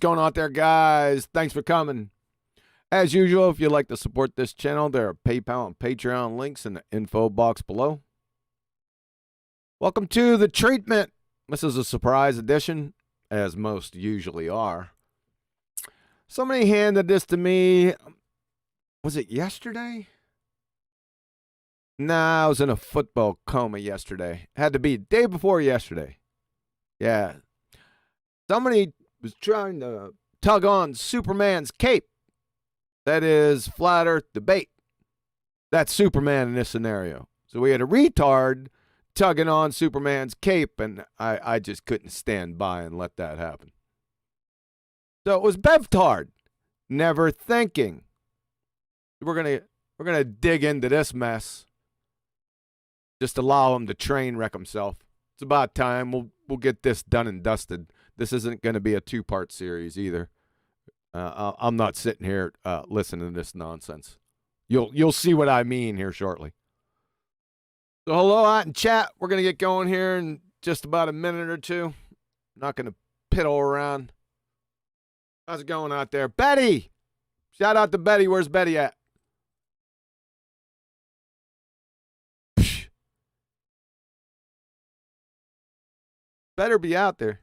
what's going on out there, guys? Thanks for coming. As usual, if you'd like to support this channel, there are PayPal and Patreon links in the info box below. Welcome to the treatment. This is a surprise edition, as most usually are. Somebody handed this to me. Was it yesterday? Nah, I was in a football coma yesterday. Had to be day before yesterday. Yeah. Somebody was trying to tug on Superman's cape. That is flat earth debate. That's Superman in this scenario. So we had a retard tugging on Superman's cape, and I just couldn't stand by and let that happen. So it was BevTARD. Never thinking. We're gonna dig into this mess. Just allow him to train wreck himself. It's about time. We'll get this done and dusted. This isn't going to be a two-part series either. I'm not sitting here listening to this nonsense. You'll see what I mean here shortly. So hello out in chat. We're going to get going here in just about a minute or two. Not going to piddle around. How's it going out there? Betty! Shout out to Betty. Where's Betty at? Better be out there.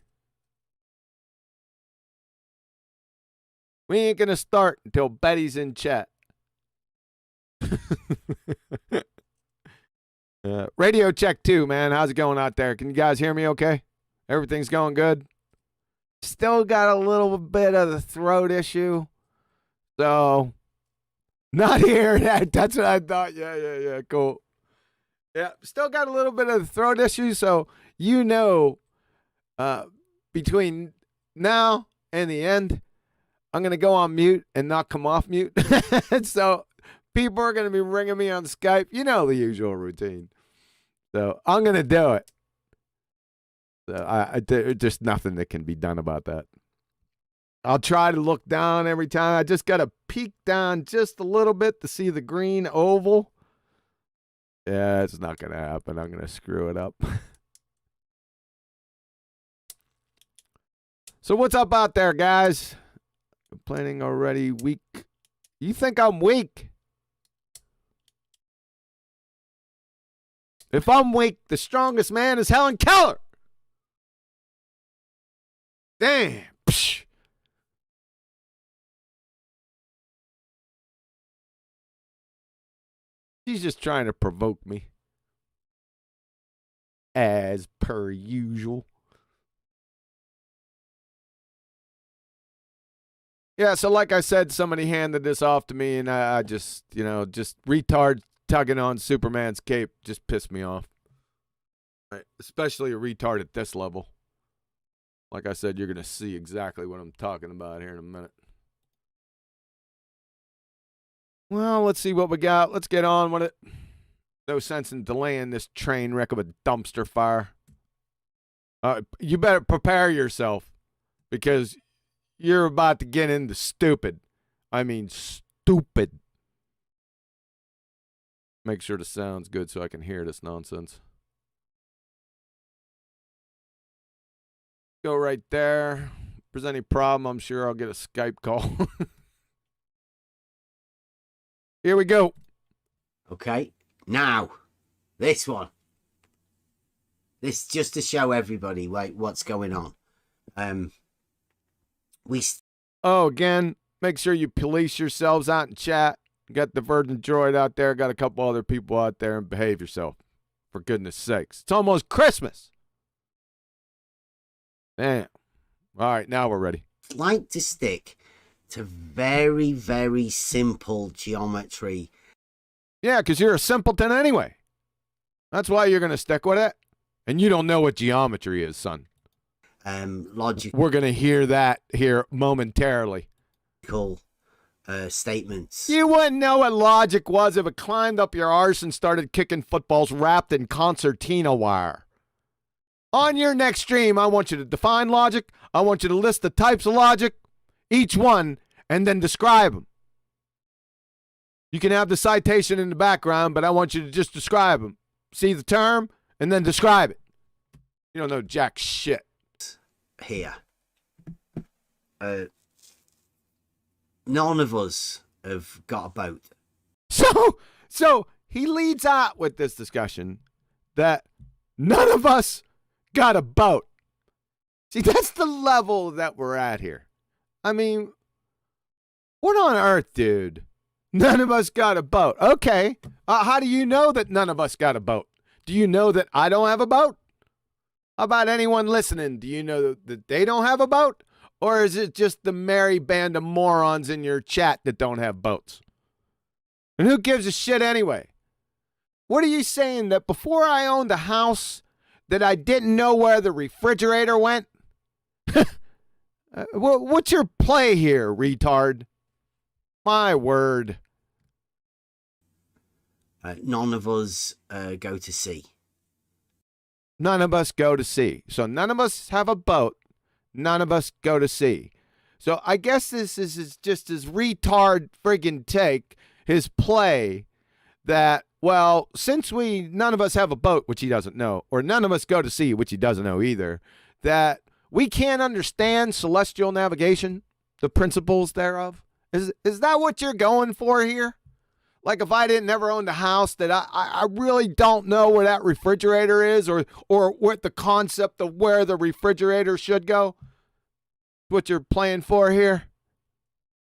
We ain't gonna start until Betty's in chat. Radio check 2, man. How's it going out there? Can you guys hear me okay? Everything's going good? Still got a little bit of the throat issue. So, not here. That's what I thought. Yeah, cool. Yeah, still got a little bit of the throat issue, so you know, between now and the end, I'm going to go on mute and not come off mute. So people are going to be ringing me on Skype. You know the usual routine. So I'm going to do it. So there's just nothing that can be done about that. I'll try to look down every time. I just got to peek down just a little bit to see the green oval. Yeah, it's not going to happen. I'm going to screw it up. So what's up out there, guys? Complaining already. Weak. You think I'm weak? If I'm weak, the strongest man is Helen Keller. Damn. Psh. She's just trying to provoke me. As per usual. Yeah, so like I said, somebody handed this off to me, and I just, just retard tugging on Superman's cape just pissed me off. Right. Especially a retard at this level. Like I said, you're going to see exactly what I'm talking about here in a minute. Well, let's see what we got. Let's get on with it. No sense in delaying this train wreck of a dumpster fire. You better prepare yourself, because you're about to get into stupid. I mean, stupid. Make sure the sound's good so I can hear this nonsense. Go right there. If there's any problem, I'm sure I'll get a Skype call. Here we go. Okay. Now, this one. This just to show everybody what's going on. Again, make sure you police yourselves out in chat. Got the Virgin Droid out there. Got a couple other people out there, and behave yourself. For goodness sakes. It's almost Christmas. Damn. All right, now we're ready. Like to stick to very, very simple geometry. Yeah, because you're a simpleton anyway. That's why you're going to stick with it. And you don't know what geometry is, son. Logic. We're going to hear that here momentarily. Statements. You wouldn't know what logic was if it climbed up your arse and started kicking footballs wrapped in concertina wire. On your next stream, I want you to define logic. I want you to list the types of logic, each one, and then describe them. You can have the citation in the background, but I want you to just describe them. See the term, and then describe it. You don't know jack shit. Here. none of us have got a boat. So he leads out with this discussion that none of us got a boat. See, that's the level that we're at here. I mean, what on earth, dude? None of us got a boat. Okay. How do you know that none of us got a boat? Do you know that I don't have a boat? How about anyone listening? Do you know that they don't have a boat? Or is it just the merry band of morons in your chat that don't have boats? And who gives a shit anyway? What are you saying, that before I owned a house that I didn't know where the refrigerator went? What's your play here, retard? My word. None of us go to sea. None of us go to sea. So none of us have a boat. None of us go to sea. So I guess this is just his retard friggin' take, his play, that, well, since none of us have a boat, which he doesn't know, or none of us go to sea, which he doesn't know either, that we can't understand celestial navigation, the principles thereof. Is that what you're going for here? Like, if I didn't ever own a house, that I really don't know where that refrigerator is, or what the concept of where the refrigerator should go? What you're playing for here?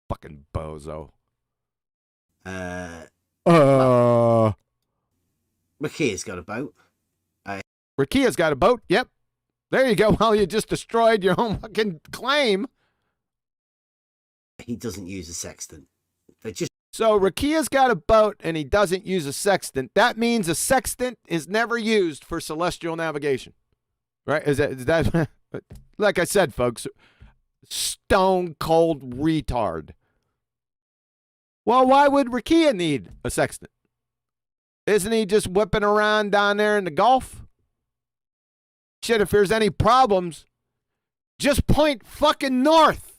Fucking bozo. Rakia's got a boat. Rakia's got a boat. Yep. There you go. Well, you just destroyed your own fucking claim. He doesn't use a sextant. So Rakia's got a boat and he doesn't use a sextant. That means a sextant is never used for celestial navigation. Right? Is that like I said, folks, stone cold retard. Well, why would Rakia need a sextant? Isn't he just whipping around down there in the Gulf? Shit, if there's any problems, just point fucking north.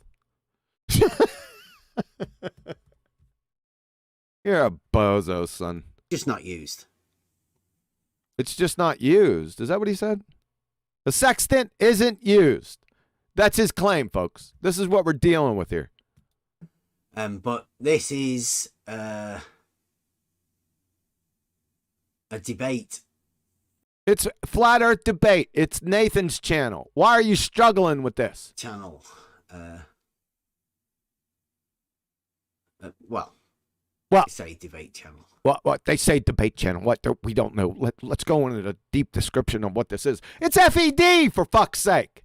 You're a bozo, son. Just not used. It's just not used. Is that what he said? The sextant isn't used. That's his claim, folks. This is what we're dealing with here. But this is a debate. It's flat earth debate. It's Nathan's channel. Why are you struggling with this? Channel. Well, they say debate channel. What they say debate channel. What we don't know. Let's go into the deep description of what this is. It's FED, for fuck's sake.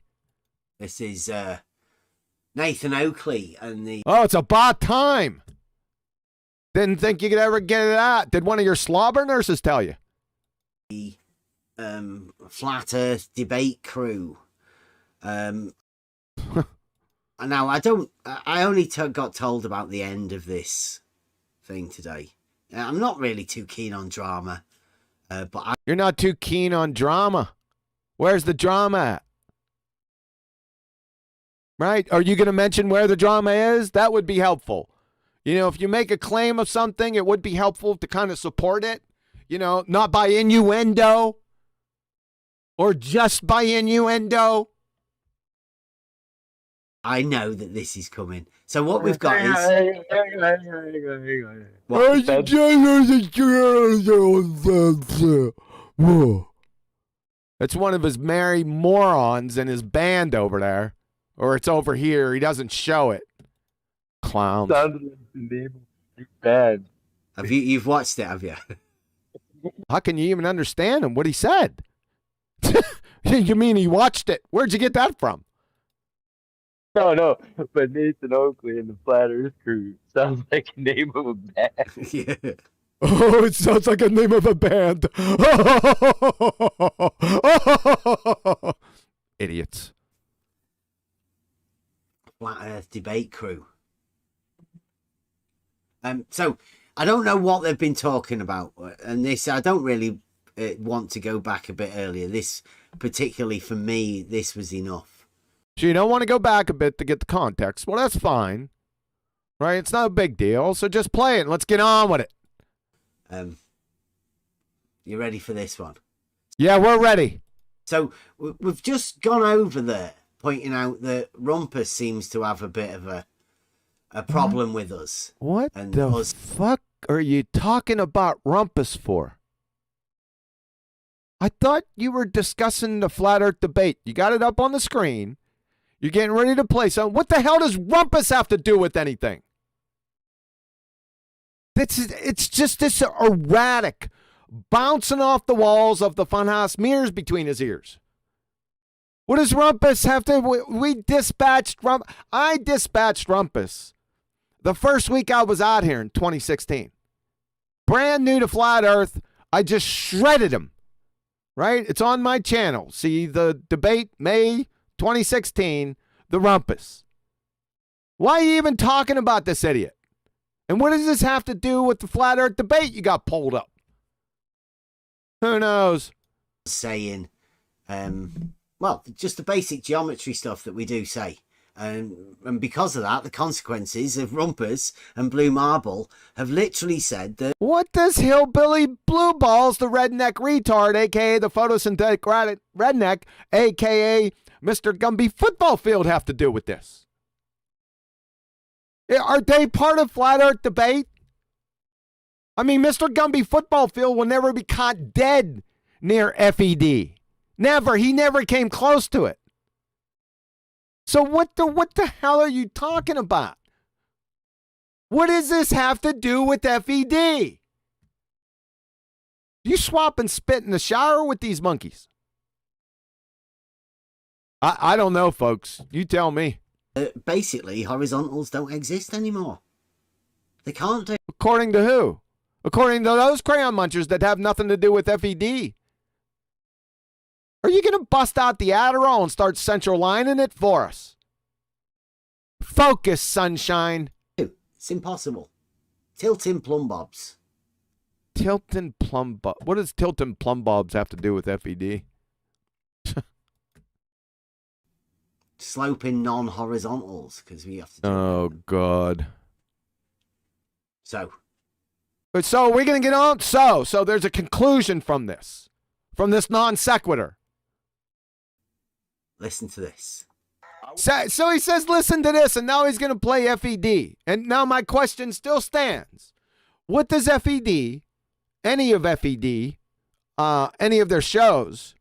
This is Nathan Oakley and the. Oh, it's about time. Didn't think you could ever get it out. Did one of your slobber nurses tell you? The flat Earth debate crew. Now I only got told about the end of this thing today. I'm not really too keen on drama, but You're not too keen on drama. Where's the drama at? Right? Are you going to mention where the drama is? That would be helpful. You know, if you make a claim of something, it would be helpful to kind of support it. You know, not by innuendo or just by innuendo. I know that this is coming. So what we've got is. It's one of his merry morons in his band over there. Or it's over here. He doesn't show it. Clown. Bad. You've watched it, have you? How can you even understand him? What he said? You mean he watched it? Where'd you get that from? No, but Nathan Oakley and the Flat Earth Crew sounds like a name of a band. Yeah. Oh, it sounds like a name of a band. Idiots. Flat Earth debate crew. So I don't know what they've been talking about, and this I don't really want to go back a bit earlier. This particularly for me, this was enough. So you don't want to go back a bit to get the context. Well, that's fine. Right? It's not a big deal. So just play it and let's get on with it. You ready for this one? Yeah, we're ready. So we've just gone over the pointing out that Rumpus seems to have a bit of a problem with us. What and the us. fuck are you talking about Rumpus for? I thought you were discussing the flat earth debate. You got it up on the screen. You're getting ready to play something. What the hell does Rumpus have to do with anything? It's just this erratic, bouncing off the walls of the funhouse, mirrors between his ears. What does Rumpus have to... We dispatched Rumpus. I dispatched Rumpus the first week I was out here in 2016. Brand new to flat earth. I just shredded him. Right? It's on my channel. See the debate, May 2016, the Rumpus. Why are you even talking about this idiot? And what does this have to do with the flat earth debate you got pulled up? Who knows? Saying, well, just the basic geometry stuff that we do say. And because of that, the consequences of Rumpus and Blue Marble have literally said that... What does Hillbilly Blue Balls, the redneck retard, a.k.a. the photosynthetic redneck, a.k.a. Mr. Gumby Football Field, have to do with this? Are they part of flat earth debate? I mean, Mr. Gumby Football Field will never be caught dead near FED. Never. He never came close to it. So what the hell are you talking about? What does this have to do with FED? You swap and spit in the shower with these monkeys? I don't know, folks. You tell me. Basically, horizontals don't exist anymore. They can't do. According to who? According to those crayon munchers that have nothing to do with FED. Are you going to bust out the Adderall and start central lining it for us? Focus, sunshine. It's impossible. Tilting plumbobs. Tilting plumbob. What does tilting plumbobs have to do with FED? Sloping non-horizontals, because we have to do Oh, God. So we're going to get on. So there's a conclusion from this non sequitur. Listen to this. So he says, listen to this, and now he's going to play FED. And now my question still stands. What does FED, any of FED, any of their shows,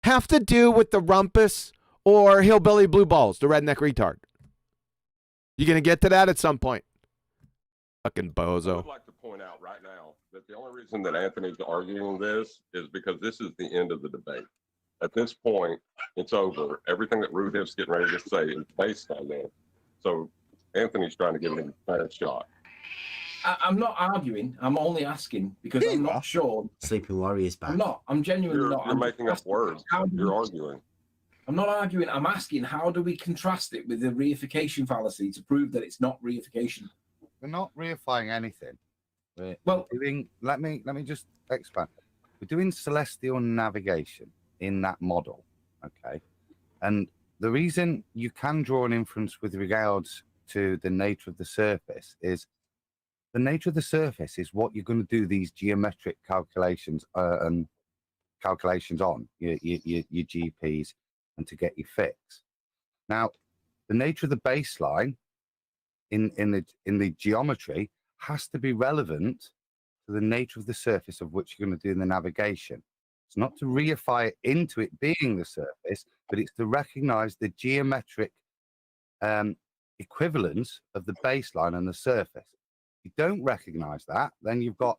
have to do with the Rumpus or Hillbilly Blue Balls, the redneck retard? You going to get to that at some point? Fucking bozo. I would like to point out right now that the only reason that Anthony's arguing this is because this is the end of the debate. At this point, it's over. Everything that Ruhiff's getting ready to say is based on that. So Anthony's trying to give him a fair shot. I'm not arguing. I'm only asking because I'm not sure. Sleeping Warrior's back. I'm not. I'm genuinely not. You're making up words. You're arguing. I'm not arguing. I'm asking, how do we contrast it with the reification fallacy to prove that it's not reification? We're not reifying anything. We're Well, doing. Let me just expand. We're doing celestial navigation in that model, okay? And the reason you can draw an inference with regards to the nature of the surface is the nature of the surface is what you're going to do these geometric calculations and calculations on your GPs and to get your fix. Now, the nature of the baseline in the geometry has to be relevant to the nature of the surface of which you're going to do the navigation. It's not to reify it into it being the surface, but it's to recognize the geometric equivalence of the baseline and the surface. If you don't recognize that, then you've got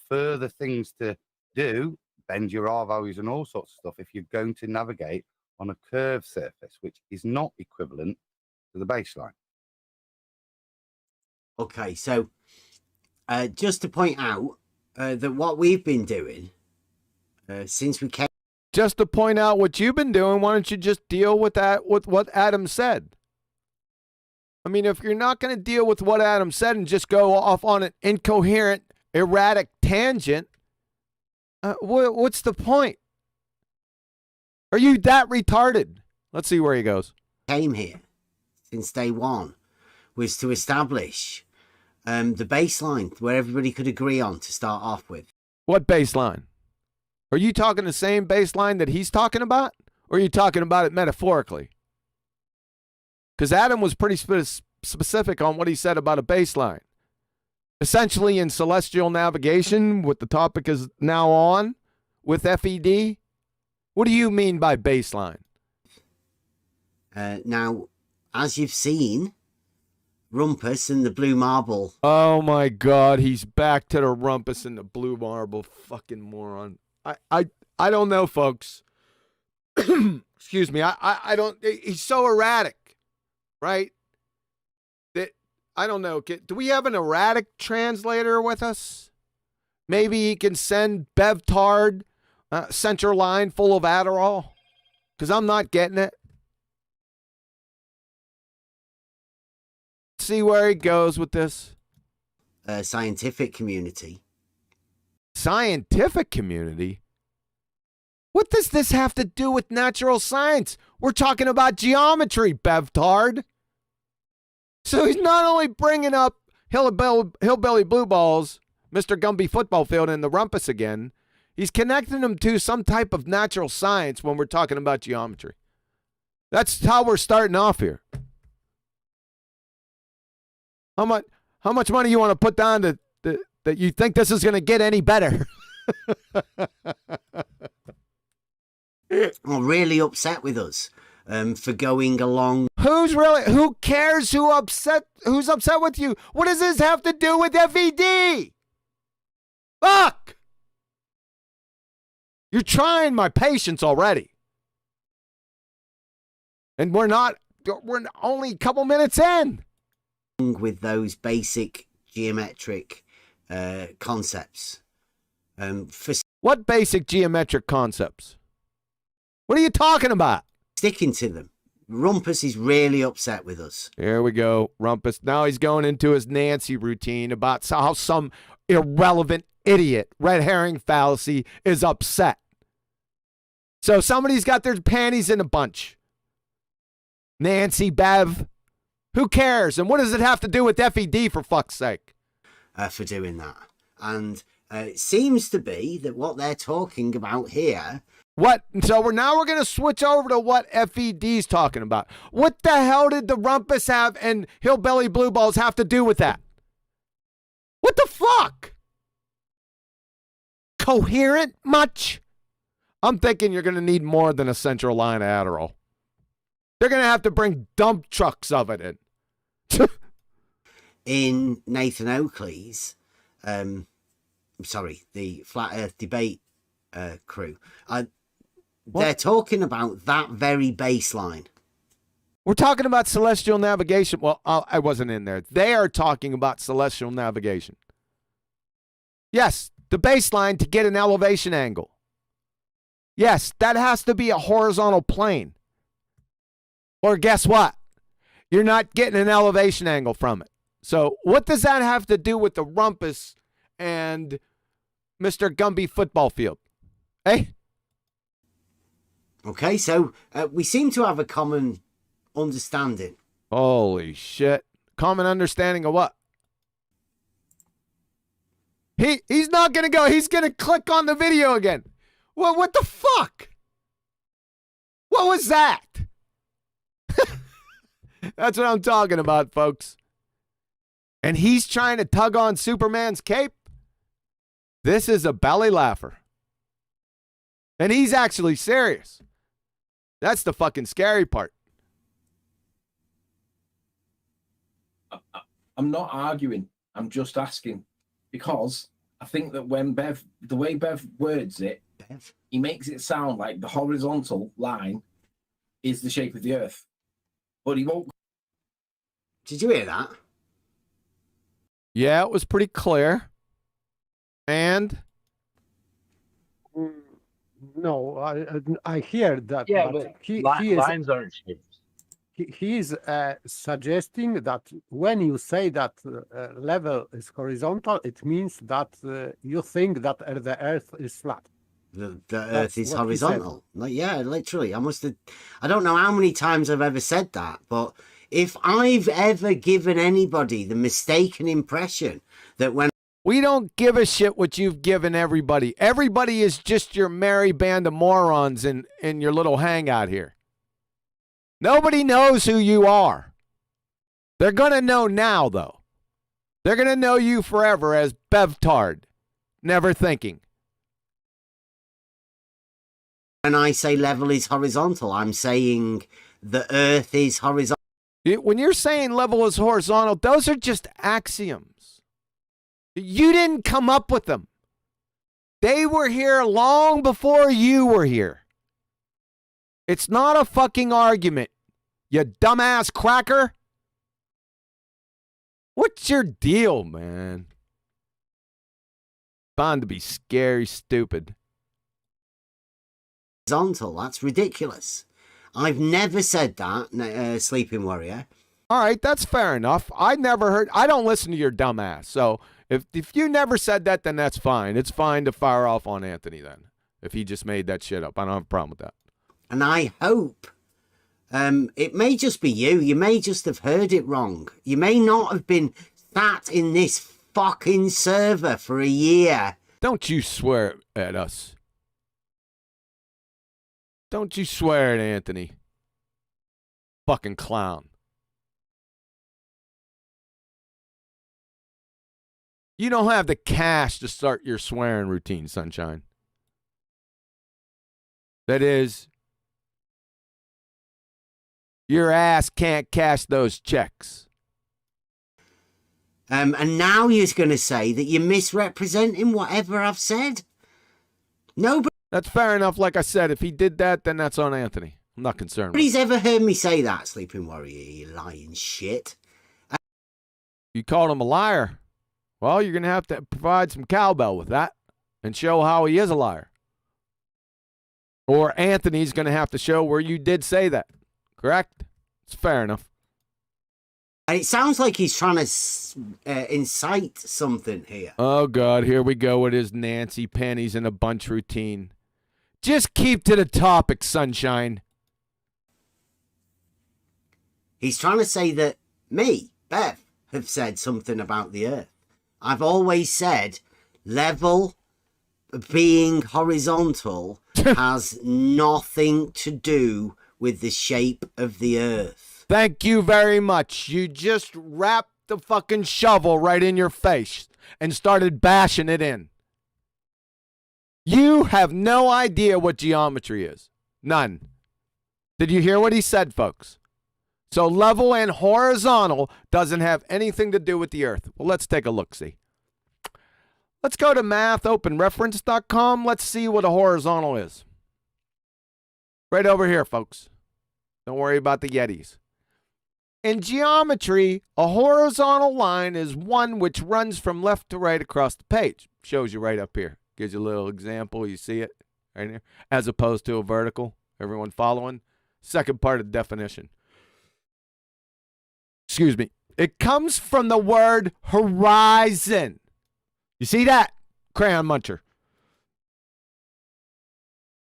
further things to do, bend your R values and all sorts of stuff if you're going to navigate on a curved surface, which is not equivalent to the baseline. Okay, so just to point out that what we've been doing since we came... Just to point out what you've been doing, why don't you just deal with that, with what Adam said? I mean, if you're not going to deal with what Adam said and just go off on an incoherent, erratic tangent, what's the point? Are you that retarded? Let's see where he goes. Came here since day one was to establish the baseline where everybody could agree on to start off with. What baseline? Are you talking the same baseline that he's talking about? Or are you talking about it metaphorically? Because Adam was pretty specific on what he said about a baseline. Essentially, in celestial navigation, what the topic is now on with FED, what do you mean by baseline? Now, as you've seen, Rumpus and the blue marble. Oh my God, he's back to the Rumpus and the blue marble. Fucking moron. I don't know, folks. Excuse me. I don't. He's so erratic, right? That I don't know. Do we have an erratic translator with us? Maybe he can send BevTARD center line full of Adderall, because I'm not getting it. See where he goes with this. Scientific community. Scientific community? What does this have to do with natural science? We're talking about geometry, BevTARD. So he's not only bringing up Hillbilly Blue Balls, Mr. Gumby Football Field, and the Rumpus again, he's connecting them to some type of natural science when we're talking about geometry. That's how we're starting off here. How much money you want to put down that you think this is going to get any better? I'm really upset with us for going along. Who cares who's upset with you? What does this have to do with FED? Fuck! You're trying my patience already. And we're only a couple minutes in. With those basic geometric concepts. What basic geometric concepts? What are you talking about? Sticking to them. Rumpus is really upset with us. Here we go, Rumpus. Now he's going into his Nancy routine about how some irrelevant idiot, red herring fallacy, is upset. So somebody's got their panties in a bunch. Nancy, Bev. Who cares? And what does it have to do with FED, for fuck's sake? For doing that. And it seems to be that what they're talking about here... What? So we're going to switch over to what FED's talking about. What the hell did the Rumpus have and Hillbilly Blue Balls have to do with that? What the fuck? Coherent much? I'm thinking you're going to need more than a central line of Adderall. They're going to have to bring dump trucks of it in. In Nathan Oakley's, the Flat Earth Debate crew, they're talking about that very baseline. We're talking about celestial navigation. Well, I wasn't in there. They are talking about celestial navigation. Yes, the baseline to get an elevation angle. Yes, that has to be a horizontal plane. Or guess what? You're not getting an elevation angle from it. So what does that have to do with the Rumpus and Mr. Gumby Football Field? Eh? Okay, so we seem to have a common understanding. Holy shit. Common understanding of what? He's not going to go. He's going to click on the video again. Well, what the fuck? What was that? That's what I'm talking about, folks. And he's trying to tug on Superman's cape. This is a belly laugher. And he's actually serious. That's the fucking scary part. I'm not arguing. I'm just asking. Because I think that when the way Bev words it, he makes it sound like the horizontal line is the shape of the Earth. But he won't. Did you hear that? Yeah, it was pretty clear. And? No, I hear that. Yeah, but but lines aren't shapes. He is suggesting that when you say that level is horizontal, it means that you think that the Earth is flat. The Earth is horizontal. Like, yeah, literally. I don't know how many times I've ever said that, but if I've ever given anybody the mistaken impression that when we don't give a shit what you've given everybody. Everybody is just your merry band of morons in your little hangout here. Nobody knows who you are. They're going to know now, though. They're going to know you forever as BevTARD, never thinking. When I say level is horizontal, I'm saying the Earth is horizontal. When you're saying level is horizontal, those are just axioms. You didn't come up with them. They were here long before you were here. It's not a fucking argument, you dumbass cracker. What's your deal, man? Bound to be scary stupid. Horizontal, that's ridiculous. I've never said that, Sleeping Warrior. All right, that's fair enough. I don't listen to your dumbass. So if you never said that, then that's fine. It's fine to fire off on Anthony then. If he just made that shit up. I don't have a problem with that. And I hope it may just be you. You may just have heard it wrong. You may not have been sat in this fucking server for a year. Don't you swear at us. Don't you swear at Anthony. Fucking clown. You don't have the cash to start your swearing routine, Sunshine. That is, your ass can't cash those checks. And now you're going to say that you're misrepresenting whatever I've said? Nobody. That's fair enough. Like I said, if he did that, then that's on Anthony. I'm not concerned. Nobody's ever heard me say that, Sleeping Warrior, you lying shit. You called him a liar. Well, you're going to have to provide some cowbell with that and show how he is a liar. Or Anthony's going to have to show where you did say that. Correct? It's fair enough. It sounds like he's trying to incite something here. Oh, God. Here we go with his Nancy Pennies in a bunch routine. Just keep to the topic, Sunshine. He's trying to say that me, Bev, have said something about the Earth. I've always said level being horizontal has nothing to do with the shape of the Earth. Thank you very much. You just wrapped the fucking shovel right in your face and started bashing it in. You have no idea what geometry is. None. Did you hear what he said, folks? So level and horizontal doesn't have anything to do with the Earth. Well, let's take a look-see. Let's go to mathopenreference.com. Let's see what a horizontal is. Right over here, folks. Don't worry about the Yetis. In geometry, a horizontal line is one which runs from left to right across the page. Shows you right up here. Gives you a little example. You see it right here. As opposed to a vertical. Everyone following? Second part of the definition. Excuse me. It comes from the word horizon. You see that? Crayon muncher.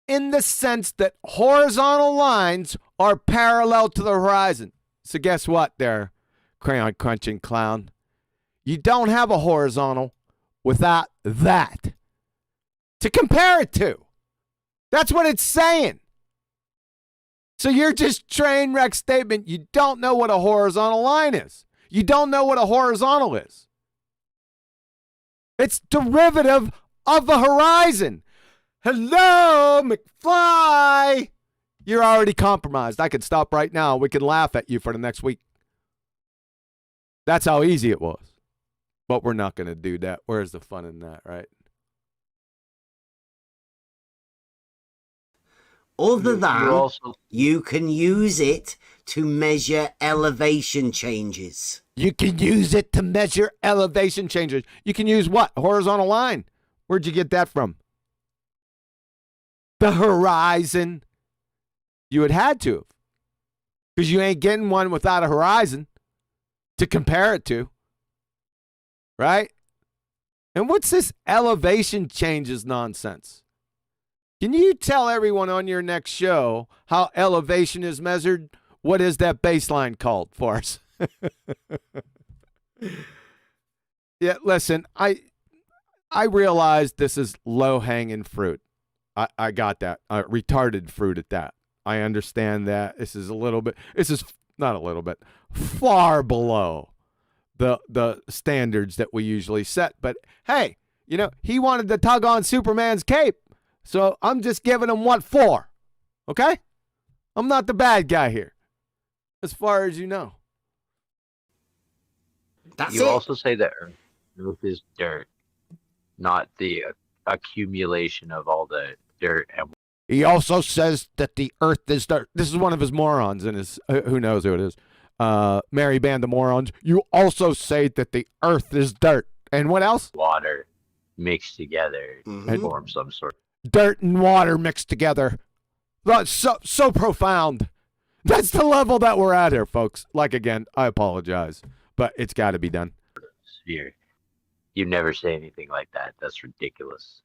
In the sense that horizontal lines are parallel to the horizon. So guess what there, crayon crunching clown? You don't have a horizontal without that to compare it to. That's what it's saying. So you're just train wreck statement. You don't know what a horizontal line is. You don't know what a horizontal is. It's derivative of the horizon. Hello, McFly. You're already compromised. I could stop right now. We could laugh at you for the next week. That's how easy it was. But we're not going to do that. Where's the fun in that, right? Other than you can use it to measure elevation changes. You can use it to measure elevation changes. You can use what? A horizontal line. Where'd you get that from? The horizon. You had to have. Because you ain't getting one without a horizon to compare it to. Right? And what's this elevation changes nonsense? Can you tell everyone on your next show how elevation is measured? What is that baseline called for us? Yeah, listen, I realize this is low-hanging fruit. I got that. Retarded fruit at that. I understand that. This is a little bit, this is not a little bit, far below the standards that we usually set. But hey, you know, he wanted to tug on Superman's cape, so I'm just giving him what for, okay? I'm not the bad guy here, as far as you know. That's You it. also say that Earth is dirt, not the accumulation of all the dirt. And He also says that the earth is dirt. This is one of his morons in his, who knows who it is, merry band of morons. You also say that the earth is dirt. And what else? water mixed together Mhm. to form some sort. Dirt and water mixed together. That's so profound. That's the level that we're at here, folks. Like, again, I apologize, but it's got to be done. Sphere. You never say anything like that. That's ridiculous.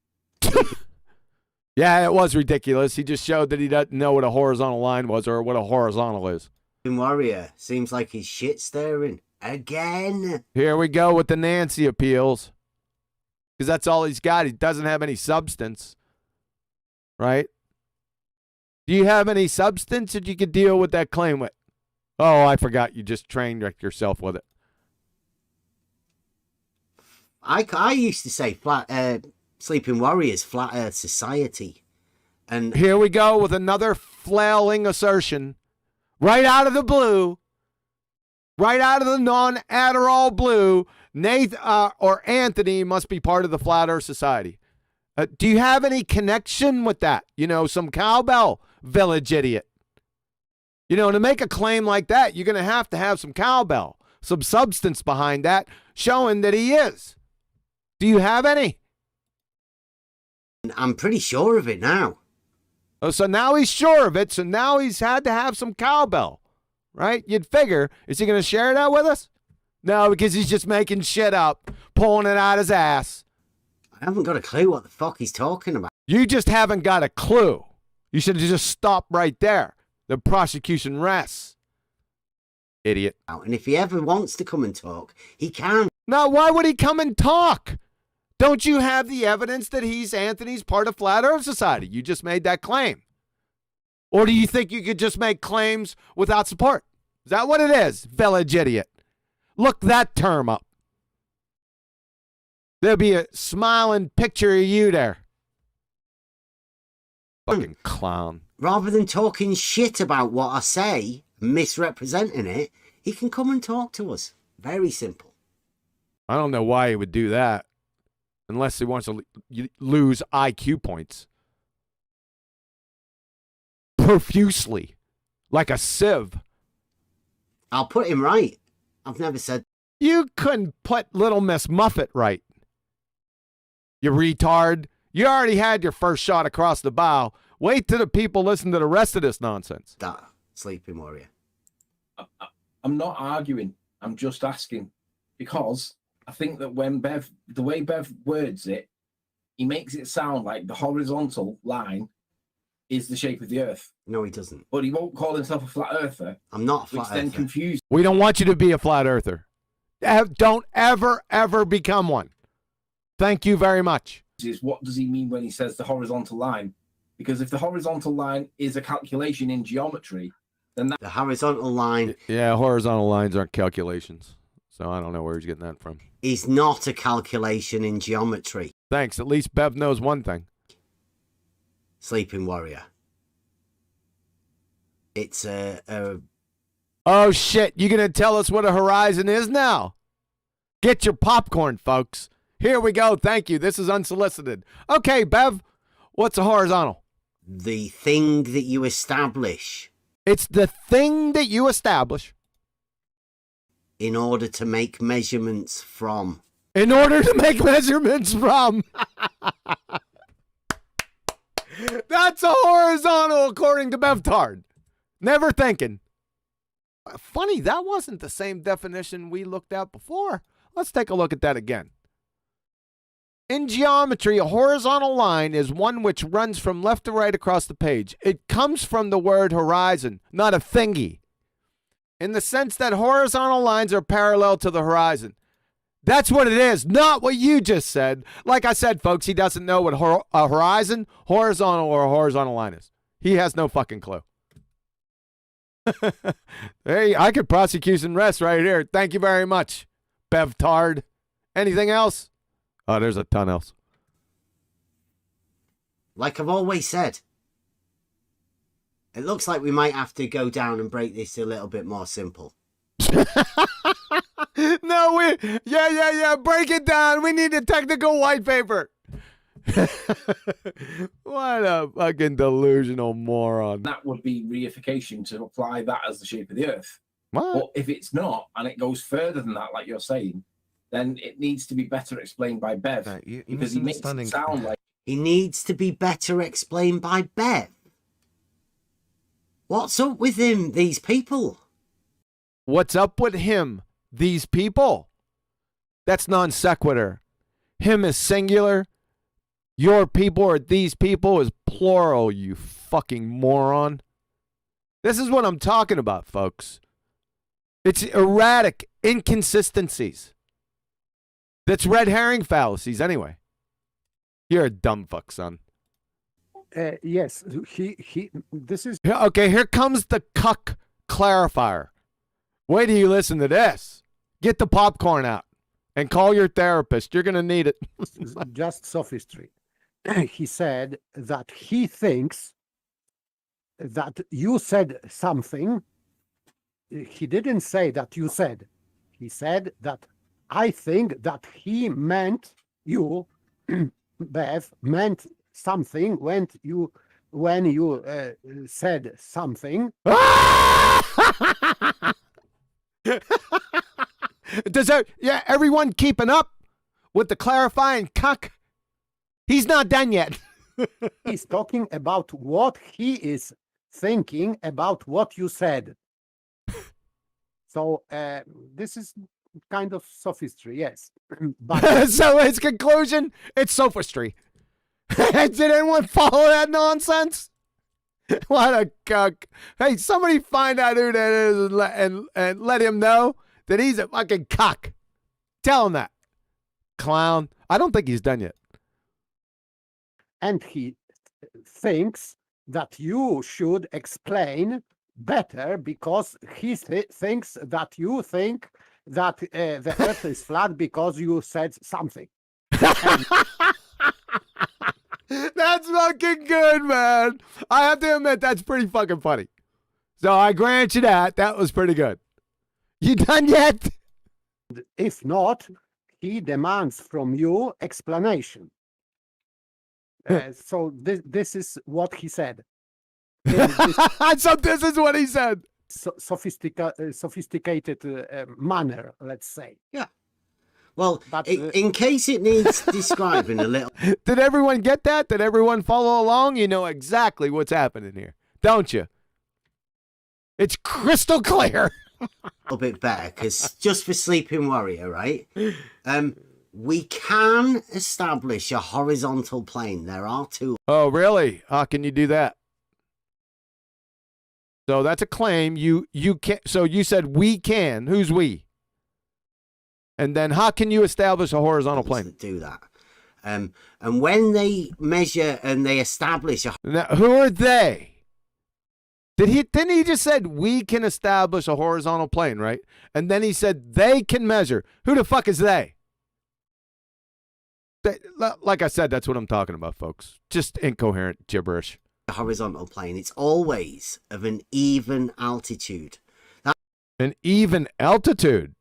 Yeah, it was ridiculous. He just showed that he doesn't know what a horizontal line was or what a horizontal is. Warrior seems like he's shit stirring again. Here we go with the Nancy appeals. Because that's all he's got. He doesn't have any substance. Right? Do you have any substance that you could deal with that claim with? Oh, I forgot. You just train wrecked yourself with it. I used to say Sleeping Warriors, Flat Earth Society. And Here we go with another flailing assertion. Right out of the blue. Right out of the non-Adderall blue. Or Anthony must be part of the Flat Earth Society. Do you have any connection with that? You know, some cowbell village idiot. You know, to make a claim like that, you're going to have some cowbell, some substance behind that, showing that he is. Do you have any? I'm pretty sure of it now. Oh, so now he's sure of it, so now he's had to have some cowbell, right? You'd figure, is he going to share that with us? No, because he's just making shit up, pulling it out his ass. I haven't got a clue what the fuck he's talking about. You just haven't got a clue. You should have just stopped right there. The prosecution rests. Idiot. And if he ever wants to come and talk, he can. Now, why would he come and talk? Don't you have the evidence that Anthony's part of Flat Earth Society? You just made that claim. Or do you think you could just make claims without support? Is that what it is, village idiot? Look that term up. There'll be a smiling picture of you there. Fucking clown. Rather than talking shit about what I say, misrepresenting it, he can come and talk to us. Very simple. I don't know why he would do that. Unless he wants to lose IQ points. Profusely. Like a sieve. I'll put him right. I've never said. You couldn't put Little Miss Muffet right. You retard. You already had your first shot across the bow. Wait till the people listen to the rest of this nonsense. That Sleeping Warrior. I'm not arguing. I'm just asking. Because I think that when the way Bev words it, he makes it sound like the horizontal line is the shape of the Earth. No, he doesn't. But he won't call himself a flat earther, I'm not a which flat then earther. confuses We don't want you to be a flat earther. Don't ever become one. Thank you very much. what does he mean when he says the horizontal line? Because if the horizontal line is a calculation in geometry, then that The horizontal line Yeah, horizontal lines aren't calculations. So I don't know where he's getting that from. is not a calculation in geometry. Thanks. At least Bev knows one thing. Sleeping Warrior. It's a Oh, shit. You going to tell us what a horizon is now? Get your popcorn, folks. Here we go. Thank you. This is unsolicited. Okay, Bev, what's a horizontal? the thing that you establish It's the thing that you establish in order to make measurements from. in order to make measurements from. That's a horizontal according to BevTARD. Never thinking. Funny, that wasn't the same definition we looked at before. Let's take a look at that again. In geometry, a horizontal line is one which runs from left to right across the page. It comes from the word horizon, not a thingy, in the sense that horizontal lines are parallel to the horizon. That's what it is, not what you just said. Like I said, folks, he doesn't know what a horizon, horizontal, or a horizontal line is. He has no fucking clue. Hey, I could prosecute some rest right here. Thank you very much, BevTARD. Anything else? Oh, there's a ton else. Like I've always said, it looks like we might have to go down and break this a little bit more simple. No, yeah. Break it down. We need a technical white paper. What a fucking delusional moron. That would be reification to apply that as the shape of the Earth. What? But if it's not, and it goes further than that, like you're saying, then it needs to be better explained by Bev. Because he makes it sound like He needs to be better explained by Bev. What's up with him, these people? What's up with him? These people? That's non sequitur. Him is singular. Your people or these people is plural, you fucking moron. This is what I'm talking about, folks. It's erratic inconsistencies. That's red herring fallacies, anyway. You're a dumb fuck, son. Yes, this is Okay, here comes the cuck clarifier. Wait till you listen to this. Get the popcorn out and call your therapist. You're going to need it. just sophistry. He said that he thinks that you said something. He didn't say that you said. He said that I think that he meant you, Bev, meant something when you said something. Does that, yeah, everyone keeping up with the clarifying cuck? He's not done yet. He's talking about what he is thinking about what you said. So this is kind of sophistry, yes. But So his conclusion, it's sophistry. Did anyone follow that nonsense? What a cuck. Hey, somebody find out who that is and let him know that he's a fucking cuck. Tell him that. Clown. I don't think he's done yet. and he thinks that you should explain better because he thinks that you think that the earth is flat because you said something. That's fucking good, man. I have to admit, that's pretty fucking funny. So I grant you that. That was pretty good. You done yet? If not, he demands from you explanation. So this is what he said. So this is what he said. Sophisticated manner, let's say. Yeah. Well, But, in case it needs describing a little Did everyone get that? Did everyone follow along? You know exactly what's happening here, don't you? It's crystal clear. bit better, because just for Sleeping Warrior, right? We can establish a horizontal plane. There are two. Oh, really? How can you do that? So that's a claim. You can. So you said we can. Who's we? And then how can you establish a horizontal plane? That do that. And when they measure and they establish a Now, who are they? Didn't he just said we can establish a horizontal plane, right? And then he said they can measure. Who the fuck is they? Like I said, that's what I'm talking about, folks. Just incoherent gibberish. horizontal plane, it's always of an even altitude. An even altitude.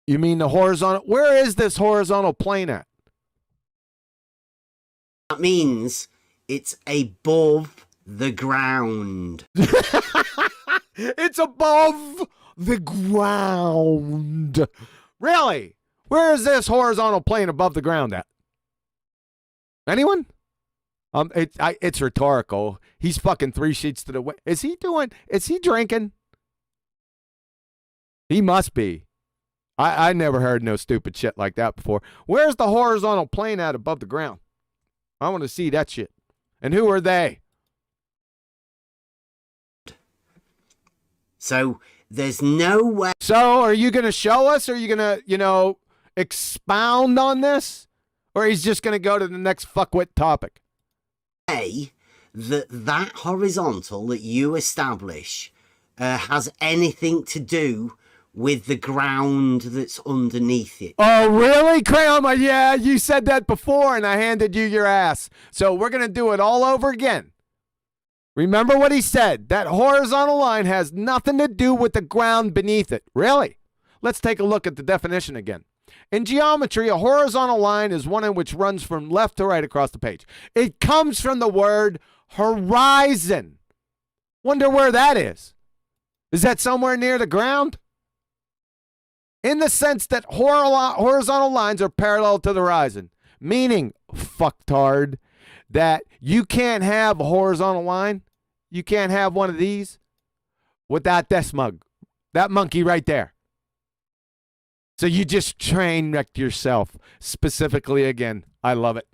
You mean the horizontal? Where is this horizontal plane at? That means it's above the ground. It's above the ground. Really? Where is this horizontal plane above the ground at? Anyone? It's rhetorical. He's fucking 3 sheets to the way. Is he drinking? He must be. I never heard no stupid shit like that before. Where's the horizontal plane at above the ground? I want to see that shit. And who are they? So there's no way So are you going to show us? Or are you going to, expound on this? Or he's just going to go to the next fuckwit topic? that horizontal that you establish has anything to do with the ground that's underneath it. Oh, really, Crayon? Yeah, you said that before, and I handed you your ass. So we're going to do it all over again. Remember what he said. That horizontal line has nothing to do with the ground beneath it. Really? Let's take a look at the definition again. In geometry, a horizontal line is one in which runs from left to right across the page. It comes from the word horizon. Wonder where that is. Is that somewhere near the ground? In the sense that horizontal lines are parallel to the horizon, meaning, fucktard, that you can't have a horizontal line, you can't have one of these without this mug, that monkey right there. So you just train wrecked yourself specifically again. I love it.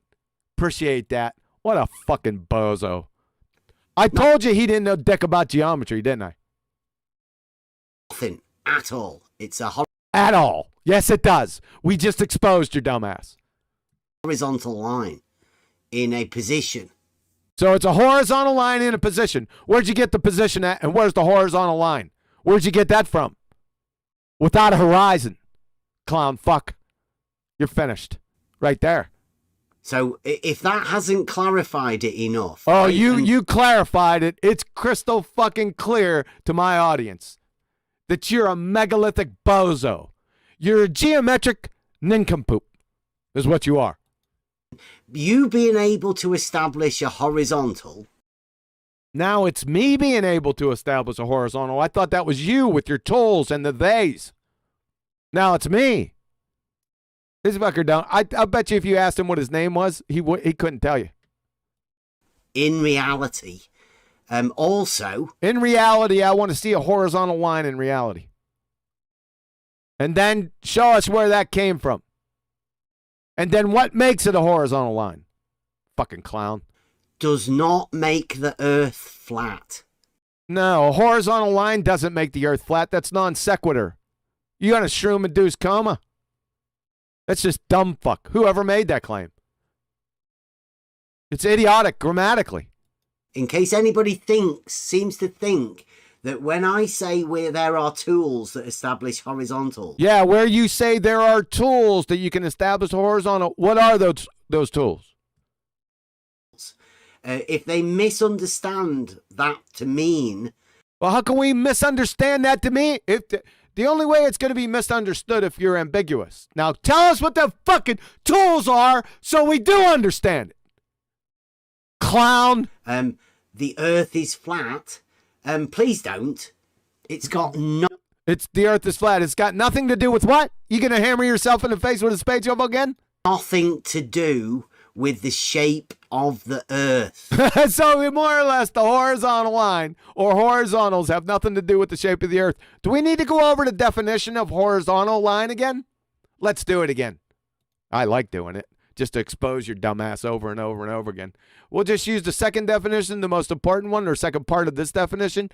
Appreciate that. What a fucking bozo. I told you he didn't know dick about geometry, didn't I? Nothing at all. It's a At all. Yes, it does. We just exposed your dumbass. horizontal line in a position. So it's a horizontal line in a position. Where'd you get the position at, and where's the horizontal line? Where'd you get that from? Without a horizon. Clown fuck. You're finished. Right there. So if that hasn't clarified it enough. Oh, right, you clarified it. It's crystal fucking clear to my audience that you're a megalithic bozo. You're a geometric nincompoop is what you are. You being able to establish a horizontal. Now it's me being able to establish a horizontal. I thought that was you with your tools and the theys. Now it's me. This fucker don't. I bet you if you asked him what his name was, he couldn't tell you. In reality. Also. In reality, I want to see a horizontal line in reality. And then show us where that came from. And then what makes it a horizontal line? Fucking clown. Does not make the earth flat. No, a horizontal line doesn't make the earth flat. That's non sequitur. You got a shroom-induced coma. That's just dumb fuck. Whoever made that claim. It's idiotic grammatically. In case anybody seems to think that when I say where there are tools that establish horizontal. Yeah, where you say there are tools that you can establish horizontal, what are those tools? If they misunderstand that to mean. Well, how can we misunderstand that to mean? If the only way it's going to be misunderstood if you're ambiguous. Now tell us what the fucking tools are so we do understand it. Clown. The earth is flat. Please don't. It's got no. It's the earth is flat. It's got nothing to do with what? You going to hammer yourself in the face with a spade shovel again? Nothing to do with the shape of the earth. So more or less the horizontal line or horizontals have nothing to do with the shape of the earth. Do we need to go over the definition of horizontal line again? Let's do it again. I like doing it. Just to expose your dumbass over and over and over again. We'll just use the second definition, the most important one, or second part of this definition.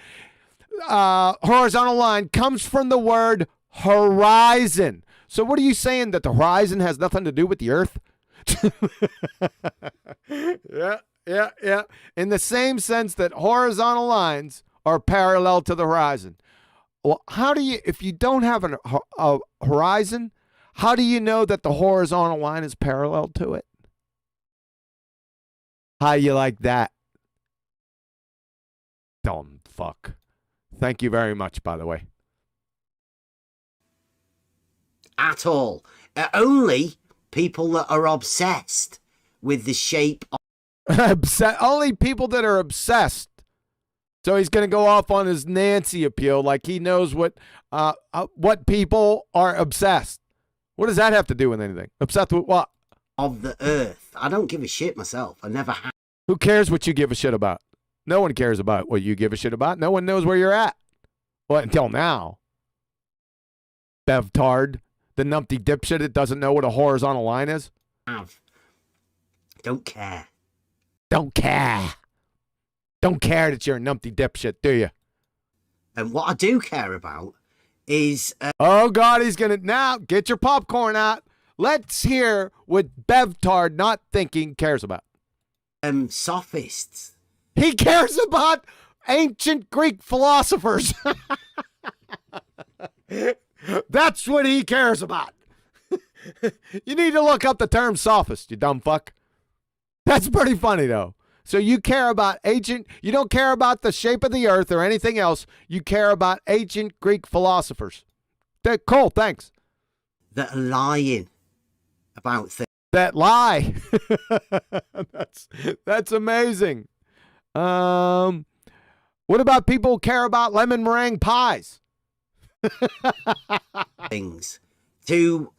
Horizontal line comes from the word horizon. So what are you saying, that the horizon has nothing to do with the earth? Yeah. In the same sense that horizontal lines are parallel to the horizon. Well, how do you, if you don't have a horizon, how do you know that the horizontal line is parallel to it? How you like that? Dumb fuck. Thank you very much, by the way. At all. Only people that are obsessed with the shape of. Only people that are obsessed. So he's going to go off on his Nancy appeal like he knows what people are obsessed. What does that have to do with anything? Obsessed with what? Of the earth. I don't give a shit myself. I never have. Who cares what you give a shit about? No one cares about what you give a shit about. No one knows where you're at. Well, until now. BevTARD, the numpty dipshit that doesn't know what a horizontal line is. Don't care. Don't care. Don't care that you're a numpty dipshit, do you? And what I do care about is. Oh, God, he's going to. Now, get your popcorn out. Let's hear what BevTARD, not thinking, cares about. Sophists. He cares about ancient Greek philosophers. That's what he cares about. You need to look up the term sophist, you dumb fuck. That's pretty funny, though. So you care about you don't care about the shape of the earth or anything else. You care about ancient Greek philosophers. Cool, thanks. That are lying about things. That lie. That's amazing. What about people who care about lemon meringue pies? Things to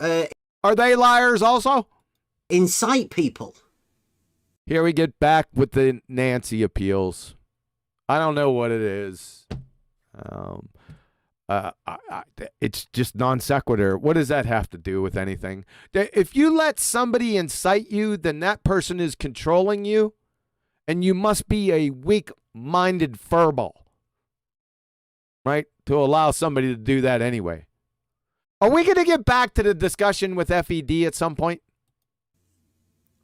Are they liars also? incite people. Here we get back with the Nancy appeals. I don't know what it is. It's just non sequitur. What does that have to do with anything? If you let somebody incite you, then that person is controlling you, and you must be a weak-minded furball, right, to allow somebody to do that anyway. Are we going to get back to the discussion with FED at some point?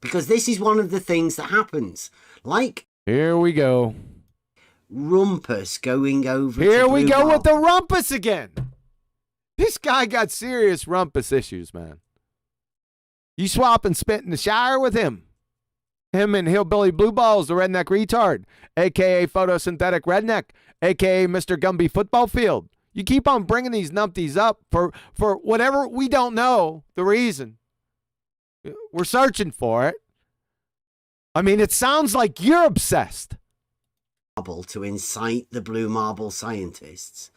Because this is one of the things that happens. Like Here we go. Rumpus going over Here to we Blue go with Marble. the Rumpus again. This guy got serious Rumpus issues, man. You swap and spit in the shower with him. Him and Hillbilly Blue Balls, the redneck retard, a.k.a. photosynthetic redneck, a.k.a. Mr. Gumby Football Field. You keep on bringing these numpties up for whatever we don't know the reason. We're searching for it. I mean, it sounds like you're obsessed. To incite the Blue Marble scientists.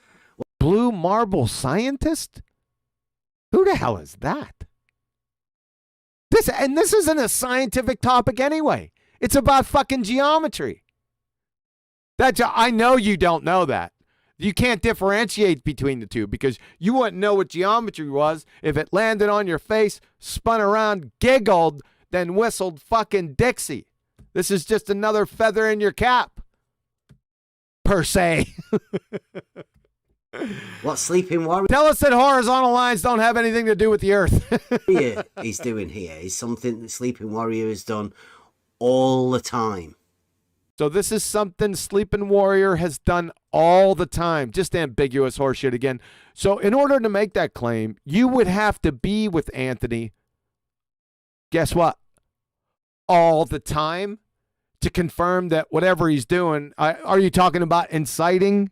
Blue Marble scientist? Who the hell is that? This isn't a scientific topic anyway. It's about fucking geometry. I know you don't know that. You can't differentiate between the two because you wouldn't know what geometry was if it landed on your face, spun around, giggled, then whistled fucking Dixie. This is just another feather in your cap, per se. What Sleeping Warrior Tell us that horizontal lines don't have anything to do with the earth. is doing here is something that Sleeping Warrior has done all the time. So this is something Sleeping Warrior has done all the time. Just ambiguous horseshit again. So in order to make that claim, you would have to be with Anthony, guess what? All the time to confirm that whatever he's doing, are you talking about inciting?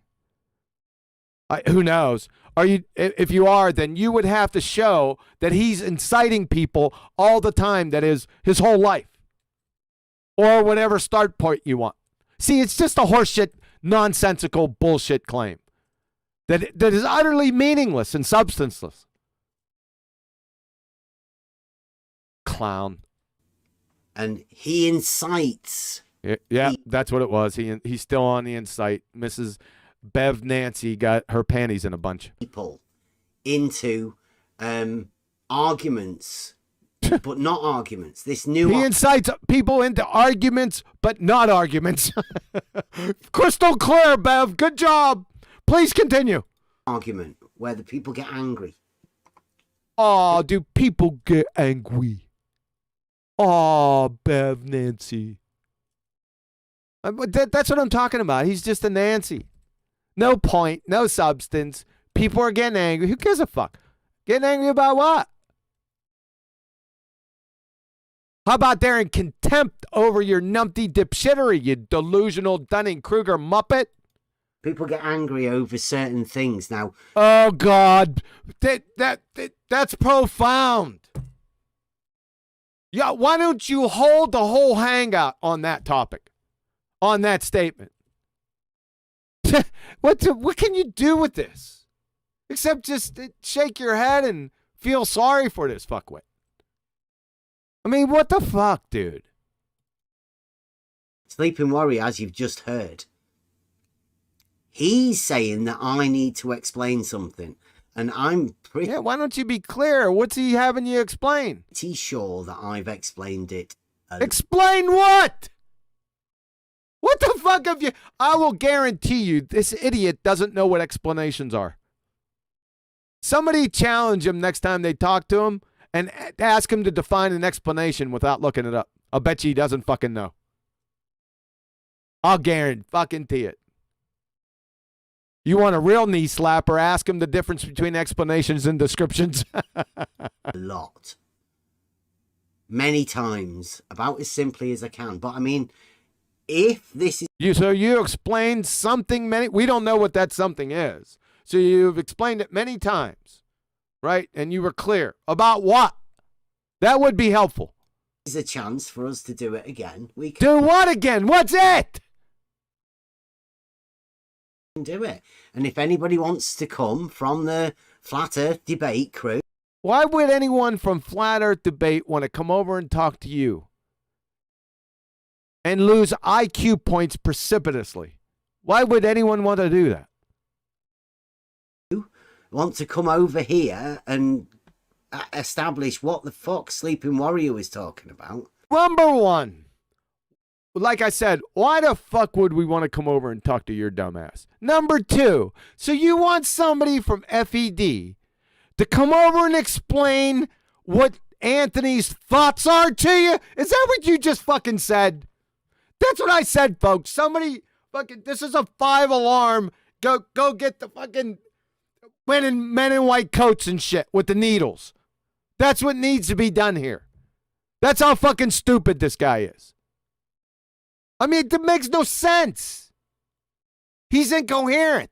Who knows? If you are, then you would have to show that he's inciting people all the time, that is his whole life. Or whatever start point you want. See, it's just a horseshit, nonsensical bullshit claim that is utterly meaningless and substanceless. Clown. And he incites. Yeah, that's what it was. He's still on the incite. Mrs. Bev Nancy got her panties in a bunch. People into arguments, but not arguments. This new He incites people into arguments, but not arguments. Crystal clear, Bev. Good job. Please continue. argument where the people get angry. Oh, do people get angry? Oh, Bev Nancy. That's what I'm talking about. He's just a Nancy. No point, no substance. People are getting angry. Who gives a fuck? Getting angry about what? How about they're in contempt over your numpty dipshittery, you delusional Dunning-Kruger muppet? People get angry over certain things. Now, Oh, God. That's profound. Yeah, why don't you hold the whole hangout on that topic, on that statement? What can you do with this? Except just shake your head and feel sorry for this fuckwit. I mean, what the fuck, dude? Sleeping Warrior, as you've just heard, he's saying that I need to explain something. And I'm Yeah, why don't you be clear? What's he having you explain? pretty sure that I've explained it. Explain what? What the fuck have you... I will guarantee you this idiot doesn't know what explanations are. Somebody challenge him next time they talk to him and ask him to define an explanation without looking it up. I'll bet you he doesn't fucking know. I'll guarantee it. You want a real knee slapper, ask him the difference between explanations and descriptions. A lot. Many times, about as simply as I can. But I mean, if this is... So you explained something we don't know what that something is. So you've explained it many times, right? And you were clear. About what? That would be helpful. Is a chance for us to do it again. We can Do what again? What's it? do it. And if anybody wants to come from the Flat Earth debate crew... Why would anyone from Flat Earth debate want to come over and talk to you and lose IQ points precipitously? Why would anyone want to do that? Want to come over here and establish what the fuck Sleeping Warrior was talking about? Number one, like I said, why the fuck would we want to come over and talk to your dumbass? Number two, so you want somebody from FED to come over and explain what Anthony's thoughts are to you? Is that what you just fucking said? That's what I said, folks. Somebody fucking, this is a 5-alarm. Go get the fucking men in white coats and shit with the needles. That's what needs to be done here. That's how fucking stupid this guy is. I mean, it makes no sense. He's incoherent.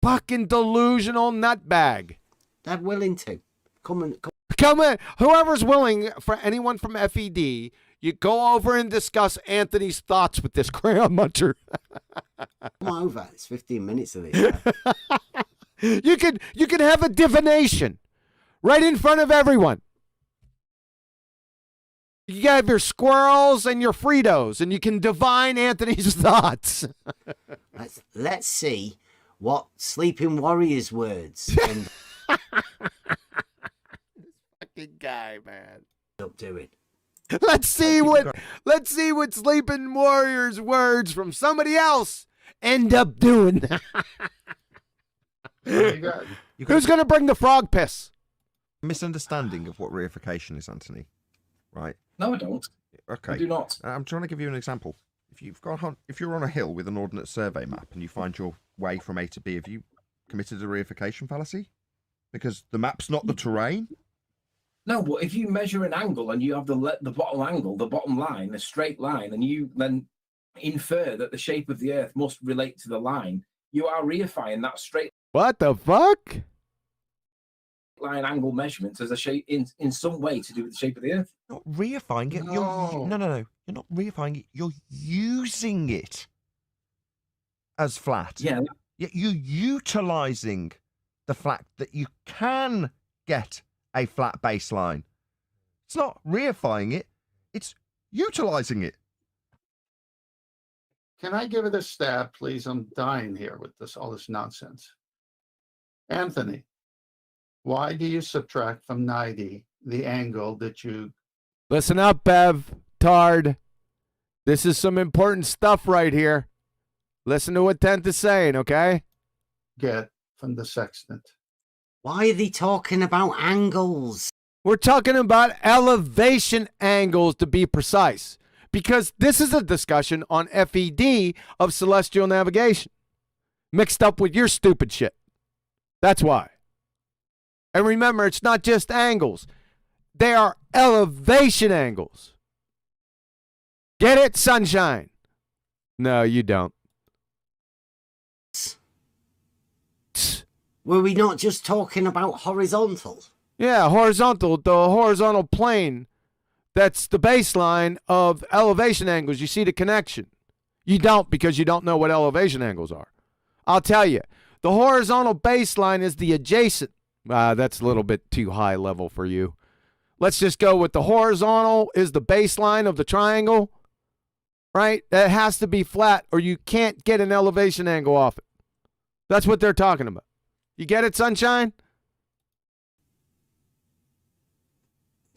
Fucking delusional nutbag. They're willing to. Come in. Whoever's willing, for anyone from FED, you go over and discuss Anthony's thoughts with this crayon muncher. Come over. It's 15 minutes of this. You could have a divination right in front of everyone. You have your squirrels and your Fritos, and you can divine Anthony's thoughts. Let's see what Sleeping Warrior's words and fucking guy, man. Up doing. Let's see what Sleeping Warrior's words from somebody else end up doing. Who's going to bring the frog piss? Misunderstanding of what reification is, Anthony. Right? No, I don't. Okay. I do not. I'm trying to give you an example. If you're on a hill with an ordnance survey map and you find your way from A to B, have you committed a reification fallacy? Because the map's not the terrain. No, but if you measure an angle and you have the bottom angle, the bottom line, a straight line, and you then infer that the shape of the Earth must relate to the line, you are reifying that straight What the fuck? line angle measurements as a shape in some way to do with the shape of the Earth. Not reifying it. No. No. You're not reifying it. You're using it as flat. Yeah. You're utilizing the fact that you can get a flat baseline. It's not reifying it. It's utilizing it. Can I give it a stab, please? I'm dying here with all this nonsense. Anthony, why do you subtract from 90 the angle that you... Listen up, BevTARD. This is some important stuff right here. Listen to what 10th is saying, okay? get from the sextant? Why are they talking about angles? We're talking about elevation angles, to be precise, because this is a discussion on FED of celestial navigation, mixed up with your stupid shit. That's why. And remember, it's not just angles. They are elevation angles. Get it, sunshine? No, you don't. Were we not just talking about horizontal? Yeah, horizontal, the horizontal plane. That's the baseline of elevation angles. You see the connection. You don't, because you don't know what elevation angles are. I'll tell you. The horizontal baseline is the adjacent. That's a little bit too high level for you. Let's just go with the horizontal is the baseline of the triangle, right? That has to be flat or you can't get an elevation angle off it. That's what they're talking about. You get it, sunshine?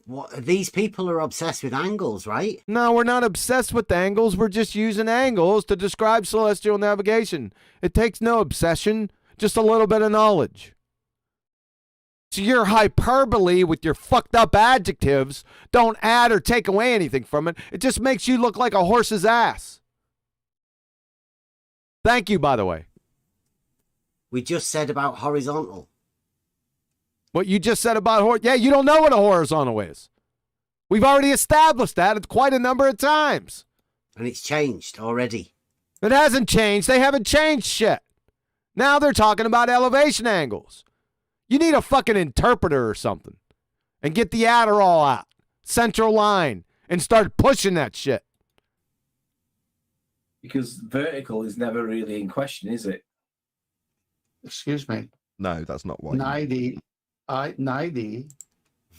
What, these people are obsessed with angles, right? No, we're not obsessed with angles. We're just using angles to describe celestial navigation. It takes no obsession, just a little bit of knowledge. So your hyperbole with your fucked up adjectives don't add or take away anything from it. It just makes you look like a horse's ass. Thank you, by the way. We just said about horizontal. What you just said about yeah, you don't know what a horizontal is. We've already established that. It's quite a number of times. And it's changed already. It hasn't changed. They haven't changed shit. Now they're talking about elevation angles. You need a fucking interpreter or something. And get the Adderall out. Central line. And start pushing that shit. Because vertical is never really in question, is it? Excuse me. No, that's not why. 90.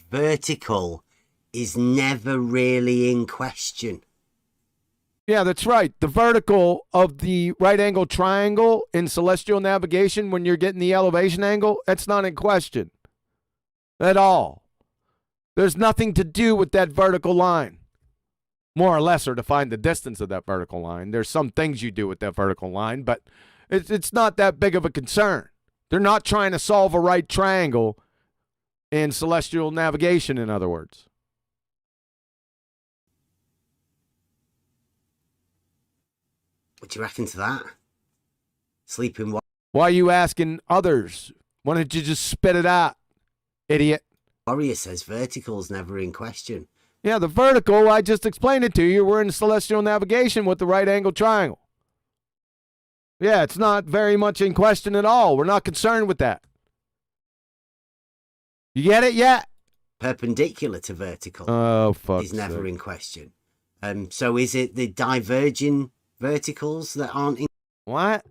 Vertical is never really in question. Yeah, that's right. The vertical of the right angle triangle in celestial navigation, when you're getting the elevation angle, that's not in question at all. There's nothing to do with that vertical line. More or less, or to find the distance of that vertical line. There's some things you do with that vertical line, but it's not that big of a concern. They're not trying to solve a right triangle in celestial navigation, in other words. What do you reckon to that? Sleeping Why are you asking others? Why don't you just spit it out, idiot? Warrior says vertical's never in question. Yeah, the vertical, I just explained it to you. We're in celestial navigation with the right angle triangle. Yeah, it's not very much in question at all. We're not concerned with that. You get it yet? Perpendicular to vertical fuck is never in question. So is it the diverging verticals that aren't in... What?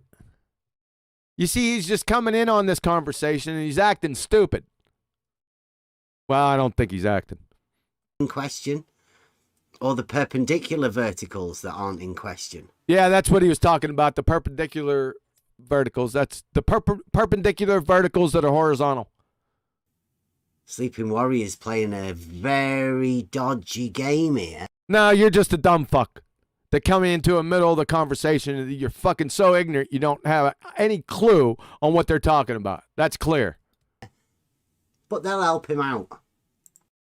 You see, he's just coming in on this conversation and he's acting stupid. Well, I don't think he's acting. In question? Or the perpendicular verticals that aren't in question? Yeah, that's what he was talking about, the perpendicular verticals. That's the perpendicular verticals that are horizontal. Sleeping Warrior's playing a very dodgy game here. No, you're just a dumb fuck. They're coming into the middle of the conversation. You're fucking so ignorant you don't have any clue on what they're talking about. That's clear. But they'll help him out.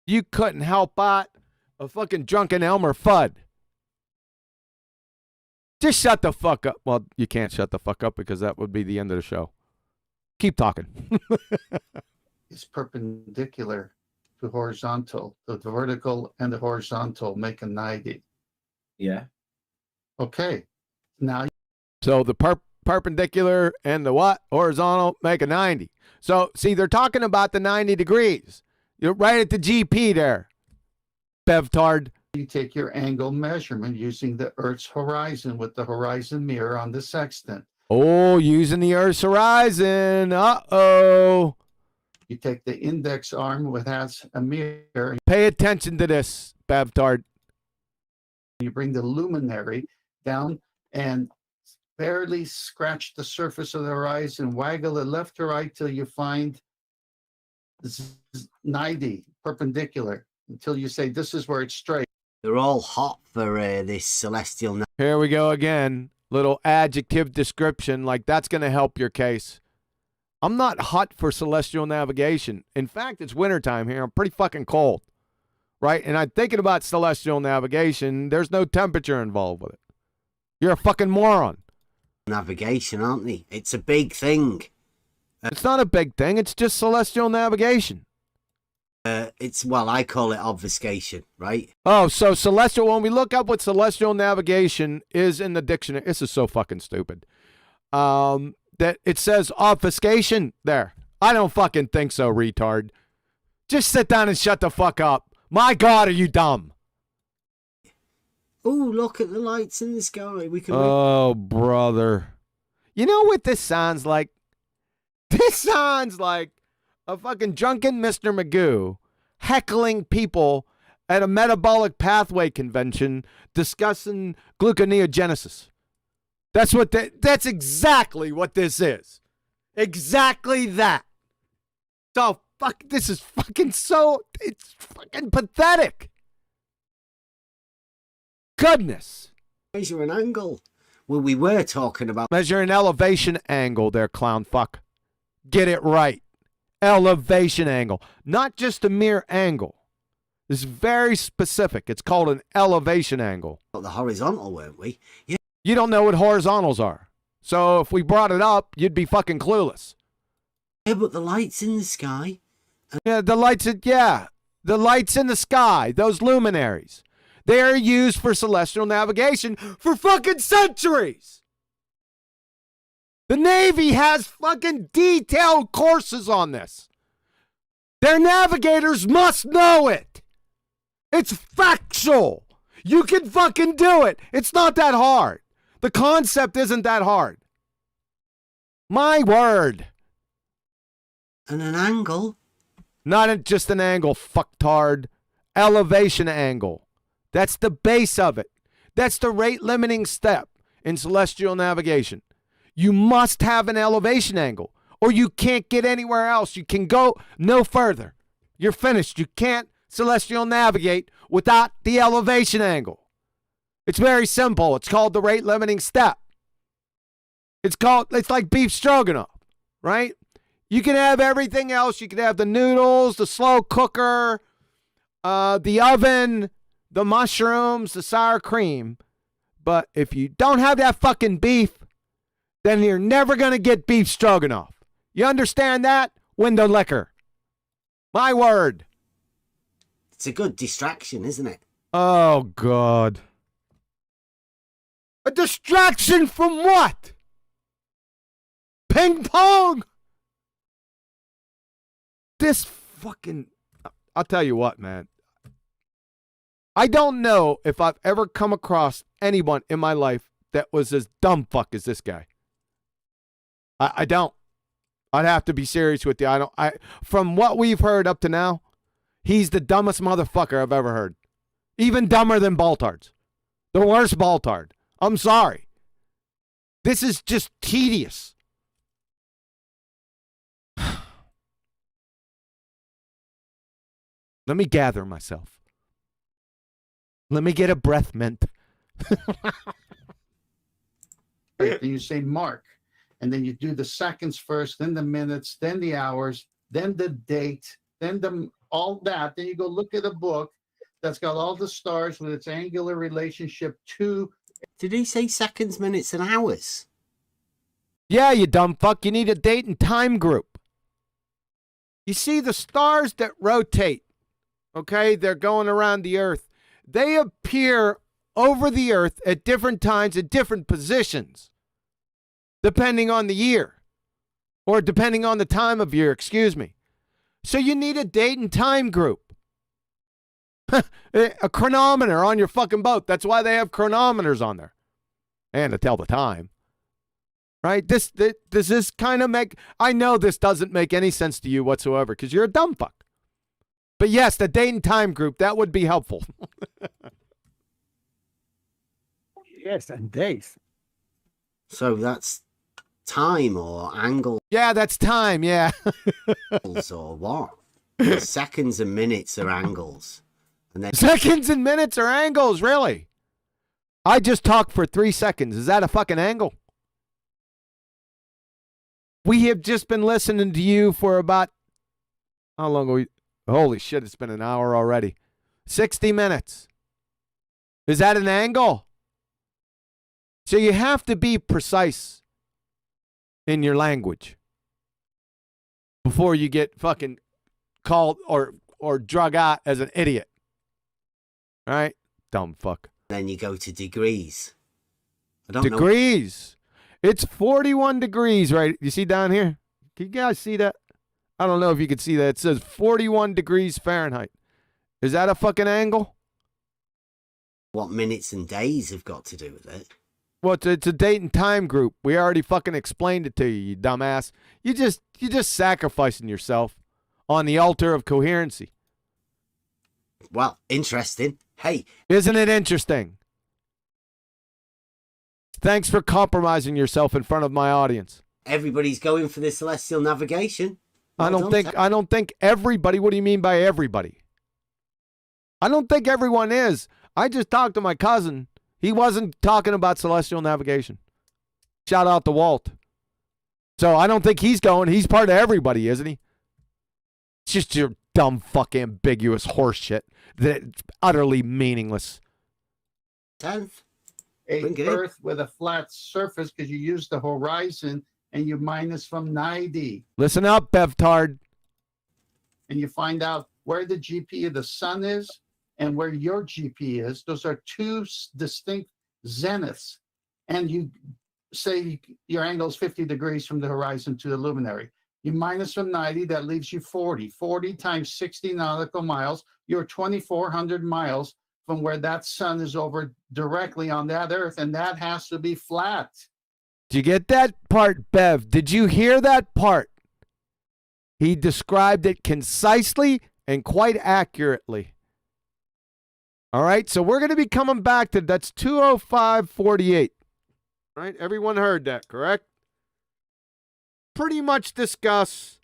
You couldn't help out a fucking drunken Elmer Fudd. Just shut the fuck up. Well, you can't shut the fuck up because that would be the end of the show. Keep talking. It's perpendicular to horizontal. The vertical and the horizontal make a 90. Yeah. Okay. Now. So the perpendicular and the what? Horizontal make a 90. So, see, they're talking about the 90 degrees. You're right at the GP there, BevTARD. You take your angle measurement using the Earth's horizon with the horizon mirror on the sextant. Oh, using the Earth's horizon. Uh-oh. You take the index arm, which has a mirror. Pay attention to this, BevTARD. You bring the luminary down and barely scratch the surface of the horizon, waggle it left to right till you find 90 perpendicular, until you say this is where it's straight. They're all hot for this celestial. Here we go again. Little adjective description, like that's going to help your case. I'm not hot for celestial navigation. In fact, it's wintertime here. I'm pretty fucking cold, right? And I'm thinking about celestial navigation. There's no temperature involved with it. You're a fucking moron. Navigation, aren't they? It's a big thing. It's not a big thing. It's just celestial navigation. Well, I call it obfuscation, right? Oh, so celestial, when we look up what celestial navigation is in the dictionary, this is so fucking stupid. That it says obfuscation there. I don't fucking think so, retard. Just sit down and shut the fuck up. My God, are you dumb? Oh, look at the lights in the sky. We can. Oh, brother. You know what this sounds like? This sounds like a fucking drunken Mr. Magoo heckling people at a metabolic pathway convention discussing gluconeogenesis. That's exactly what this is. Exactly that. So this is fucking it's fucking pathetic. Goodness. Measure an angle. Well, we were talking about measure an elevation angle there, clown fuck. Get it right. Elevation angle. Not just a mere angle. It's very specific. It's called an elevation angle. the horizontal, weren't we? Yeah. You don't know what horizontals are. So if we brought it up, you'd be fucking clueless. Yeah, but the lights in the sky. Yeah, the lights in the sky, those luminaries. They are used for celestial navigation for fucking centuries. The Navy has fucking detailed courses on this. Their navigators must know it. It's factual. You can fucking do it. It's not that hard. The concept isn't that hard. My word. And an angle. Not just an angle, fucktard. Elevation angle. That's the base of it. That's the rate limiting step in celestial navigation. You must have an elevation angle, or you can't get anywhere else. You can go no further. You're finished. You can't celestial navigate without the elevation angle. It's very simple. It's called the rate limiting step. It's like beef stroganoff, right? You can have everything else. You can have the noodles, the slow cooker, the oven, the mushrooms, the sour cream. But if you don't have that fucking beef, then you're never going to get beef stroganoff. You understand that? Window liquor. My word. It's a good distraction, isn't it? Oh, God. A distraction from what? Ping pong? This fucking... I'll tell you what, man. I don't know if I've ever come across anyone in my life that was as dumb fuck as this guy. I don't. I'd have to be serious with you. From what we've heard up to now, he's the dumbest motherfucker I've ever heard. Even dumber than BALLBUSTERS. The worst BALLBUSTERD. I'm sorry. This is just tedious. Let me gather myself. Let me get a breath mint. Then you say mark, and then you do the seconds first, then the minutes, then the hours, then the date, then all that. Then you go look at a book that's got all the stars with its angular relationship to. Did he say seconds, minutes, and hours? Yeah, you dumb fuck. You need a date and time group. You see the stars that rotate, okay? They're going around the earth. They appear over the earth at different times at different positions, depending on the year, or depending on the time of year, excuse me. So you need a date and time group. A chronometer on your fucking boat. That's why they have chronometers on there. And to tell the time. Right? Does this kind of make... I know this doesn't make any sense to you whatsoever because you're a dumb fuck. But yes, the date and time group, that would be helpful. Yes, and days. So that's time or angles Yeah, that's time, yeah. or what? Seconds and minutes are angles. And then Seconds and minutes are angles, really? I just talked for 3 seconds. Is that a fucking angle? We have just been listening to you for about... How long are we... Holy shit, it's been an hour already. 60 minutes. Is that an angle? So you have to be precise in your language before you get fucking called or drug out as an idiot. All right? Dumb fuck. then you go to degrees. I don't know. Degrees. It's 41 degrees, right? You see down here? Can you guys see that? I don't know if you can see that. It says 41 degrees Fahrenheit. Is that a fucking angle? What minutes and days have got to do with it? Well, it's a date and time group. We already fucking explained it to you, you dumbass. You're just sacrificing yourself on the altar of coherency. Well, interesting. Hey, Isn't it interesting? Thanks for compromising yourself in front of my audience. everybody's going for the celestial navigation. I Well don't done, think everybody. What do you mean by everybody? I don't think everyone is. I just talked to my cousin. He wasn't talking about celestial navigation. Shout out to Walt. So I don't think he's going. He's part of everybody, isn't he? It's just your dumb, fuck, ambiguous horse shit that's utterly meaningless. 10th. a Bring it in. Earth with a flat surface because you use the horizon and you minus from 90. Listen up, BevTARD. And you find out where the GP of the sun is and where your GP is. Those are two distinct zeniths. And you say your angle is 50 degrees from the horizon to the luminary. You minus from 90, that leaves you 40. 40 times 60 nautical miles, you're 2,400 miles from where that sun is over directly on that Earth, and that has to be flat. Did you get that part, Bev? Did you hear that part? He described it concisely and quite accurately. All right, so we're going to be coming back to that's 205.48. Right? Everyone heard that, correct? Pretty much discuss.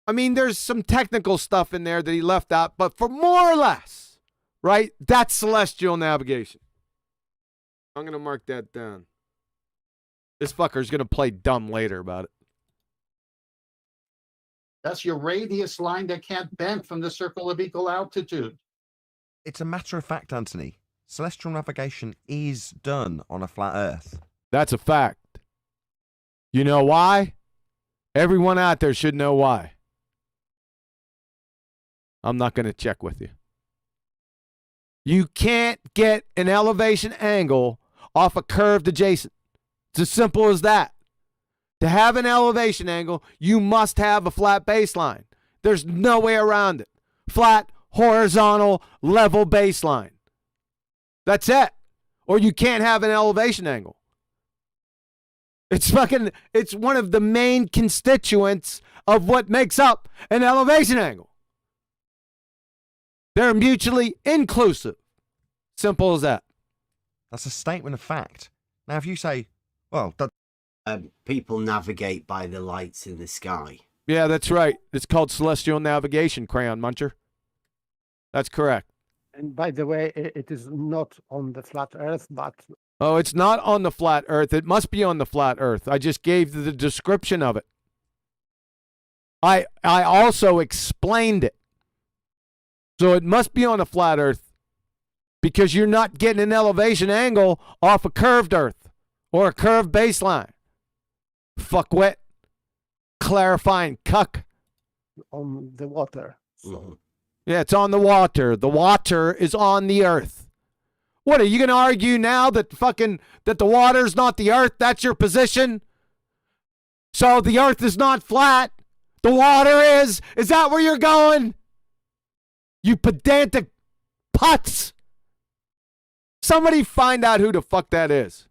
I mean, there's some technical stuff in there that he left out, but for more or less, right? That's celestial navigation. I'm going to mark that down. This fucker's going to play dumb later about it. That's your radius line that can't bend from the circle of equal altitude. It's a matter of fact, Anthony. Celestial navigation is done on a flat Earth. That's a fact. You know why? Everyone out there should know why. I'm not going to check with you. You can't get an elevation angle off a curved adjacent. It's as simple as that. To have an elevation angle, you must have a flat baseline. There's no way around it. Flat, horizontal, level baseline. That's it. Or you can't have an elevation angle. It's one of the main constituents of what makes up an elevation angle. They're mutually inclusive. Simple as that. That's a statement of fact. Now, if you say, well, People navigate by the lights in the sky. Yeah, that's right. It's called celestial navigation, Crayon Muncher. That's correct. And by the way, it is not on the flat Earth, but Oh, it's not on the flat Earth. It must be on the flat Earth. I just gave the description of it. I also explained it. So it must be on a flat Earth because you're not getting an elevation angle off a curved Earth or a curved baseline. Fuckwit. Clarifying cuck. on the water. Mhm. Yeah, it's on the water. The water is on the Earth. What, are you going to argue now that that the water's not the Earth? That's your position? So the Earth is not flat. The water is. Is that where you're going? You pedantic putz. Somebody find out who the fuck that is.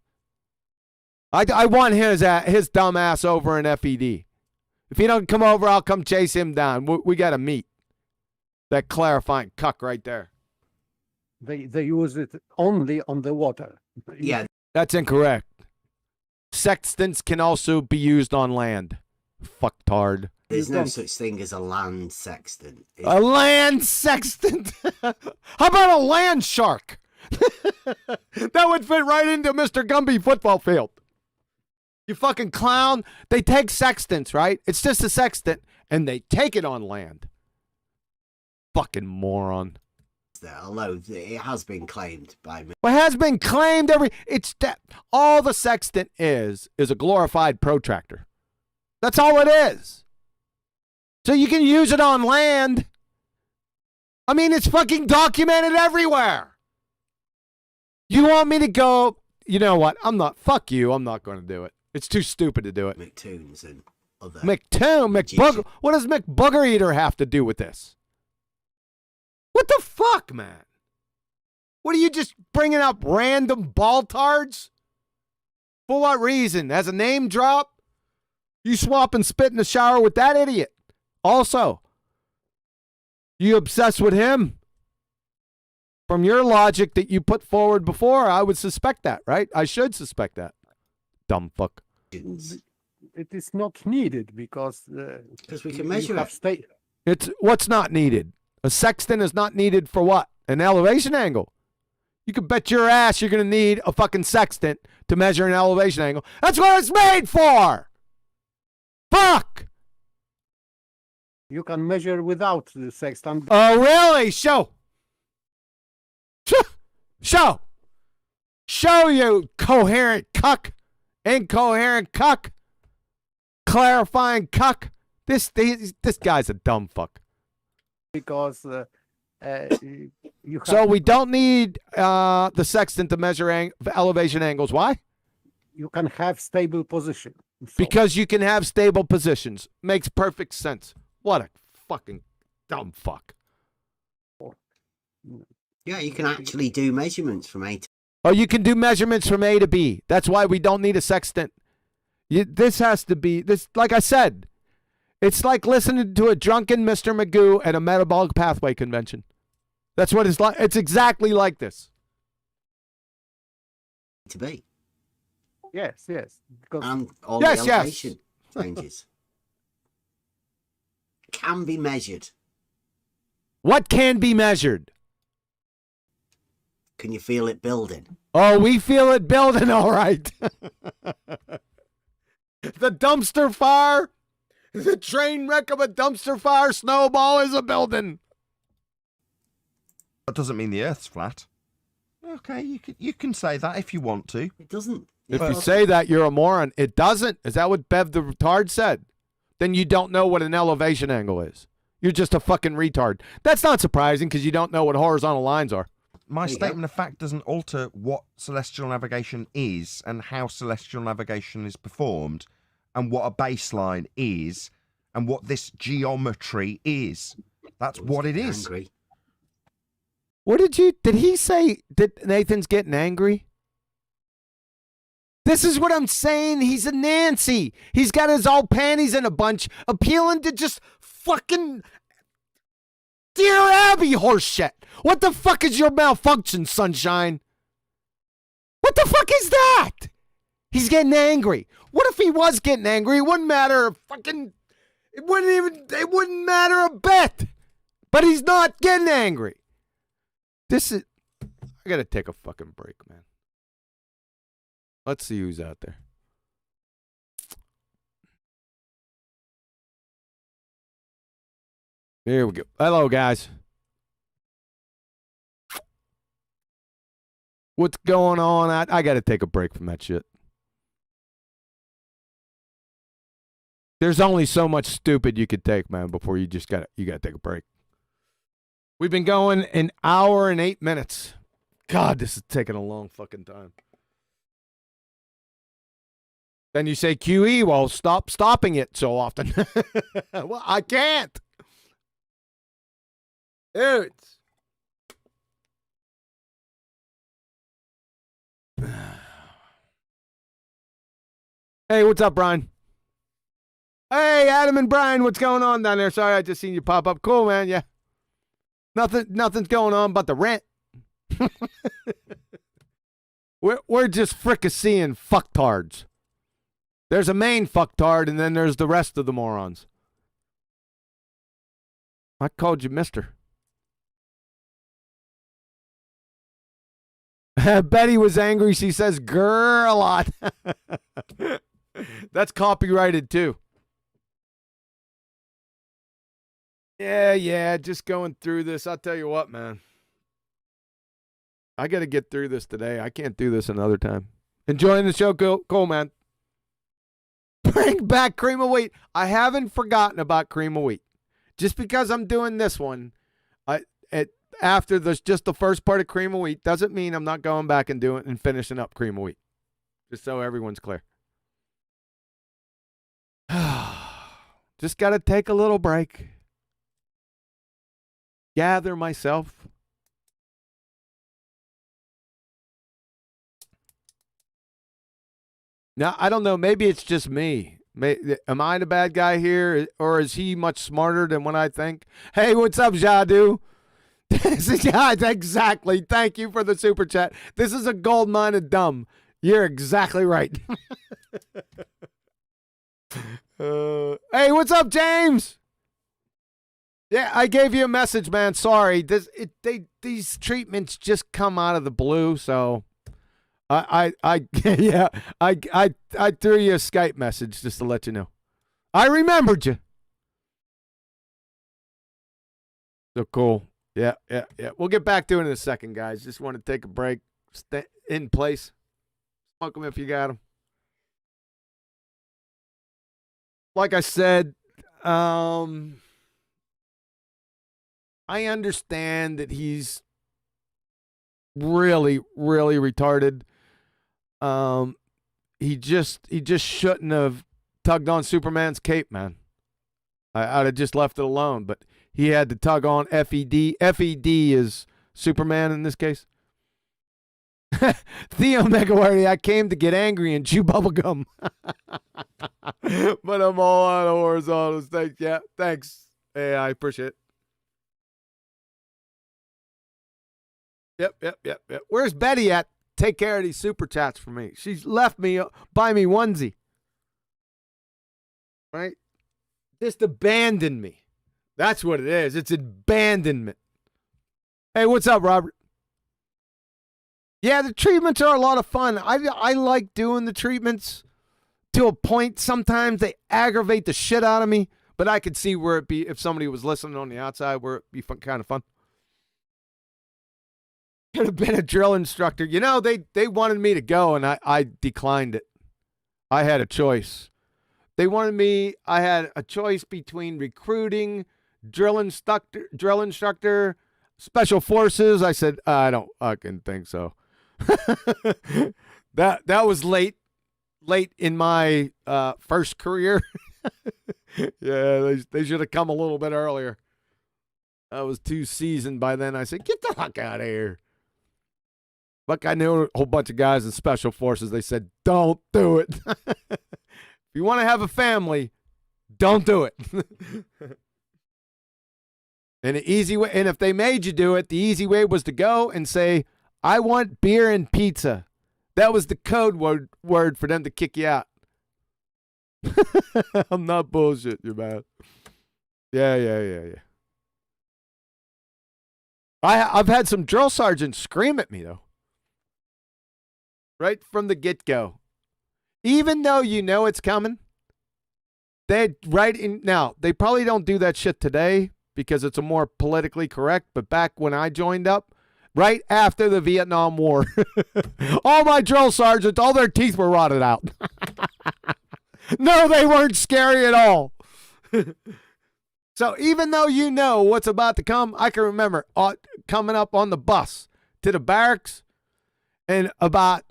I want his dumb ass over in FED. If he don't come over, I'll come chase him down. We got to meet. That clarifying cuck right there. They use it only on the water. Yeah, That's incorrect. Sextants can also be used on land. Fucktard. there's You no don't- such thing as a land sextant. A land sextant. How about a land shark? That would fit right into Mr. Gumby football field. You fucking clown. They take sextants, right? It's just a sextant, and they take it on land. Fucking moron. Although it has been claimed by me. What has been claimed it's that all the sextant is a glorified protractor. That's all it is. So you can use it on land. I mean, it's fucking documented everywhere. You want me to go, you know what? Fuck you. I'm not going to do it. It's too stupid to do it. McToons and other. McBooger. What does McBooger Eater have to do with this? What the fuck, man? What are you just bringing up random BALLBUSTERs? For what reason? As a name drop? You swap and spit in the shower with that idiot. Also, you obsessed with him? From your logic that you put forward before, I would suspect that, right? I should suspect that. Dumb fuck. It is not needed because we can measure it. It's what's not needed. A sextant is not needed for what? An elevation angle. You can bet your ass you're going to need a fucking sextant to measure an elevation angle. That's what it's made for! Fuck! You can measure without the sextant. Oh, really? Show! Show! Show you coherent cuck, incoherent cuck, clarifying cuck. This guy's a dumb fuck. Because you So have, we don't need the sextant to measure elevation angles. Why? you can have stable position. So, Because you can have stable positions. Makes perfect sense. What a fucking dumb fuck. Yeah, you can actually do measurements from A to Oh, you can do measurements from A to B. That's why we don't need a sextant. This has to be, this. Like I said, it's like listening to a drunken Mr. Magoo at a metabolic pathway convention. That's what it's like. It's exactly like this. B. yes. Because And all Yes, the yes. elevation ranges can be measured. What can be measured? Can you feel it building? Oh, we feel it building, all right. The dumpster fire, the train wreck of a dumpster fire snowball is a building. That doesn't mean the Earth's flat. Okay, you can say that if you want to. It doesn't. If It you doesn't. say that, you're a moron. It doesn't. Is that what Bev the retard said? Then you don't know what an elevation angle is. You're just a fucking retard. That's not surprising because you don't know what horizontal lines are. My There you go. statement of fact doesn't alter what celestial navigation is and how celestial navigation is performed and what a baseline is and what this geometry is. That's what it is. Angry. What did he say that Nathan's getting angry? This is what I'm saying. He's a Nancy. He's got his old panties in a bunch, appealing to just fucking Dear Abby horseshit. What the fuck is your malfunction, sunshine? What the fuck is that? He's getting angry. What if he was getting angry? It wouldn't matter. It wouldn't matter a bit. But he's not getting angry. I gotta take a fucking break, man. Let's see who's out there. Here we go. Hello, guys. What's going on? I got to take a break from that shit. There's only so much stupid you could take, man, before you got to take a break. We've been going an hour and 8 minutes. God, this is taking a long fucking time. Then you say QE, well, stop stopping it so often. Well, I can't. Dudes. Hey, what's up, Brian? Hey, Adam and Brian, what's going on down there? Sorry, I just seen you pop up. Cool, man. Yeah. Nothing's going on but the rent. We're just fricasseeing fucktards. There's a main fucktard, and then there's the rest of the morons. I called you mister. Betty was angry. She says grr a lot. That's copyrighted too. Yeah, just going through this. I'll tell you what, man. I got to get through this today. I can't do this another time. Enjoying the show, cool, man. Bring back cream of wheat. I haven't forgotten about cream of wheat. Just because I'm doing this one, after just the first part of cream of wheat doesn't mean I'm not going back and doing and finishing up cream of wheat. Just so everyone's clear. Just got to take a little break. Gather myself. Now, I don't know. Maybe it's just me. Am I the bad guy here, or is he much smarter than what I think? Hey, what's up, Jadu? Yeah, exactly. Thank you for the super chat. This is a gold mine of dumb. You're exactly right. Hey, what's up, James? Yeah, I gave you a message, man. Sorry. These treatments just come out of the blue, so I threw you a Skype message just to let you know. I remembered you. So cool. Yeah. We'll get back to it in a second, guys. Just want to take a break. in place. Smoke them if you got them. Like I said, I understand that he's really, really retarded. He just shouldn't have tugged on Superman's cape, man. I'd have just left it alone, but he had to tug on FED. FED is Superman in this case. Theo Megawarty, I came to get angry and chew bubblegum. But I'm all out of horizontals. Thanks. Hey, I appreciate it. Yep. Where's Betty at? Take care of these super chats for me. She's left me, buy me onesie. Right? Just abandoned me. That's what it is. It's abandonment. Hey, what's up, Robert? Yeah, the treatments are a lot of fun. I like doing the treatments to a point. Sometimes they aggravate the shit out of me, but I could see where it'd be, if somebody was listening on the outside, where it'd be kind of fun. Could have been a drill instructor. You know, they wanted me to go, and I declined it. I had a choice. I had a choice between recruiting, drill instructor, special forces. I said, I don't fucking think so. That was late in my first career. Yeah, they should have come a little bit earlier. I was too seasoned by then. I said, get the fuck out of here. Fuck, I knew a whole bunch of guys in special forces. They said, don't do it. If you want to have a family, don't do it. And the easy way, and if they made you do it, the easy way was to go and say, I want beer and pizza. That was the code word for them to kick you out. I'm not bullshit, you man. Yeah. I've had some drill sergeants scream at me, though. Right from the get-go. Even though you know it's coming, they probably don't do that shit today because it's a more politically correct, but back when I joined up, right after the Vietnam War, all my drill sergeants, all their teeth were rotted out. No, they weren't scary at all. So even though you know what's about to come, I can remember coming up on the bus to the barracks, and about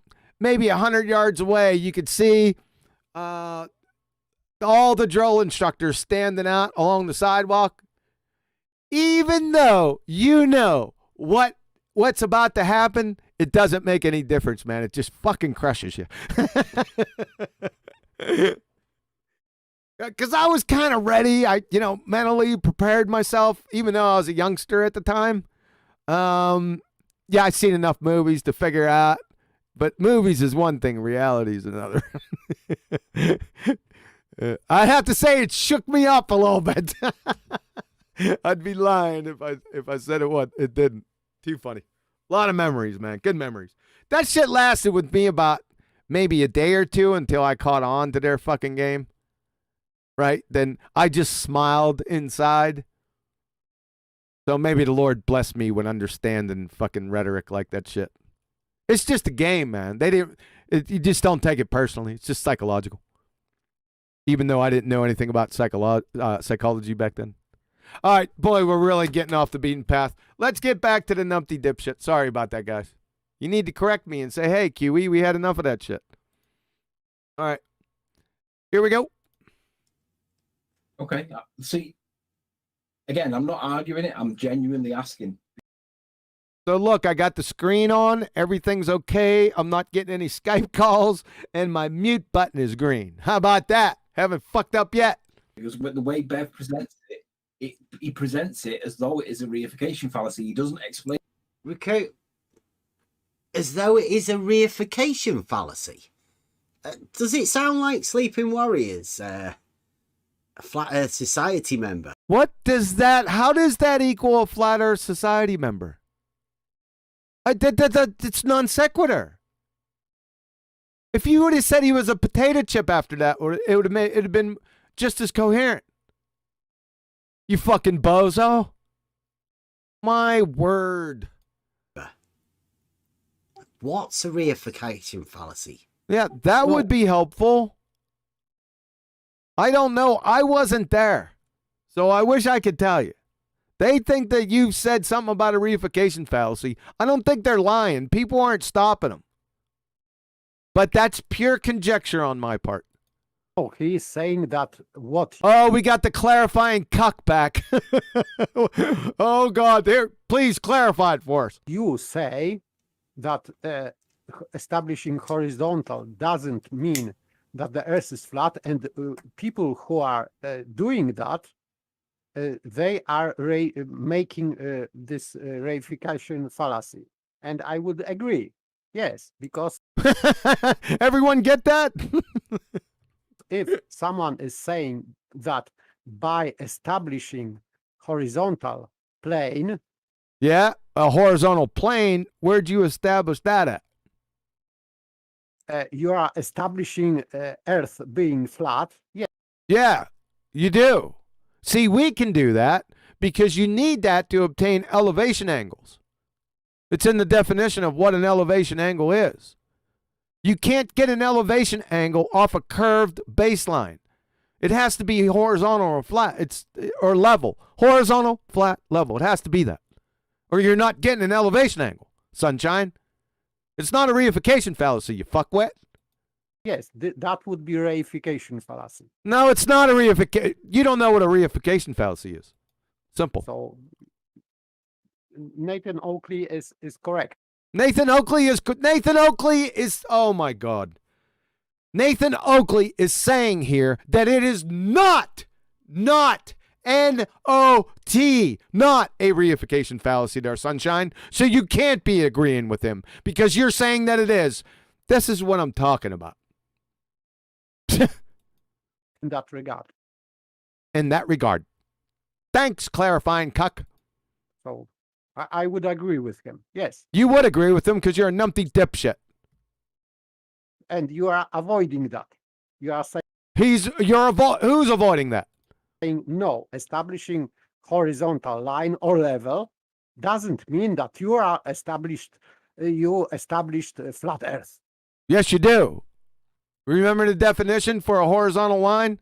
maybe 100 yards away, you could see all the drill instructors standing out along the sidewalk. Even though you know what's about to happen, it doesn't make any difference, man. It just fucking crushes you. Because I was kind of ready. I mentally prepared myself, even though I was a youngster at the time. Yeah, I've seen enough movies to figure out. But movies is one thing, reality is another. I'd have to say it shook me up a little bit. I'd be lying if I said it didn't. Too funny. A lot of memories, man. Good memories. That shit lasted with me about maybe a day or two until I caught on to their fucking game. Right? Then I just smiled inside. So maybe the Lord blessed me with understanding fucking rhetoric like that shit. It's just a game, man. You just don't take it personally. It's just psychological. Even though I didn't know anything about psychology back then. All right, boy, we're really getting off the beaten path. Let's get back to the numpty dipshit. Sorry about that, guys. You need to correct me and say, hey, QE, we had enough of that shit. All right. Here we go. Okay. See, again, I'm not arguing it. I'm genuinely asking. So look, I got the screen on. Everything's okay. I'm not getting any Skype calls, and my mute button is green. How about that? Haven't fucked up yet. Because the way Bev presents it, he presents it as though it is a reification fallacy. He doesn't explain. Okay. As though it is a reification fallacy. Does it sound like Sleeping Warriors? A Flat Earth Society member. How does that equal a Flat Earth Society member? It's non sequitur. If you would have said he was a potato chip after that, it'd have been just as coherent. You fucking bozo. My word. What's a reification fallacy? Yeah, that would be helpful. I don't know. I wasn't there. So I wish I could tell you. They think that you've said something about a reification fallacy. I don't think they're lying. People aren't stopping them. But that's pure conjecture on my part. Oh, he's saying that what? Oh, we got the clarifying cuck back. Oh, God. There, please clarify it for us. You say that establishing horizontal doesn't mean that the Earth is flat, and people who are doing that, they are making this reification fallacy. And I would agree. Yes, because everyone get that? if someone is saying that by establishing horizontal plane, yeah, a horizontal plane, where'd you establish that at? You are establishing Earth being flat. Yeah. Yeah, you do. See, we can do that because you need that to obtain elevation angles. It's in the definition of what an elevation angle is. You can't get an elevation angle off a curved baseline. It has to be horizontal or flat. Or level. Horizontal, flat, level. It has to be that. Or you're not getting an elevation angle, sunshine. It's not a reification fallacy, you fuckwit. Yes, that would be reification fallacy. No, it's not a reification. You don't know what a reification fallacy is. Simple. So Nathan Oakley is correct. Nathan Oakley is, oh my God. Nathan Oakley is saying here that it is not N-O-T, not a reification fallacy there, sunshine. So you can't be agreeing with him because you're saying that it is. This is what I'm talking about. In that regard. In that regard. Thanks, clarifying cuck. So I would agree with him. Yes. You would agree with him because you're a numpty dipshit. And you are avoiding that. You are saying who's avoiding that? No, establishing horizontal line or level doesn't mean that you established flat Earth. Yes, you do. Remember the definition for a horizontal line?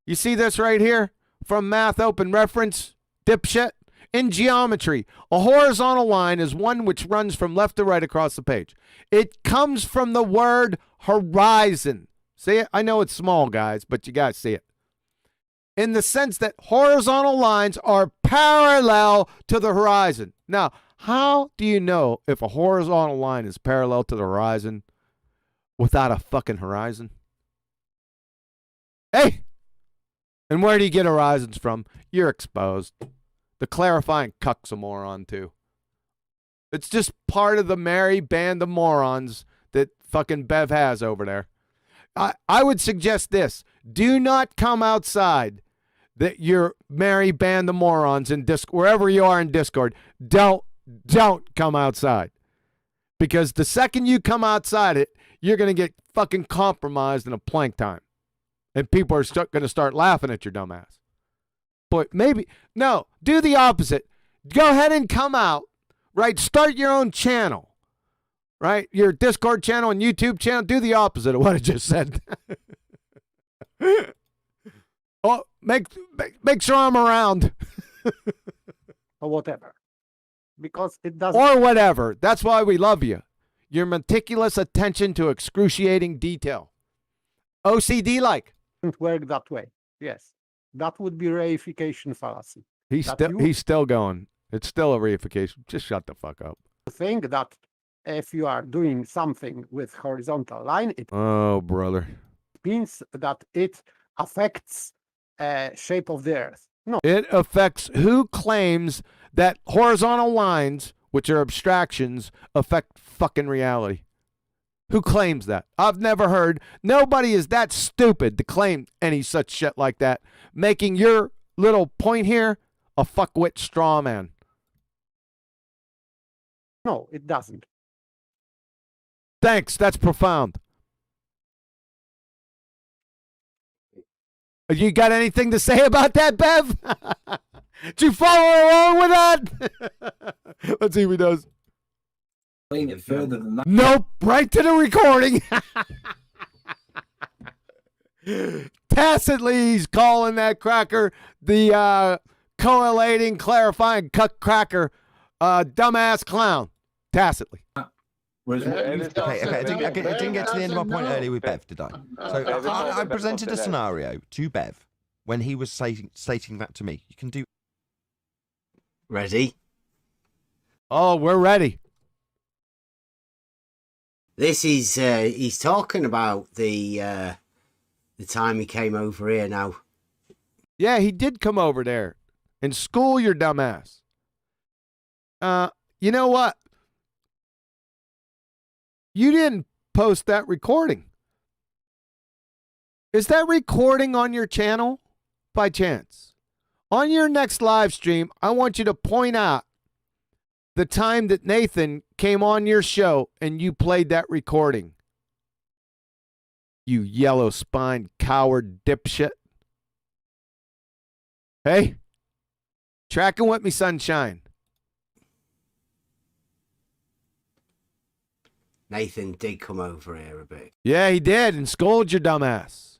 You see this right here from Math Open Reference, dipshit? In geometry, a horizontal line is one which runs from left to right across the page. It comes from the word horizon. See it? I know it's small, guys, but you guys see it. In the sense that horizontal lines are parallel to the horizon. Now, how do you know if a horizontal line is parallel to the horizon without a fucking horizon? Hey! And where do you get horizons from? You're exposed. The clarifying cuck's a moron, too. It's just part of the merry band of morons that fucking Bev has over there. I would suggest this. Do not come outside that your merry band of morons in Discord, wherever you are in Discord. Don't come outside. Because the second you come outside it, you're going to get fucking compromised in a plank time. And people are going to start laughing at your dumb ass. But maybe, no, do the opposite. Go ahead and come out, right? Start your own channel, right? Your Discord channel and YouTube channel. Do the opposite of what I just said. Oh, make sure I'm around. Or whatever. Because it doesn't. Or whatever. That's why we love you. Your meticulous attention to excruciating detail. OCD-like. Work that way. Yes. That would be reification fallacy. He's still going. It's still a reification. Just shut the fuck up. Think that if you are doing something with horizontal line, it brother, means that it affects shape of the Earth. No. It affects who claims that horizontal lines, which are abstractions, affect fucking reality. Who claims that? I've never heard. Nobody is that stupid to claim any such shit like that. Making your little point here a fuckwit straw man. No, it doesn't. Thanks. That's profound. You got anything to say about that, Bev? Did you follow along with that? Let's see if he does. explain it further than that. Nope, right to the recording. Tacitly, he's calling that cracker the correlating, clarifying cracker, dumbass clown. Tacitly. Whereas what Yeah, you've it's done- Okay, I didn't get to the end of my point earlier with Bev, did I? So Bev, I Bev, presented a Bev. scenario to Bev when he was stating that to me. You can do. Ready? Oh, we're ready. This is he's talking about the time he came over here now. Yeah, he did come over there and school your dumbass. You know what? You didn't post that recording. Is that recording on your channel by chance? On your next live stream, I want you to point out the time that Nathan came on your show and you played that recording. You yellow-spined coward dipshit. Hey, tracking with me, sunshine. Nathan did come over here a bit. Yeah, he did, and scolded your dumbass.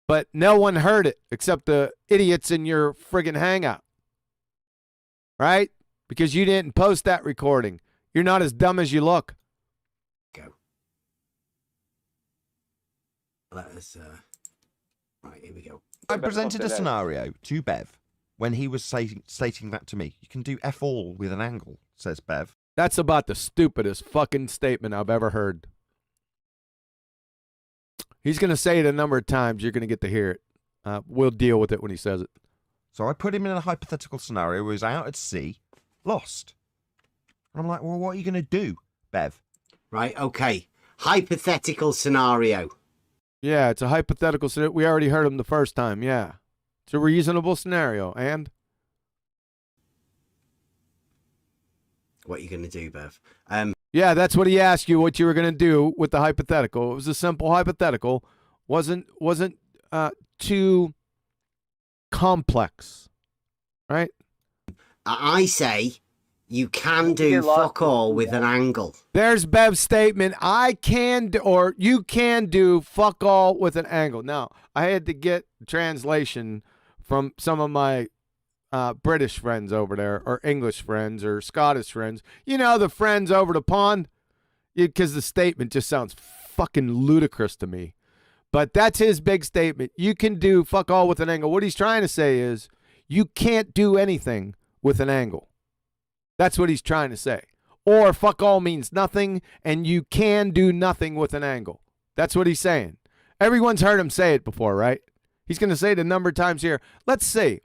But no one heard it except the idiots in your friggin' hangout. Right? Because you didn't post that recording. You're not as dumb as you look. Go. Let us. Right, here we go. I presented a scenario to Bev when he was stating that to me. You can do F all with an angle, says Bev. That's about the stupidest fucking statement I've ever heard. He's going to say it a number of times. You're going to get to hear it. We'll deal with it when he says it. So I put him in a hypothetical scenario where he's out at sea, lost. And I'm like, well, what are you going to do, Bev? Right, okay. Hypothetical scenario. Yeah, it's a hypothetical scenario. We already heard him the first time. Yeah. It's a reasonable scenario. And? What are you going to do, Bev? Yeah, that's what he asked you, what you were going to do with the hypothetical. It was a simple hypothetical. Wasn't too complex. Right? I say you can do fuck all with an angle. There's Bev's statement. I can do, or you can do fuck all with an angle. Now, I had to get translation from some of my British friends over there, or English friends, or Scottish friends. You know, the friends over the pond. Because the statement just sounds fucking ludicrous to me. But that's his big statement. You can do fuck all with an angle. What he's trying to say is you can't do anything with an angle. That's what he's trying to say. Or fuck all means nothing, and you can do nothing with an angle. That's what he's saying. Everyone's heard him say it before, right? He's going to say it a number of times here. Let's see.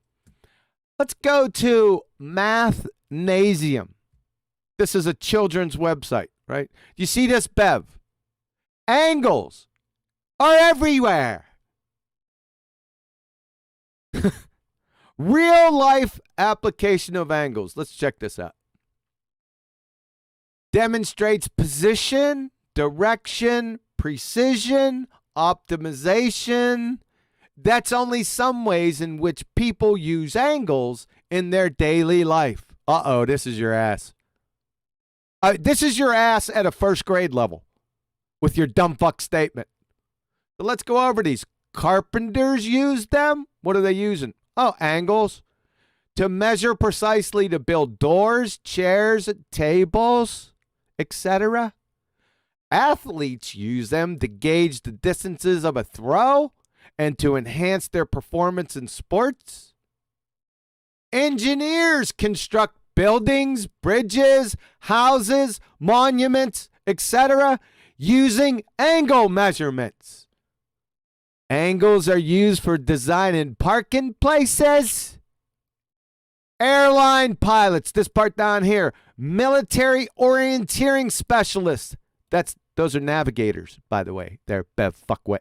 Let's go to Mathnasium. This is a children's website, right? Do you see this, Bev? Angles are everywhere. Real life application of angles. Let's check this out. Demonstrates position, direction, precision, optimization. That's only some ways in which people use angles in their daily life. Uh-oh, this is your ass. This is your ass at a first grade level with your dumb fuck statement. So let's go over these. Carpenters use them. What are they using? Oh, angles. To measure precisely to build doors, chairs, tables, etc. Athletes use them to gauge the distances of a throw and to enhance their performance in sports. Engineers construct buildings, bridges, houses, monuments, etc. using angle measurements. Angles are used for designing parking places. Airline pilots, this part down here, military orienteering specialists. Those are navigators, by the way. They're Bev fuckwit.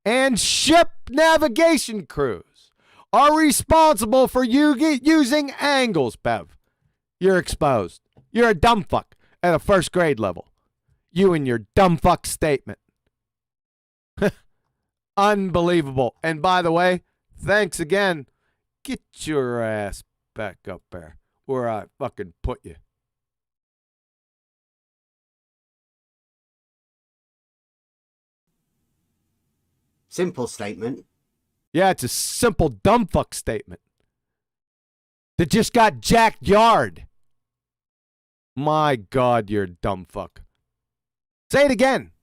And ship navigation crews are responsible for using angles, Bev. You're exposed. You're a dumb fuck at a first grade level. You and your dumb fuck statement. Unbelievable. And by the way, thanks again. Get your ass back up there where I fucking put you. Simple statement. Yeah, it's a simple dumb fuck statement that just got jacked yard. My God, you're a dumb fuck. Say it again.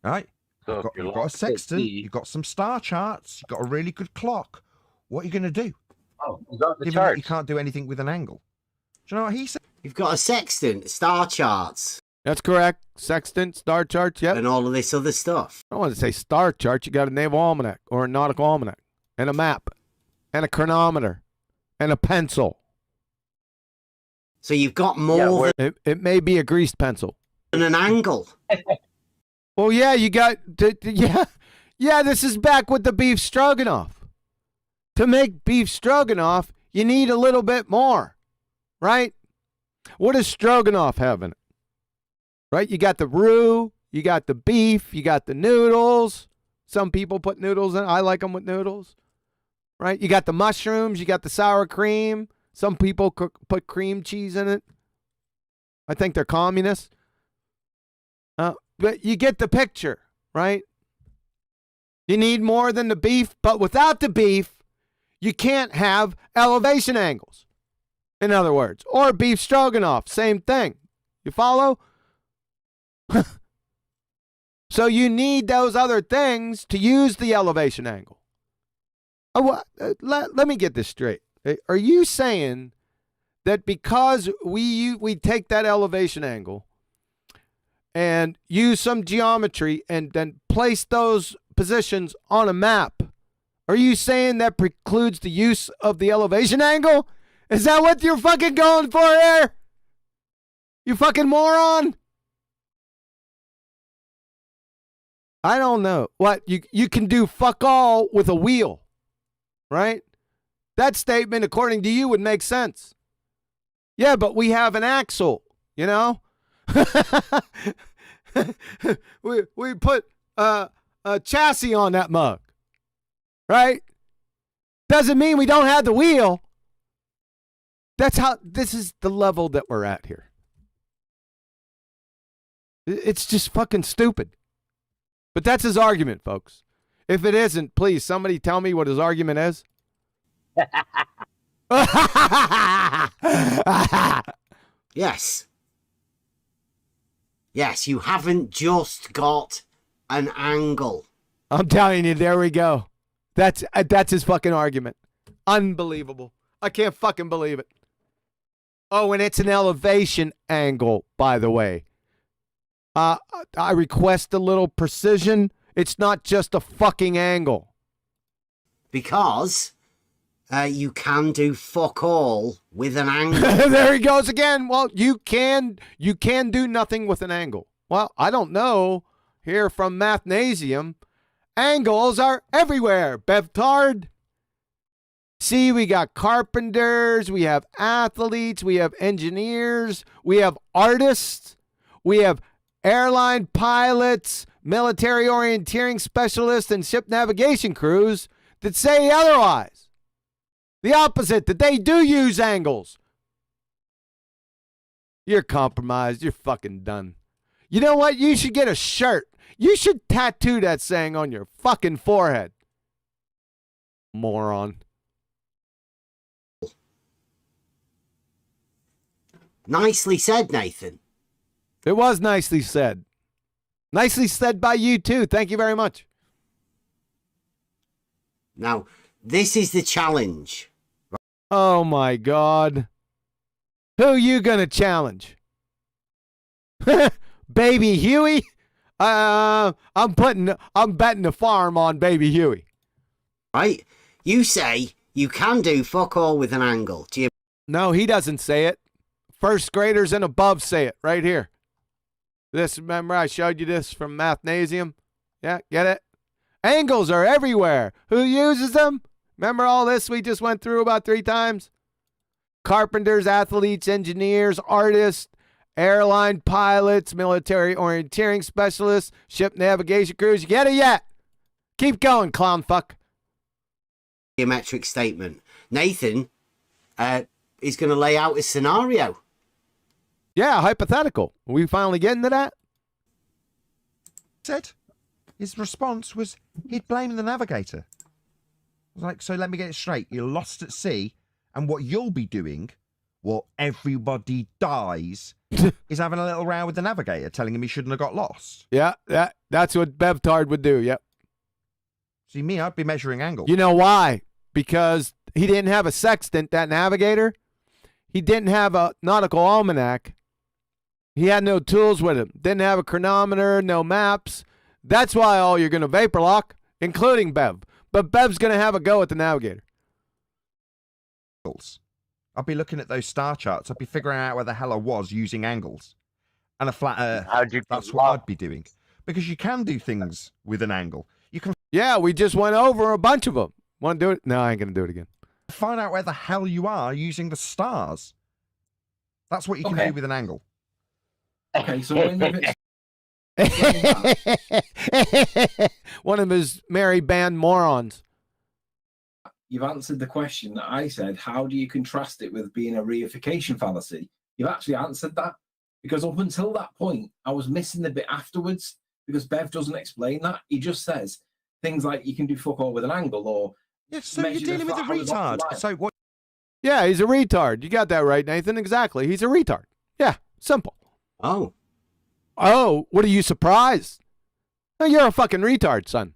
All right. So You've got a sextant. You've got some star charts. You've got a really good clock. What are you going to do? Oh, you got the Given that charts. you can't do anything with an angle. Do you know what he said? You've got a sextant, star charts, That's correct. Sextant, star charts, yep. and all of this other stuff. I don't want to say star charts. You got a naval almanac or a nautical almanac and a map and a chronometer and a pencil. So you've got more It may be a greased pencil. than an angle. Well, yeah, you got, yeah, this is back with the beef stroganoff. To make beef stroganoff, you need a little bit more, right? What does stroganoff have in it? Right? You got the roux, you got the beef, you got the noodles. Some people put noodles in. I like them with noodles, right? You got the mushrooms, you got the sour cream. Some people put cream cheese in it. I think they're communists. But you get the picture, right? You need more than the beef, but without the beef, you can't have elevation angles. In other words, or beef stroganoff, same thing. You follow? So you need those other things to use the elevation angle. Let me get this straight. Are you saying that because we take that elevation angle and use some geometry and then place those positions on a map, are you saying that precludes the use of the elevation angle? Is that what you're fucking going for here? You fucking moron? I don't know. What? You can do fuck all with a wheel, right? That statement, according to you, would make sense. Yeah, but we have an axle, you know? we put a chassis on that mug, right? Doesn't mean we don't have the wheel. This is the level that we're at here. It's just fucking stupid. But that's his argument, folks. If it isn't, please, somebody tell me what his argument is. Yes. Yes, you haven't just got an angle. I'm telling you, there we go. That's his fucking argument. Unbelievable. I can't fucking believe it. Oh, and it's an elevation angle, by the way. I request a little precision. It's not just a fucking angle. Because you can do fuck all with an angle. There he goes again. Well, you can do nothing with an angle. Well, I don't know. Here from Mathnasium, angles are everywhere. BevTARD. See, we got carpenters, we have athletes, we have engineers, we have artists, we have airline pilots, military orienteering specialists, and ship navigation crews that say otherwise. The opposite, that they do use angles. You're compromised. You're fucking done. You know what? You should get a shirt. You should tattoo that saying on your fucking forehead. Moron. Nicely said, Nathan. It was nicely said. Nicely said by you too. Thank you very much. Now, this is the challenge. Oh my God. Who you gonna challenge? Baby Huey? I'm betting the farm on Baby Huey. Right? You say you can do fuck all with an angle. Do you? No, he doesn't say it. First graders and above say it right here. This, remember I showed you this from Mathnasium? Yeah, get it? Angles are everywhere. Who uses them? Remember all this we just went through about 3 times? Carpenters, athletes, engineers, artists, airline pilots, military orienteering specialists, ship navigation crews. You get it yet? Keep going, clown fuck. Geometric statement. Nathan is going to lay out a scenario. Yeah, hypothetical. Are we finally getting to that? Said. His response was he'd blame the navigator. I was like, so let me get it straight. You're lost at sea, and what you'll be doing, what everybody dies, is having a little row with the navigator, telling him he shouldn't have got lost. Yeah, that's what BevTARD would do. Yep. See, me, I'd be measuring angle. You know why? Because he didn't have a sextant, that navigator. He didn't have a nautical almanac. He had no tools with him. Didn't have a chronometer, no maps. That's why all you're going to vapor lock, including Bev. But Bev's going to have a go at the navigator. I'd be looking at those star charts. I'd be figuring out where the hell I was using angles. And a flat earth. How'd you That's what I'd be doing. Because you can do things with an angle. You can Yeah, we just went over a bunch of them. Want to do it? No, I ain't going to do it again. find out where the hell you are using the stars. That's what you can Okay. do with an angle. Okay, so when you've One of his merry band morons. you've answered the question that I said, how do you contrast it with being a reification fallacy? You've actually answered that. Because up until that point, I was missing the bit afterwards, because Bev doesn't explain that. He just says things like you can do fuck all with an angle, or Yeah, so you're measure the dealing with a flat horizontal retard. line. So what? Yeah, he's a retard. You got that right, Nathan. Exactly. He's a retard. Yeah, simple. Oh, Oh, what are you surprised? Oh, you're a fucking retard, son.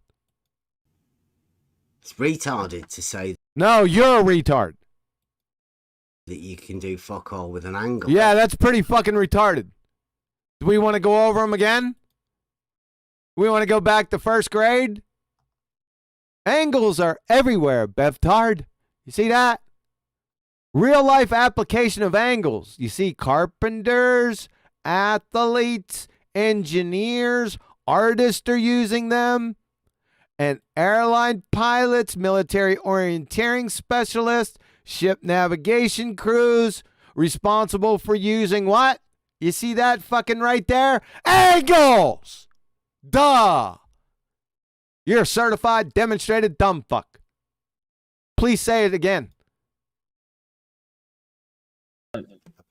it's retarded to say No, you're a retard. that you can do fuck all with an angle. Yeah, that's pretty fucking retarded. Do we want to go over them again? We want to go back to first grade? Angles are everywhere, BevTARD. You see that? Real life application of angles. You see carpenters, athletes, engineers, artists are using them, and airline pilots, military orienteering specialists, ship navigation crews responsible for using what? You see that fucking right there? Angles! Duh! You're a certified, demonstrated dumb fuck. Please say it again.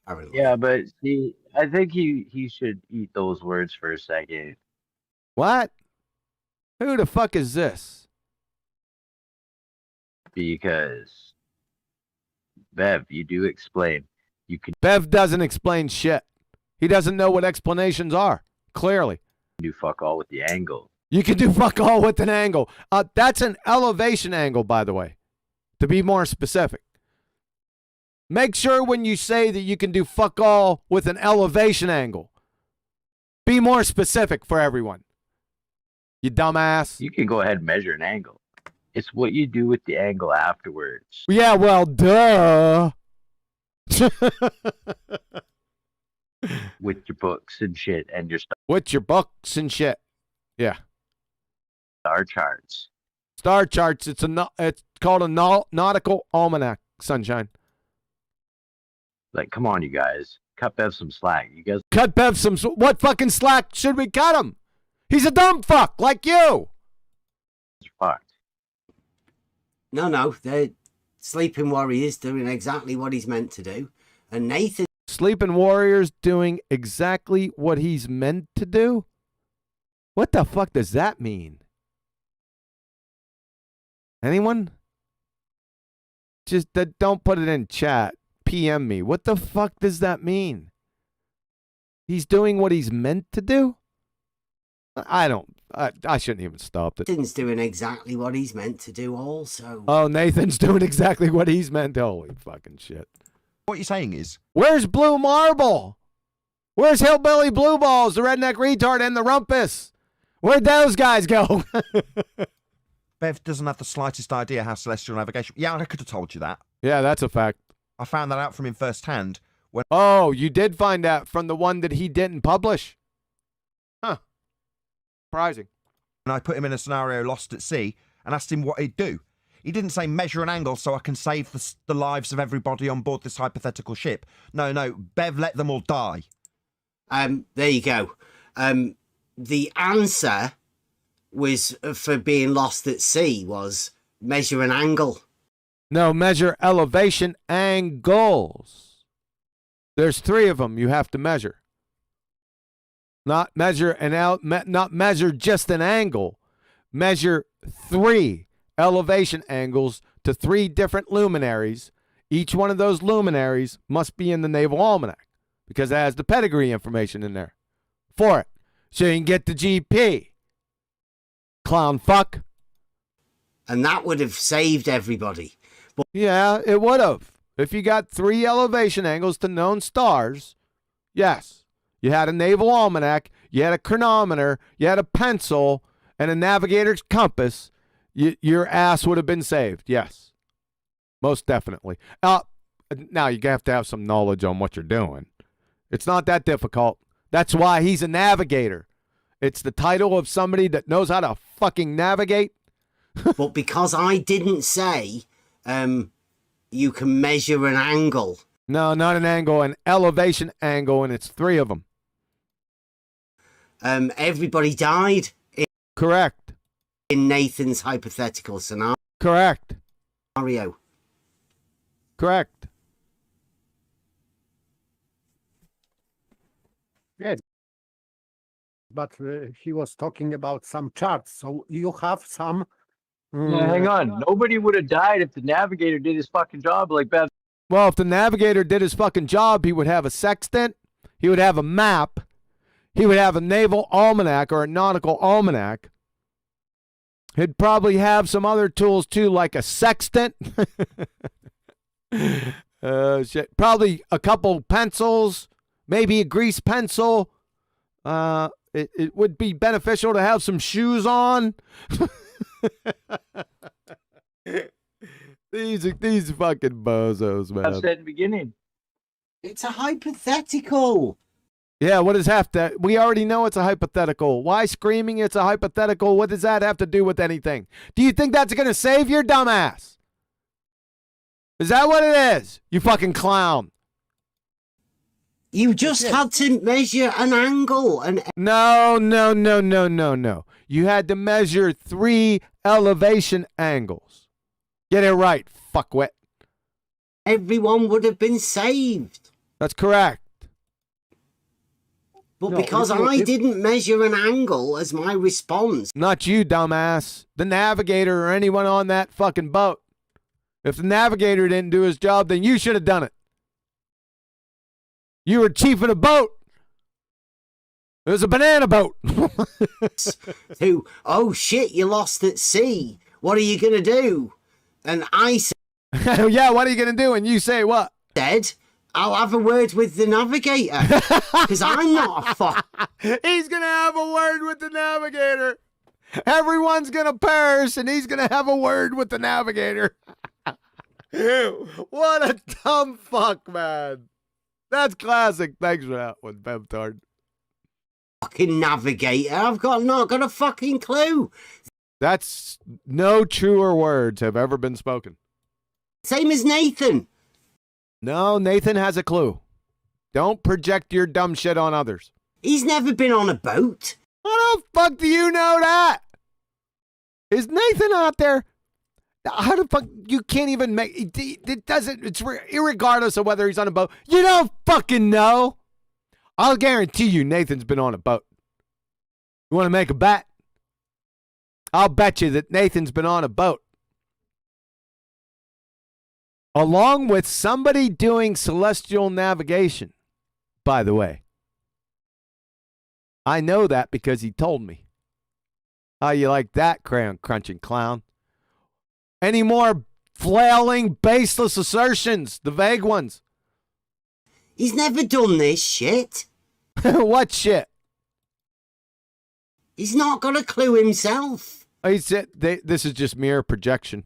Apparently. Yeah, but see, I think he should eat those words for a second. What? Who the fuck is this? Because Bev, you do explain. You can Bev doesn't explain shit. He doesn't know what explanations are. Clearly. do fuck all with the angle. You can do fuck all with an angle. That's an elevation angle, by the way, to be more specific. Make sure when you say that you can do fuck all with an elevation angle, be more specific for everyone. You dumbass. You can go ahead and measure an angle. It's what you do with the angle afterwards. Yeah, well, duh. With your books and shit and your With your books and shit. Yeah. star charts. Star charts. It's called a nautical almanac, sunshine. Like, come on, you guys. Cut Bev some slack. You guys Cut Bev some. What fucking slack should we cut him? He's a dumb fuck like you. are fucked. No, they're Sleeping Warriors doing exactly what he's meant to do. And Nathan Sleeping Warriors doing exactly what he's meant to do? What the fuck does that mean? Anyone? Just don't put it in chat. PM me. What the fuck does that mean? He's doing what he's meant to do? I shouldn't even stop it. Nathan's doing exactly what he's meant to do also. Oh, Nathan's doing exactly what he's meant to. Holy fucking shit. What you're saying is, Where's Blue Marble? Where's Hillbilly Blue Balls, the Redneck Retard, and the Rumpus? Where'd those guys go? Bev doesn't have the slightest idea how celestial navigation. Yeah, I could have told you that. Yeah, that's a fact. I found that out from him firsthand. When Oh, you did find that from the one that he didn't publish? Huh. Surprising. I put him in a scenario lost at sea and asked him what he'd do. He didn't say measure an angle so I can save the lives of everybody on board this hypothetical ship. No, Bev, let them all die. There you go. The answer was for being lost at sea was measure an angle. No, measure elevation angles. There's 3 of them you have to measure. Not measure not measure just an angle. measure 3 elevation angles to 3 different luminaries. Each one of those luminaries must be in the Naval Almanac because it has the pedigree information in there for it. So you can get the GP. Clown fuck. And that would have saved everybody. But Yeah, it would have. If you got 3 elevation angles to known stars, yes. You had a Naval Almanac, you had a chronometer, you had a pencil, and a navigator's compass, your ass would have been saved. Yes. Most definitely. Now, you have to have some knowledge on what you're doing. It's not that difficult. That's why he's a navigator. It's the title of somebody that knows how to fucking navigate. but because I didn't say you can measure an angle. No, not an angle, an elevation angle, and it's 3 of them. Everybody died Correct. in Nathan's hypothetical scenario. Correct. Correct. Yeah. But he was talking about some charts. So you have some. Yeah, hang on. Nobody would have died if the navigator did his fucking job like Bev. Well, if the navigator did his fucking job, he would have a sextant, he would have a map, he would have a naval almanac or a nautical almanac. He'd probably have some other tools too, like a sextant. Shit. Probably a couple pencils, maybe a grease pencil. It would be beneficial to have some shoes on. These fucking bozos, man. I said in the beginning. It's a hypothetical. Yeah, what does have to? We already know it's a hypothetical. Why screaming it's a hypothetical? What does that have to do with anything? Do you think that's going to save your dumbass? Is that what it is? You fucking clown. You just had to measure an angle. No. You had to measure 3 elevation angles. Get it right, fuckwit. Everyone would have been saved. That's correct. But because I didn't measure an angle as my response. Not you, dumbass. The navigator or anyone on that fucking boat. If the navigator didn't do his job, then you should have done it. You were chief of the boat. It was a banana boat. Who, oh shit, you lost at sea. What are you going to do? And I said, yeah, what are you going to do? And you say what? I'll have a word with the navigator. Because I'm not a fuck. He's going to have a word with the navigator. Everyone's going to perish, and he's going to have a word with the navigator. What a dumb fuck, man. That's classic. Thanks for that one, BevTARD. Fucking navigator. I've not got a fucking clue. That's no truer words have ever been spoken. Same as Nathan. No, Nathan has a clue. Don't project your dumb shit on others. He's never been on a boat. How the fuck do you know that? Is Nathan out there? How the fuck you can't even make it doesn't it's irregardless of whether he's on a boat. You don't fucking know. I'll guarantee you Nathan's been on a boat. You want to make a bet? I'll bet you that Nathan's been on a boat. Along with somebody doing celestial navigation, by the way. I know that because he told me. How you like that, crayon crunching clown? Any more flailing, baseless assertions? The vague ones. He's never done this shit. What shit? He's not got a clue himself. He said this is just mere projection.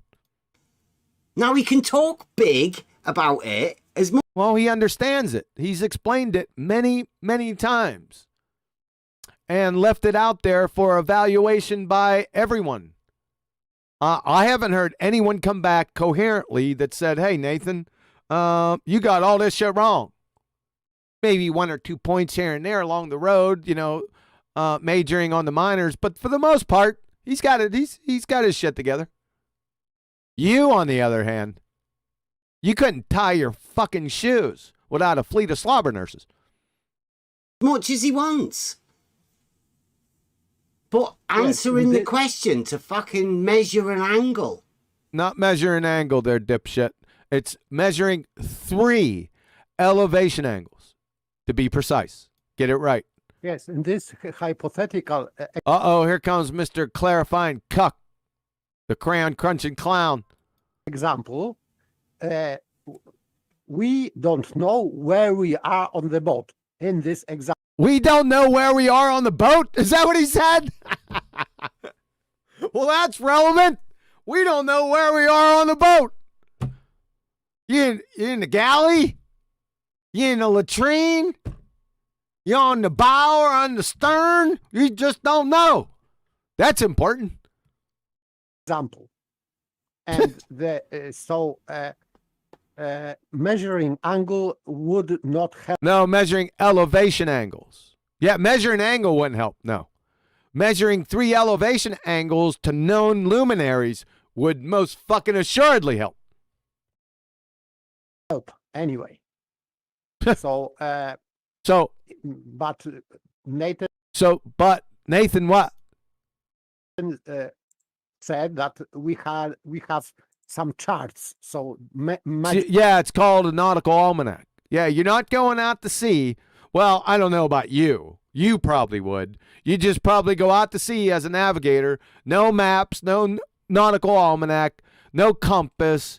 Now he can talk big about it as much. Well, he understands it. He's explained it many, many times. And left it out there for evaluation by everyone. I haven't heard anyone come back coherently that said, hey, Nathan, you got all this shit wrong. Maybe 1 or 2 points here and there along the road, majoring on the minors. But for the most part, he's got it. He's got his shit together. You, on the other hand, you couldn't tie your fucking shoes without a fleet of slobber nurses. Much as he wants. But answering the this- question to fucking measure an angle. Not measure an angle there, dipshit. It's measuring 3 elevation angles, to be precise. Get it right. Yes, in this hypothetical Uh-oh, here comes Mr. Clarifying Cuck, the crayon crunching clown. example, we don't know where we are on the boat in this example. We don't know where we are on the boat? Is that what he said? Well, that's relevant. We don't know where we are on the boat. You in the galley? You in the latrine? You on the bow or on the stern? You just don't know. That's important. Example. And measuring angle would not help. No, measuring elevation angles. Yeah, measuring angle wouldn't help. No. Measuring 3 elevation angles to known luminaries would most fucking assuredly help. Anyway. So, So, but Nathan but Nathan what? said that we have some charts. So Yeah, it's called a nautical almanac. Yeah, you're not going out to sea. Well, I don't know about you. You probably would. You just probably go out to sea as a navigator. No maps, no nautical almanac, no compass,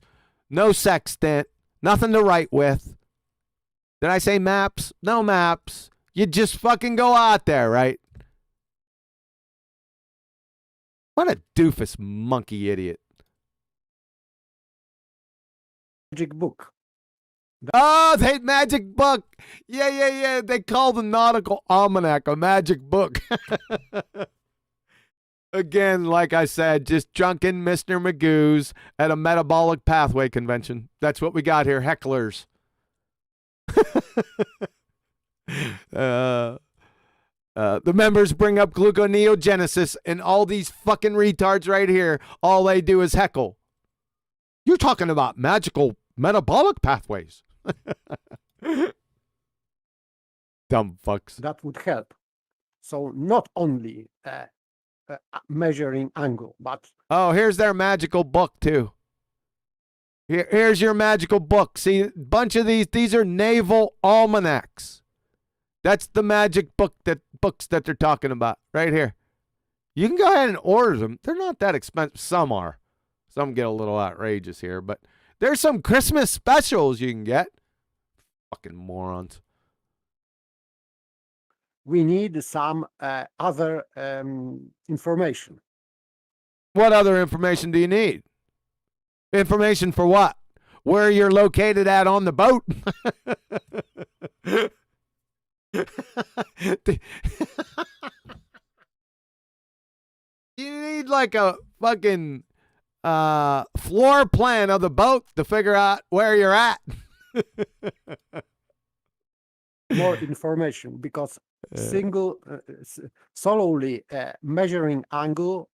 no sextant, nothing to write with. Did I say maps? No maps. You just fucking go out there, right? What a doofus monkey idiot. magic book. Oh, they magic book. Yeah. They call the nautical almanac a magic book. Again, like I said, just drunken Mr. Magoo's at a metabolic pathway convention. That's what we got here, hecklers. The members bring up gluconeogenesis, and all these fucking retards right here, all they do is heckle. You're talking about magical metabolic pathways. Dumb fucks. That would help. So not only measuring angle, but Oh, here's their magical book too. Here's your magical book. See, a bunch of these are naval almanacs. That's the magic books that they're talking about right here. You can go ahead and order them. They're not that expensive. Some are. Some get a little outrageous here, but there's some Christmas specials you can get. Fucking morons. we need some other information. What other information do you need? Information for what? Where you're located at on the boat? You need like a fucking floor plan of the boat to figure out where you're at. More information, because solely measuring angle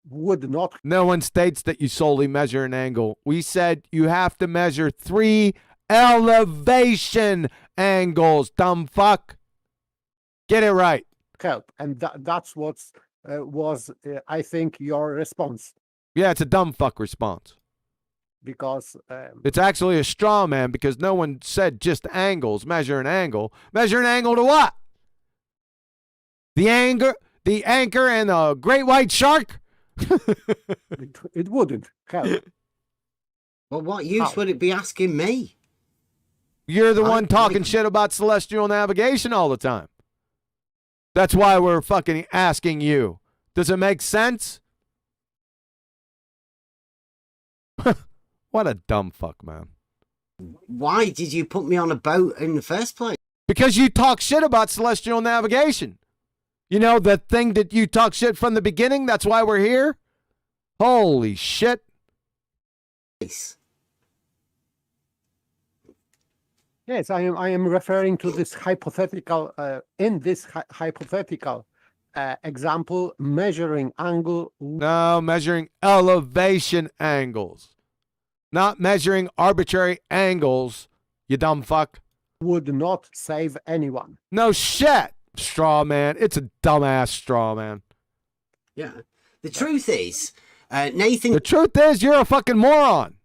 would not. No one states that you solely measure an angle. We said you have to measure 3 elevation angles, dumb fuck. Get it right. help, and that's what was I think your response, Yeah, it's a dumb fuck response. because It's actually a straw man because no one said just angles. Measure an angle. Measure an angle to what? The anchor and the great white shark? it wouldn't help. Well, what use How? would it be asking me? You're the I- one talking I- shit about celestial navigation all the time. That's why we're fucking asking you. Does it make sense? What a dumb fuck, man. Why did you put me on a boat in the first place? Because you talk shit about celestial navigation. You know, the thing that you talk shit from the beginning, that's why we're here? Holy shit. Yes, I am referring to this hypothetical in this hypothetical example, measuring angle No, measuring elevation angles. Not measuring arbitrary angles, you dumb fuck. would not save anyone. No shit, straw man. It's a dumbass straw man. Yeah. The truth is, Nathan. The truth is, you're a fucking moron.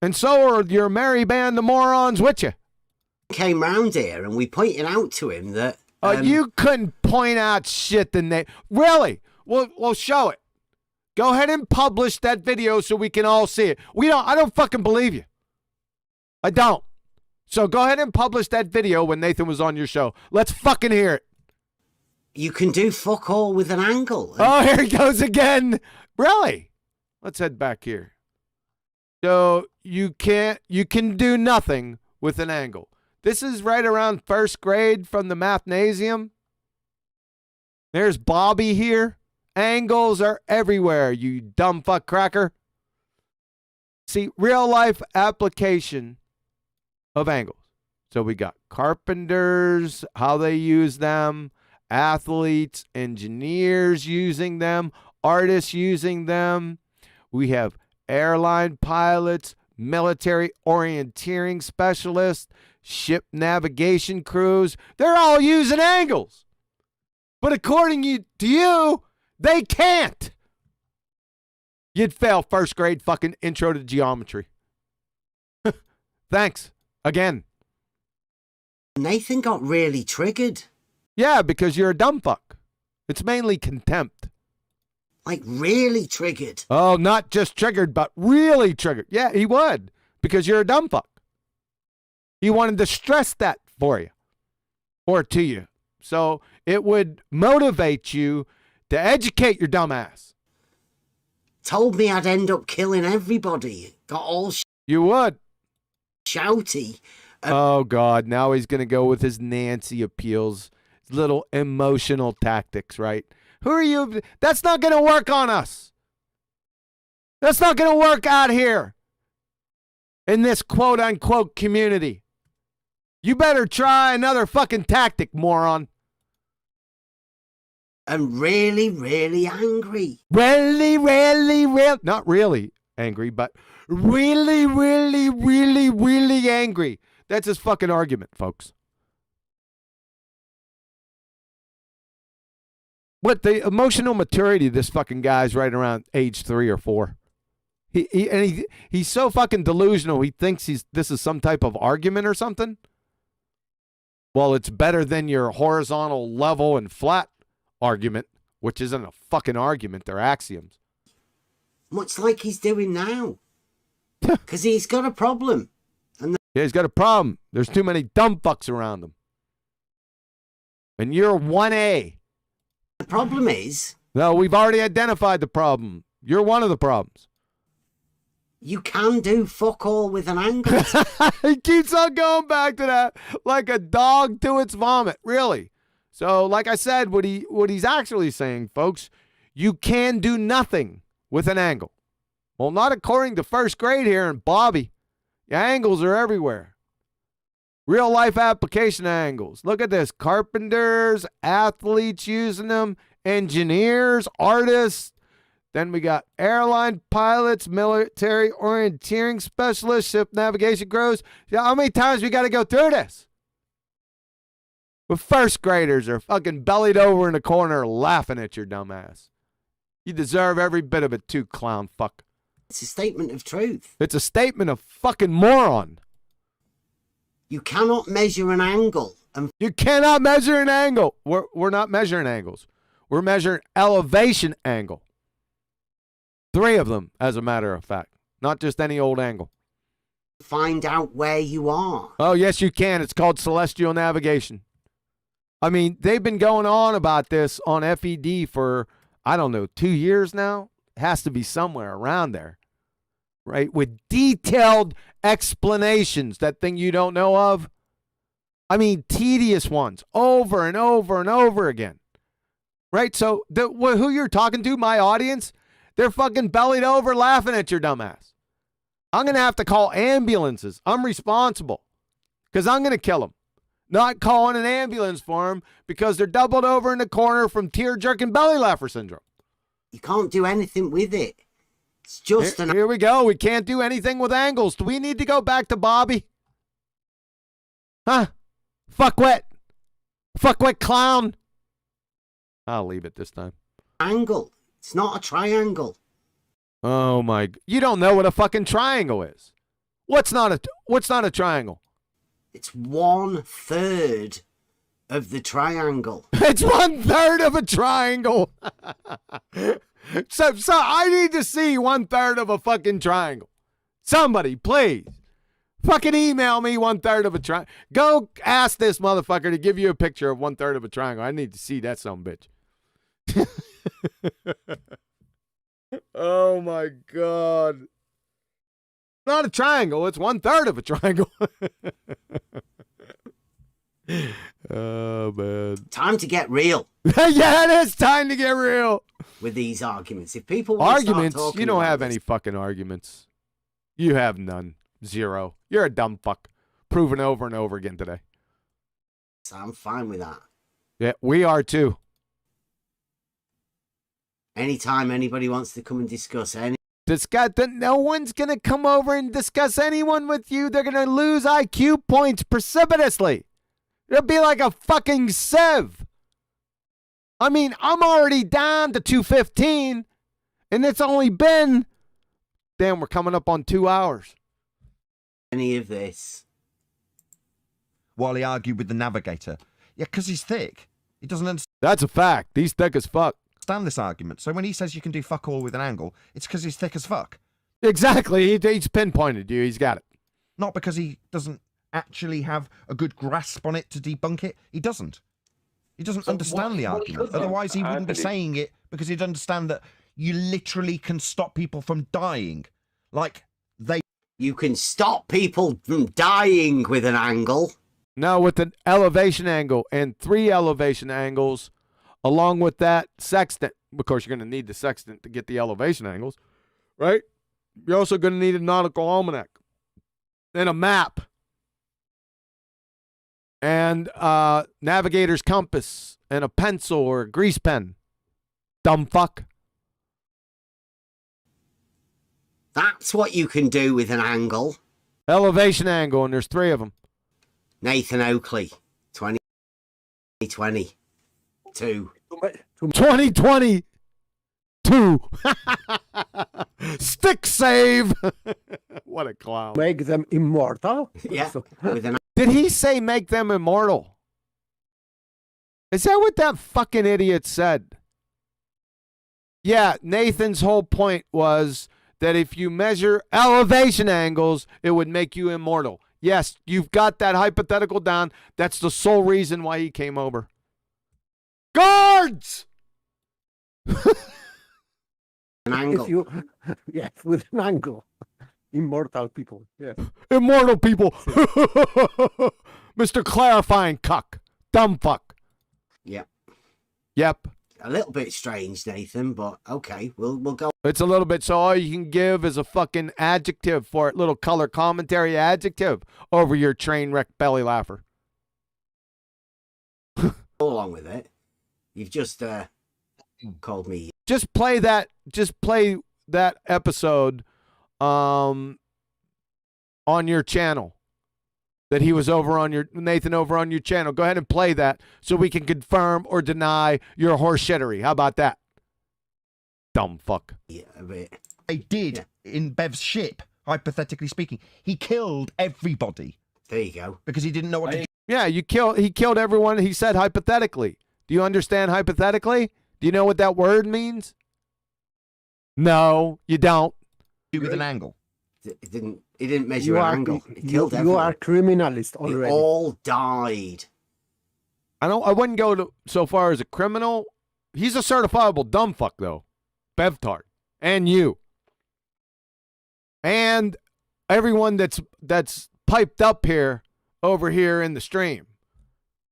And so are your merry band of morons with you. Came round here and we pointed out to him that. You couldn't point out shit than they. Really? We'll show it. Go ahead and publish that video so we can all see it. I don't fucking believe you. I don't. So go ahead and publish that video when Nathan was on your show. Let's fucking hear it. You can do fuck all with an angle. Oh, here he goes again. Really? Let's head back here. So you can do nothing with an angle. This is right around first grade from the mathnasium. There's Bobby here. Angles are everywhere, you dumb fuck cracker. See, real life application of angles. So we got carpenters, how they use them, athletes, engineers using them, artists using them. We have airline pilots, military orienteering specialists, ship navigation crews. They're all using angles. But according to you, they can't. You'd fail first grade fucking intro to geometry. Thanks. Again. Nathan got really triggered. Yeah, because you're a dumb fuck. It's mainly contempt. Like really triggered. Oh, not just triggered, but really triggered. Yeah, he would. Because you're a dumb fuck. He wanted to stress that for you. Or to you. So it would motivate you to educate your dumb ass. Told me I'd end up killing everybody. Got all you would. Shouty. Oh, God. Now he's going to go with his Nancy appeals. His little emotional tactics, right? Who are you? That's not going to work on us. That's not going to work out here in this quote-unquote community. You better try another fucking tactic, moron. I'm really, really angry. Really, not really angry, but really angry. That's his fucking argument, folks. What the emotional maturity of this fucking guy's right around age 3 or 4. He's so fucking delusional. He thinks this is some type of argument or something. Well, it's better than your horizontal, level, and flat argument, which isn't a fucking argument. They're axioms. Much like he's doing now. Because he's got a problem. Yeah, he's got a problem. There's too many dumb fucks around him. And you're 1A. The problem is... No, we've already identified the problem. You're one of the problems. You can do fuck all with an angle. He keeps on going back to that like a dog to its vomit. Really. So, like I said, what he's actually saying, folks, you can do nothing with an angle. Well, not according to first grade here and Bobby. Your angles are everywhere. Real life application angles. Look at this. Carpenters, athletes using them, engineers, artists. Then we got airline pilots, military orienteering specialists, ship navigation crews. How many times we got to go through this? But first graders are fucking bellied over in the corner laughing at your dumb ass. You deserve every bit of it too, clown fuck. It's a statement of truth. It's a statement of fucking moron. You cannot measure an angle. You cannot measure an angle. We're not measuring angles. We're measuring elevation angle. 3 of them, as a matter of fact. Not just any old angle. Find out where you are. Oh, yes, you can. It's called celestial navigation. I mean, they've been going on about this on FED for, I don't know, 2 years now. It has to be somewhere around there. Right? With detailed explanations, that thing you don't know of. I mean, tedious ones, over and over and over again. Right? So, who you're talking to, my audience, they're fucking bellied over laughing at your dumbass. I'm going to have to call ambulances. I'm responsible because I'm going to kill them. Not calling an ambulance for them because they're doubled over in the corner from tear-jerking belly laugher syndrome. You can't do anything with it. It's just Here we go. We can't do anything with angles. Do we need to go back to Bobby? Huh? Fuckwit. Fuckwit clown. I'll leave it this time. Angle. It's not a triangle. Oh my! You don't know what a fucking triangle is. What's not a triangle? It's 1/3 of the triangle. It's 1/3 of a triangle. So I need to see 1/3 of a fucking triangle. Somebody, please. Fucking email me 1/3 of a triangle. Go ask this motherfucker to give you a picture of 1/3 of a triangle. I need to see that son of a bitch. Oh my God. Not a triangle. It's 1/3 of a triangle. Oh, man. Time to get real. Yeah, it is time to get real. With these arguments. If people want to start Arguments? talking You don't about have this, any fucking arguments. You have none. Zero. You're a dumb fuck. Proven over and over again today. I'm fine with that. Yeah, we are too. Anytime anybody wants to come and discuss any, No one's going to come over and discuss anyone with you. They're going to lose IQ points precipitously. It'll be like a fucking sieve. I mean, I'm already down to 215, and it's only been, damn, we're coming up on 2 hours. any of this. While he argued with the navigator. Yeah, because he's thick. He doesn't understand That's a fact. He's thick as fuck. this argument. So when he says you can do fuck all with an angle, it's because he's thick as fuck. Exactly. He's pinpointed you. He's got it. Not because he doesn't actually have a good grasp on it to debunk it. He doesn't. He doesn't So understand the what argument. is it? Otherwise, he wouldn't be Anthony. saying it, because he'd understand that you literally can stop people from dying. Like, they You can stop people from dying with an angle. Now with an elevation angle and 3 elevation angles, along with that sextant. Of course, you're going to need the sextant to get the elevation angles, right? You're also going to need a nautical almanac and a map and navigator's compass and a pencil or a grease pen. Dumb fuck. That's what you can do with an angle. Elevation angle, and there's 3 of them. Nathan Oakley, 2020. 2. 2022. Stick save. What a clown. Make them immortal. Yeah, So- with an Did he say make them immortal? Is that what that fucking idiot said? Yeah, Nathan's whole point was that if you measure elevation angles, it would make you immortal. Yes, you've got that hypothetical down. That's the sole reason why he came over. Guards! angle. If you, yes, with an angle. Immortal people. Yes. Immortal people. Mr. Clarifying cuck. Dumb fuck. Yeah. Yep. A little bit strange, Nathan, but okay, we'll go. It's a little bit, so all you can give is a fucking adjective for it, little color commentary adjective over your train wreck belly laugher. along with it. You've just called me. Just play that episode on your channel. That he was over on your, Nathan over on your channel. Go ahead and play that so we can confirm or deny your horseshittery. How about that? Dumb fuck. Yeah, a bit. They did in Bev's ship, hypothetically speaking. He killed everybody There you go. because he didn't know what to do. Yeah, he killed everyone. He said hypothetically. Do you understand hypothetically? Do you know what that word means? No, you don't. With an angle. It didn't measure an angle. It killed you everyone. are criminalist They already. all died. I wouldn't go so far as a criminal. He's a certifiable dumb fuck though. BevTARD. And you. And everyone that's piped up here over here in the stream.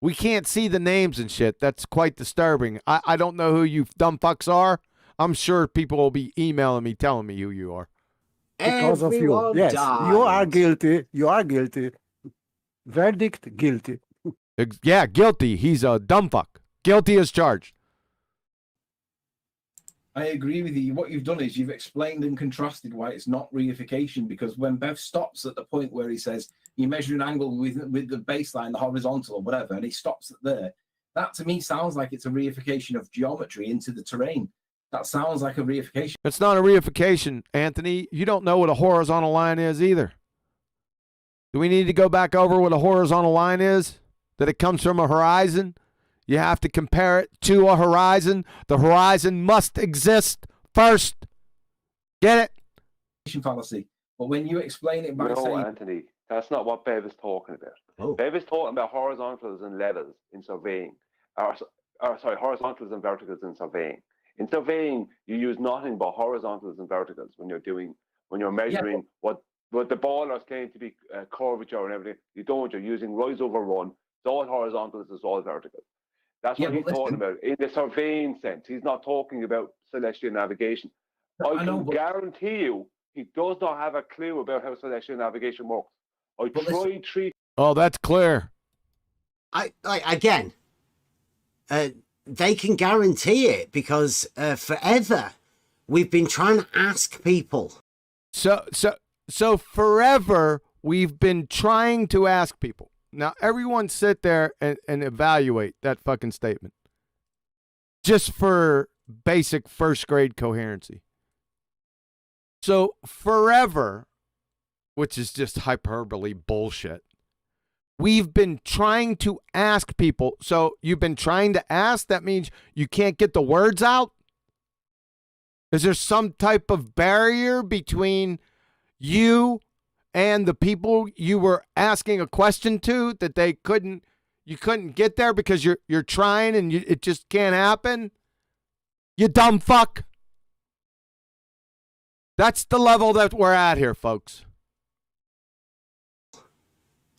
We can't see the names and shit. That's quite disturbing. I don't know who you dumb fucks are. I'm sure people will be emailing me telling me who you are. Because of you. Everyone Yes, died. you are guilty. You are guilty. Verdict, guilty. Yeah, guilty. He's a dumb fuck. Guilty as charged. I agree with you. What you've done is you've explained and contrasted why it's not reification, because when Bev stops at the point where he says you measure an angle with the baseline, the horizontal or whatever, and he stops it there, that to me sounds like it's a reification of geometry into the terrain. That sounds like a reification. It's not a reification, Anthony. You don't know what a horizontal line is either. Do we need to go back over what a horizontal line is? That it comes from a horizon? You have to compare it to a horizon. The horizon must exist first. Get it? Fallacy. But when you explain it by No, saying, Anthony, that's not what Bev is talking about. Oh. Bev is talking about horizontals and levels in surveying. Sorry, horizontals and verticals in surveying. In surveying, you use nothing but horizontals and verticals when you're measuring what the ballers claim to be curvature and everything. You don't. You're using rise over run. It's all horizontals. It's all verticals. That's what he's talking about in the surveying sense. He's not talking about celestial navigation. I can guarantee you, he does not have a clue about how celestial navigation works. I tried three. Oh, that's clear. Again, they can guarantee it because forever we've been trying to ask people. So forever we've been trying to ask people. Now everyone sit there and evaluate that fucking statement. Just for basic first grade coherency. So forever, which is just hyperbole bullshit. We've been trying to ask people. So you've been trying to ask? That means you can't get the words out? Is there some type of barrier between you and the people you were asking a question to that you couldn't get there because you're trying and it just can't happen? You dumb fuck. That's the level that we're at here, folks.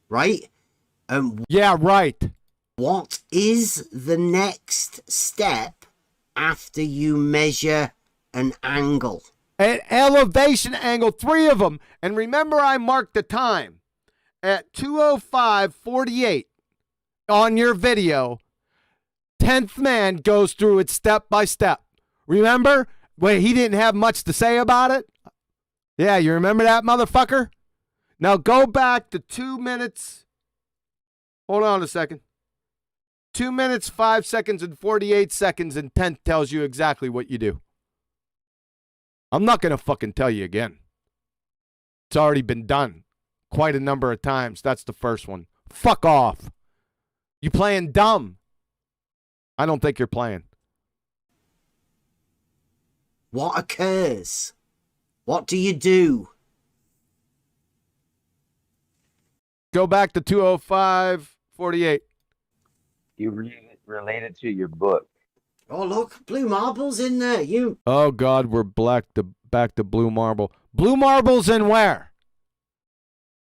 Right? Yeah, right. What is the next step after you measure an angle? An elevation angle, 3 of them. And remember, I marked the time at 2:05:48 on your video. 10th man goes through it step by step. Remember when he didn't have much to say about it? Yeah, you remember that, motherfucker? Now go back to 2 minutes. Hold on a second. 2 minutes, 5 seconds, and 48 seconds, and 10th tells you exactly what you do. I'm not going to fucking tell you again. It's already been done quite a number of times. That's the first one. Fuck off. You playing dumb. I don't think you're playing. What occurs? What do you do? Go back to 2:05:48. You relate it to your book. Oh, look, blue marbles in there. You. Oh, God, we're back to blue marble. Blue marbles in where?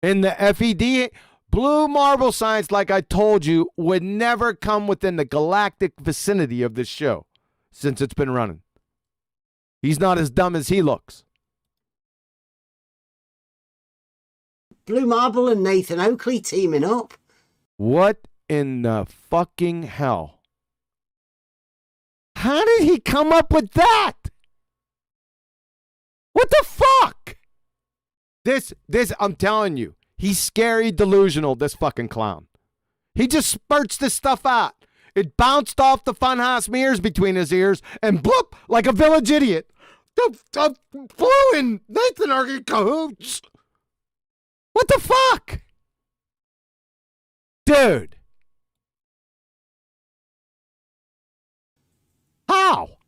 In the FED? Blue marble science, like I told you, would never come within the galactic vicinity of this show since it's been running. He's not as dumb as he looks. Blue Marble and Nathan Oakley teaming up. What in the fucking hell? How did he come up with that? What the fuck? This, I'm telling you, he's scary delusional, this fucking clown. He just spurts this stuff out. It bounced off the funhouse mirrors between his ears and bloop, like a village idiot. The Blue and Nathan are in cahoots. What the fuck? Dude. How?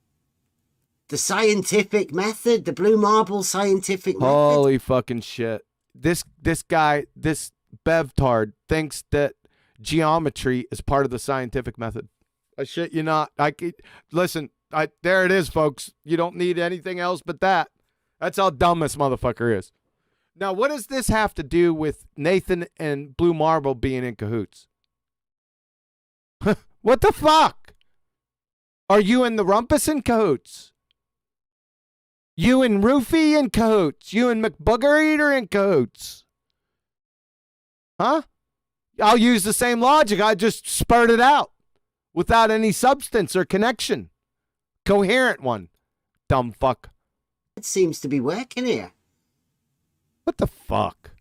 The scientific method, the Blue Marble scientific method. Holy fucking shit. This guy, this BevTARD, thinks that geometry is part of the scientific method. I shit you not. Listen, there it is, folks. You don't need anything else but that. That's how dumb this motherfucker is. Now, what does this have to do with Nathan and Blue Marble being in cahoots? What the fuck? Are you and the Rumpus in cahoots? You and Ruhiff in cahoots? You and McBooger Eater in cahoots? Huh? I'll use the same logic. I just spurred it out without any substance or connection. Coherent one. Dumb fuck. It seems to be working here. What the fuck?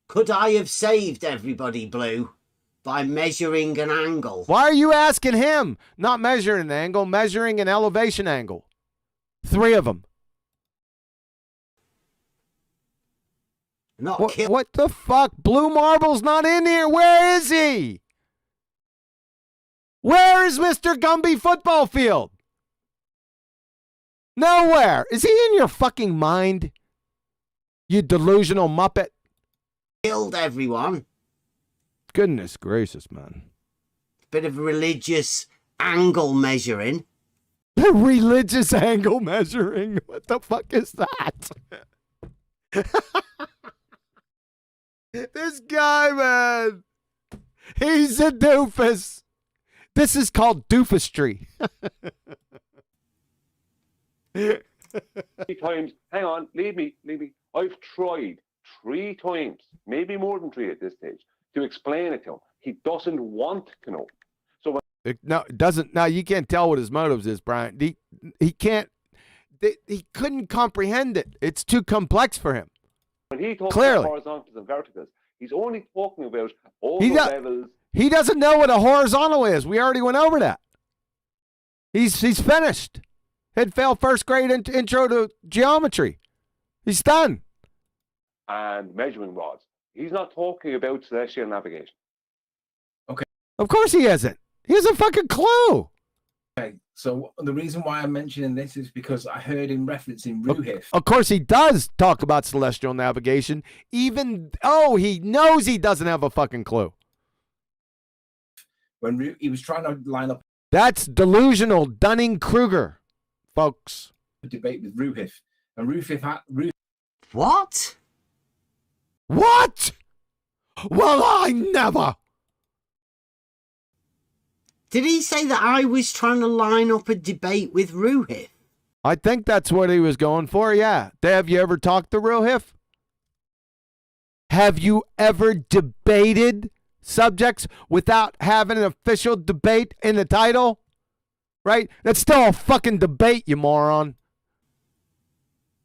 Could I have saved everybody, Blue? by measuring an angle. Why are you asking him? Not measuring an angle, measuring an elevation angle. 3 of them. Not What the fuck? Blue Marble's not in here. Where is he? Where is Mr. Gumby football field? Nowhere. Is he in your fucking mind? You delusional muppet. Killed everyone. Goodness gracious, man. Bit of religious angle measuring. Religious angle measuring. What the fuck is that? This guy, man. He's a doofus. This is called doofustry. 3 times. Hang on, leave me. I've tried 3 times, maybe more than 3 at this stage, to explain it to him. He doesn't want to know. So No, it doesn't. No, you can't tell what his motives is, Brian. He can't. He couldn't comprehend it. It's too complex for him. when he talks Clearly. about horizontals and verticals, he's only talking about all the levels. He doesn't know what a horizontal is. We already went over that. He's finished. He'd failed first grade intro to geometry. He's done. And measuring rods. He's not talking about celestial navigation. Of course he isn't. He has a fucking clue. Okay, so the reason why I'm mentioning this is because I heard him referencing Ruhiff. Of course he does talk about celestial navigation, even though he knows he doesn't have a fucking clue. When he was trying to line up That's delusional Dunning-Kruger, folks. a debate with Ruhiff, and Ruhiff had What? What? Well, I never. Did he say that I was trying to line up a debate with Ruhiff? I think that's what he was going for, yeah. Have you ever talked to Ruhiff? Have you ever debated subjects without having an official debate in the title? Right? That's still a fucking debate, you moron.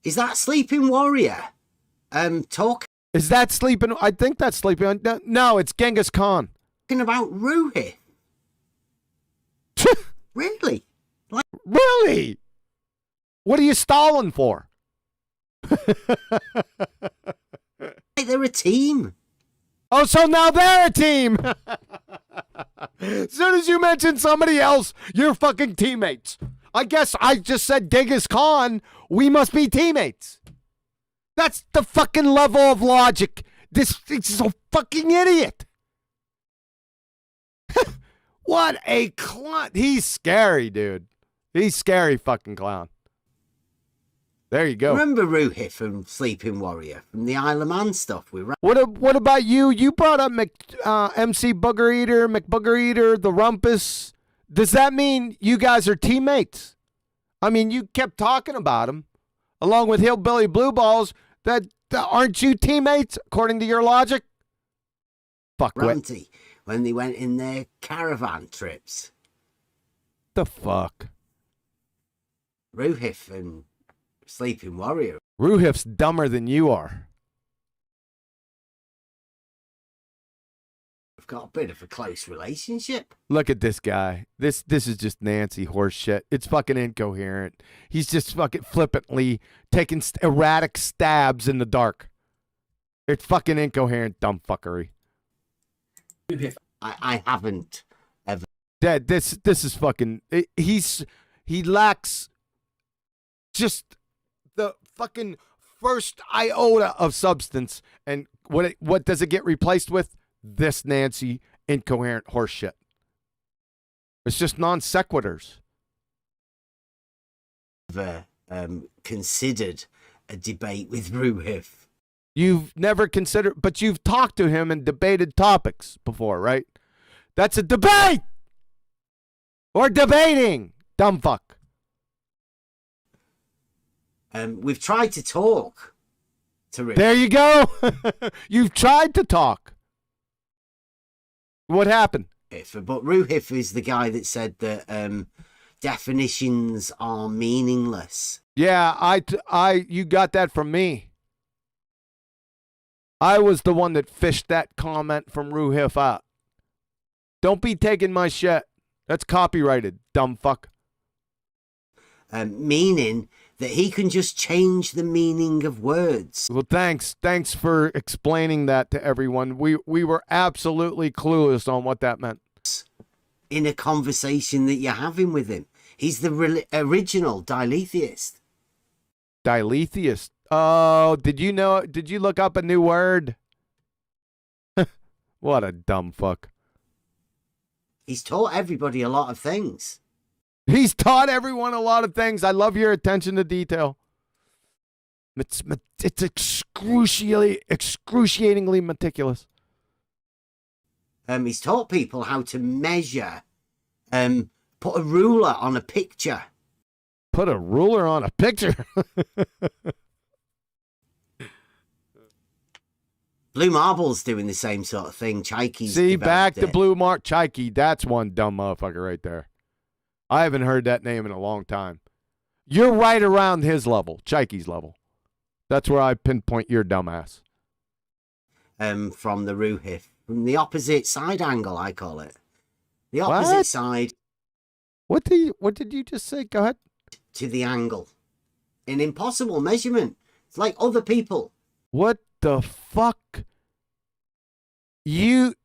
Is that Sleeping Warrior? Talking Is that sleeping? I think that's sleeping. No, it's Genghis Khan. about Ruhiff. Really? Really? What are you stalling for? They're a team. Oh, so now they're a team. As soon as you mention somebody else, you're fucking teammates. I guess I just said Genghis Khan. We must be teammates. That's the fucking level of logic. This is a fucking idiot. What a clown. He's scary, dude. He's scary fucking clown. There you go. Remember Ruhiff from Sleeping Warrior from the Isle of Man stuff? What about you? You brought up MC Booger Eater, McBooger Eater, the Rumpus. Does that mean you guys are teammates? I mean, you kept talking about him, along with Hillbilly Blue Balls. That aren't you teammates according to your logic? Fuck Ranty, when they went in their caravan trips. The fuck? Ruhiff and Sleeping Warrior. Ruhiff's dumber than you are. We've got a bit of a close relationship. Look at this guy. This is just Nancy horse shit. It's fucking incoherent. He's just fucking flippantly taking erratic stabs in the dark. It's fucking incoherent dumb fuckery. I haven't ever. Dad, this is fucking. He lacks just the fucking first iota of substance. And what does it get replaced with? This Nancy incoherent horse shit. It's just non sequiturs. Ever considered a debate with Ruhiff. You've never considered, but you've talked to him and debated topics before, right? That's a debate! Or debating, dumb fuck. We've tried to talk to Ruhiff. There you go. You've tried to talk. What happened? But Ruhiff is the guy that said that definitions are meaningless. Yeah, you got that from me. I was the one that fished that comment from Ruhiff out. Don't be taking my shit. That's copyrighted, dumb fuck. Meaning that he can just change the meaning of words. Well, thanks. Thanks for explaining that to everyone. We were absolutely clueless on what that meant. In a conversation that you're having with him. He's the original diletheist. Diletheist. Oh, did you know? Did you look up a new word? What a dumb fuck. He's taught everybody a lot of things. He's taught everyone a lot of things. I love your attention to detail. It's excruciatingly meticulous. He's taught people how to measure, put a ruler on a picture. Put a ruler on a picture? Blue Marble's doing the same sort of thing. Chaiki's See, back to it. Blue Mark Chaiki. That's one dumb motherfucker right there. I haven't heard that name in a long time. You're right around his level, Chaiki's level. That's where I pinpoint your dumbass. From the Ruhiff. From the opposite side angle, I call it. The opposite side. What did you just say? Go ahead. To the angle. An impossible measurement. It's like other people. What the fuck? You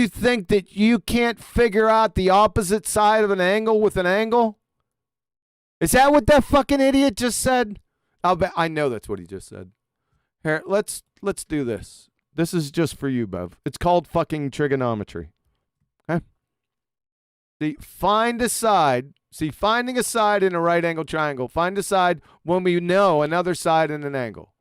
think that you can't figure out the opposite side of an angle with an angle? Is that what that fucking idiot just said? I know that's what he just said. Here, let's do this. This is just for you, Bev. It's called fucking trigonometry. Okay? Finding a side in a right angle triangle. Find a side when we know another side in an angle.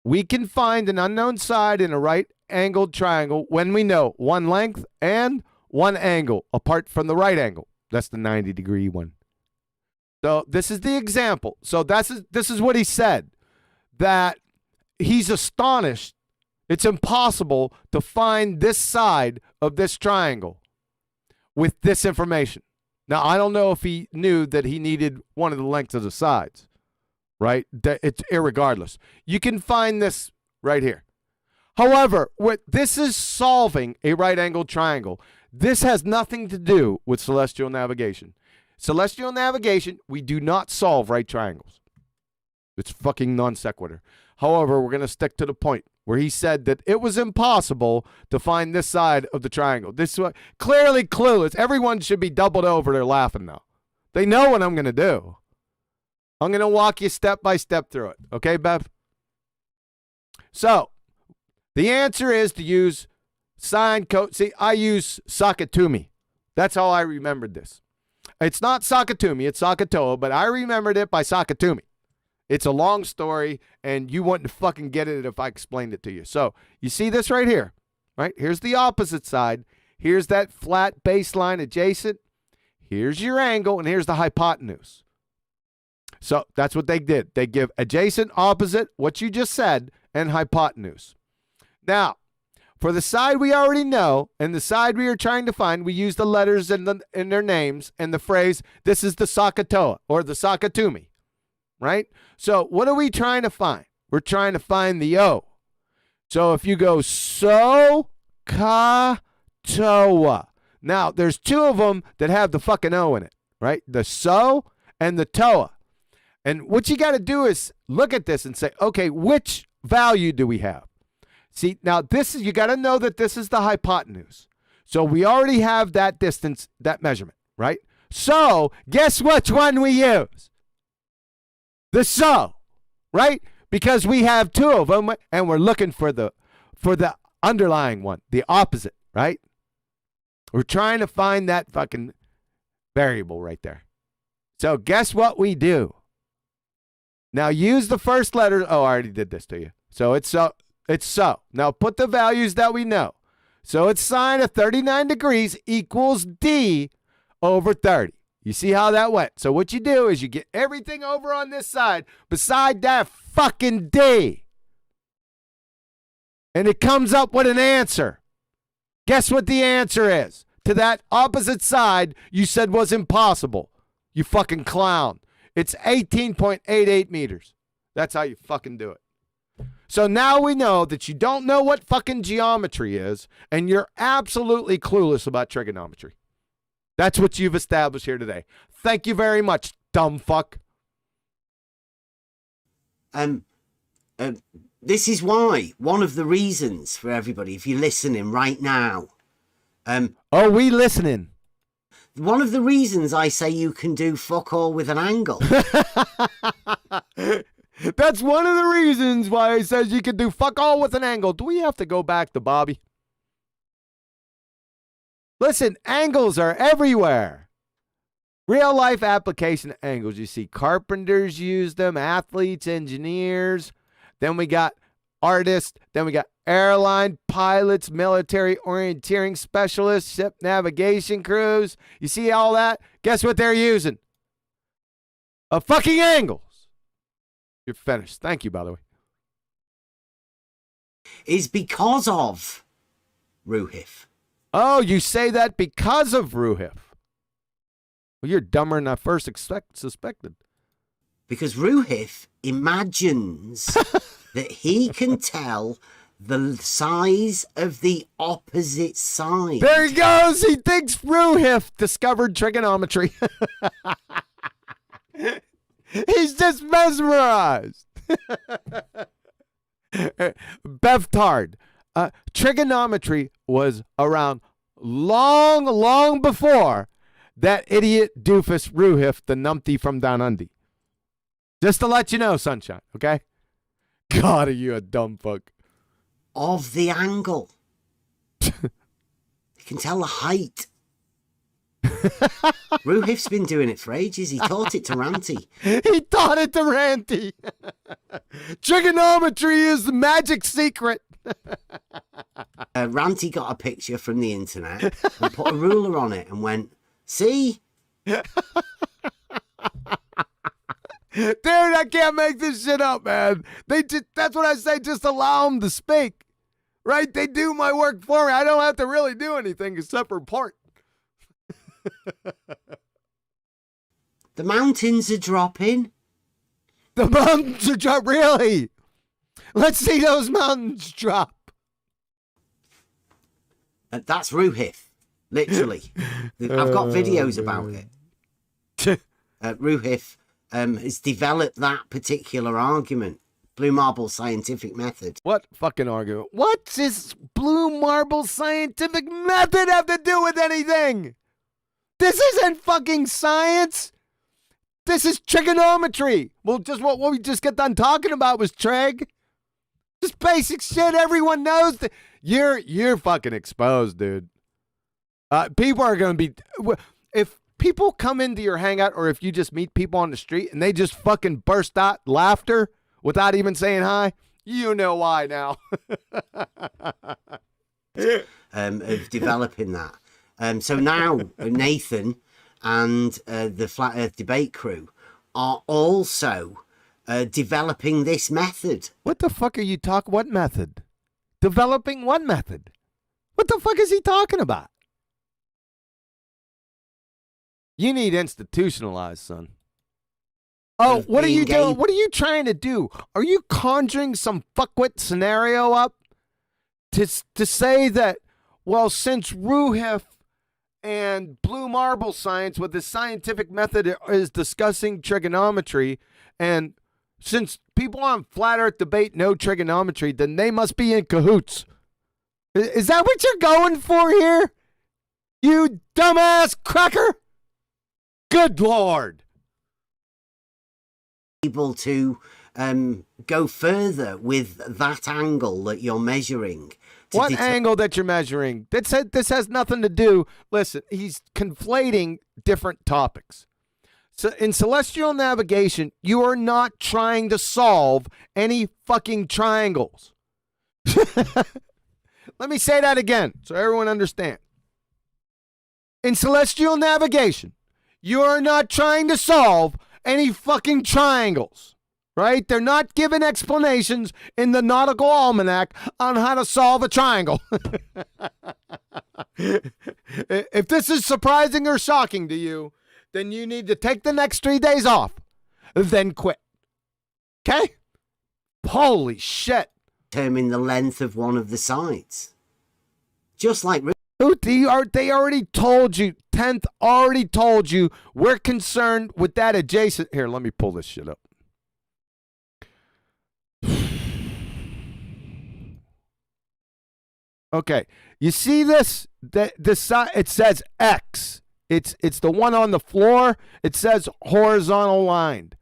We can find an unknown side in a right angled triangle when we know one length and one angle apart from the right angle. That's the 90-degree one. So this is the example. So this is what he said, that he's astonished. It's impossible to find this side of this triangle with this information. Now, I don't know if he knew that he needed one of the lengths of the sides, right? It's irregardless. You can find this right here. However, this is solving a right-angled triangle. This has nothing to do with celestial navigation. Celestial navigation, we do not solve right triangles. It's fucking non sequitur. However, we're going to stick to the point where he said that it was impossible to find this side of the triangle. This is clearly clueless. Everyone should be doubled over. They're laughing now. They know what I'm going to do. I'm going to walk you step by step through it. Okay, Bev? So, the answer is to use sine, see, I use Sakatumi. That's how I remembered this. It's not Sakatumi, it's Sakatoa, but I remembered it by Sakatumi. It's a long story, and you wouldn't fucking get it if I explained it to you. So, you see this right here, right? Here's the opposite side. Here's that flat baseline adjacent. Here's your angle, and here's the hypotenuse. So, that's what they did. They give adjacent, opposite, what you just said, and hypotenuse. Now, for the side we already know, and the side we are trying to find, we use the letters in their names and the phrase, this is the Sakatoa, or the Sakatumi, right? So what are we trying to find? We're trying to find the O. So if you go So-ka-toa. Now, there's two of them that have the fucking O in it, right? The So and the Toa. And what you got to do is look at this and say, okay, which value do we have? See, now this is, you got to know that this is the hypotenuse. So we already have that distance, that measurement, right? So guess which one we use? The So, right? Because we have two of them and we're looking for the underlying one, the opposite, right? We're trying to find that fucking variable right there. So guess what we do? Now use the first letter. Oh, I already did this to you. So it's So. It's So. Now put the values that we know. So it's sine of 39 degrees equals D over 30. You see how that went? So what you do is you get everything over on this side beside that fucking D. And it comes up with an answer. Guess what the answer is? To that opposite side you said was impossible. You fucking clown. It's 18.88 meters. That's how you fucking do it. So now we know that you don't know what fucking geometry is, and you're absolutely clueless about trigonometry. That's what you've established here today. Thank you very much, dumb fuck. This is why, one of the reasons for everybody, if you're listening right now. Oh, we listening. One of the reasons I say you can do fuck all with an angle. That's one of the reasons why it says you can do fuck all with an angle. Do we have to go back to Bobby? Listen, angles are everywhere. Real life application of angles. You see carpenters use them, athletes, engineers. Then we got artists. Then we got airline pilots, military orienteering specialists, ship navigation crews. You see all that? Guess what they're using? A fucking angles. You're finished. Thank you, by the way. Is because of Ruhiff. Oh, you say that because of Ruhiff. Well, you're dumber than I first suspected. Because Ruhiff imagines that he can tell the size of the opposite side. There he goes. He thinks Ruhiff discovered trigonometry. He's just mesmerized. BevTARD. Trigonometry was around long before that idiot doofus Ruhiff, the numpty from down under. Just to let you know, sunshine, okay? God, are you a dumb fuck. Of the angle. You can tell the height. Ruhiff's been doing it for ages. He taught it to Ranty. He taught it to Ranty. Trigonometry is the magic secret. Ranty got a picture from the internet and put a ruler on it and went, see? Dude, I can't make this shit up, man. That's what I say, just allow them to speak. Right? They do my work for me. I don't have to really do anything except report. The mountains are dropping. The mountains are dropping. Really? Let's see those mountains drop. That's Ruhiff. Literally. I've got videos about it. Ruhiff has developed that particular argument. Blue marble scientific method. What fucking argument? What's this blue marble scientific method have to do with anything? This isn't fucking science. This is trigonometry. Well, just what we just got done talking about was trig. Just basic shit everyone knows. You're fucking exposed, dude. People are going to be... If people come into your hangout or if you just meet people on the street and they just fucking burst out laughter without even saying hi, you know why now. Of developing that. So now Nathan and the Flat Earth debate crew are also developing this method. What the fuck are you talking? What method? Developing what method? What the fuck is he talking about? You need institutionalized, son. Oh, what are you doing? What are you trying to do? Are you conjuring some fuckwit scenario up to say that, well, since Ruhiff and blue marble science with the scientific method is discussing trigonometry, and since people on Flat Earth debate know trigonometry, then they must be in cahoots. Is that what you're going for here? You dumbass cracker? Good Lord. Able to go further with that angle that you're measuring. What angle that you're measuring? This has nothing to do. Listen, he's conflating different topics. So in celestial navigation, you are not trying to solve any fucking triangles. Let me say that again so everyone understands. In celestial navigation, you are not trying to solve any fucking triangles, right? They're not given explanations in the Nautical Almanac on how to solve a triangle. If this is surprising or shocking to you, then you need to take the next 3 days off, then quit. Okay? Holy shit. determine the length of one of the sides. Just like They already told you, 10th already told you, we're concerned with that adjacent. Here, let me pull this shit up. Okay, you see this? The side, it says X. It's the one on the floor. It says horizontal lined.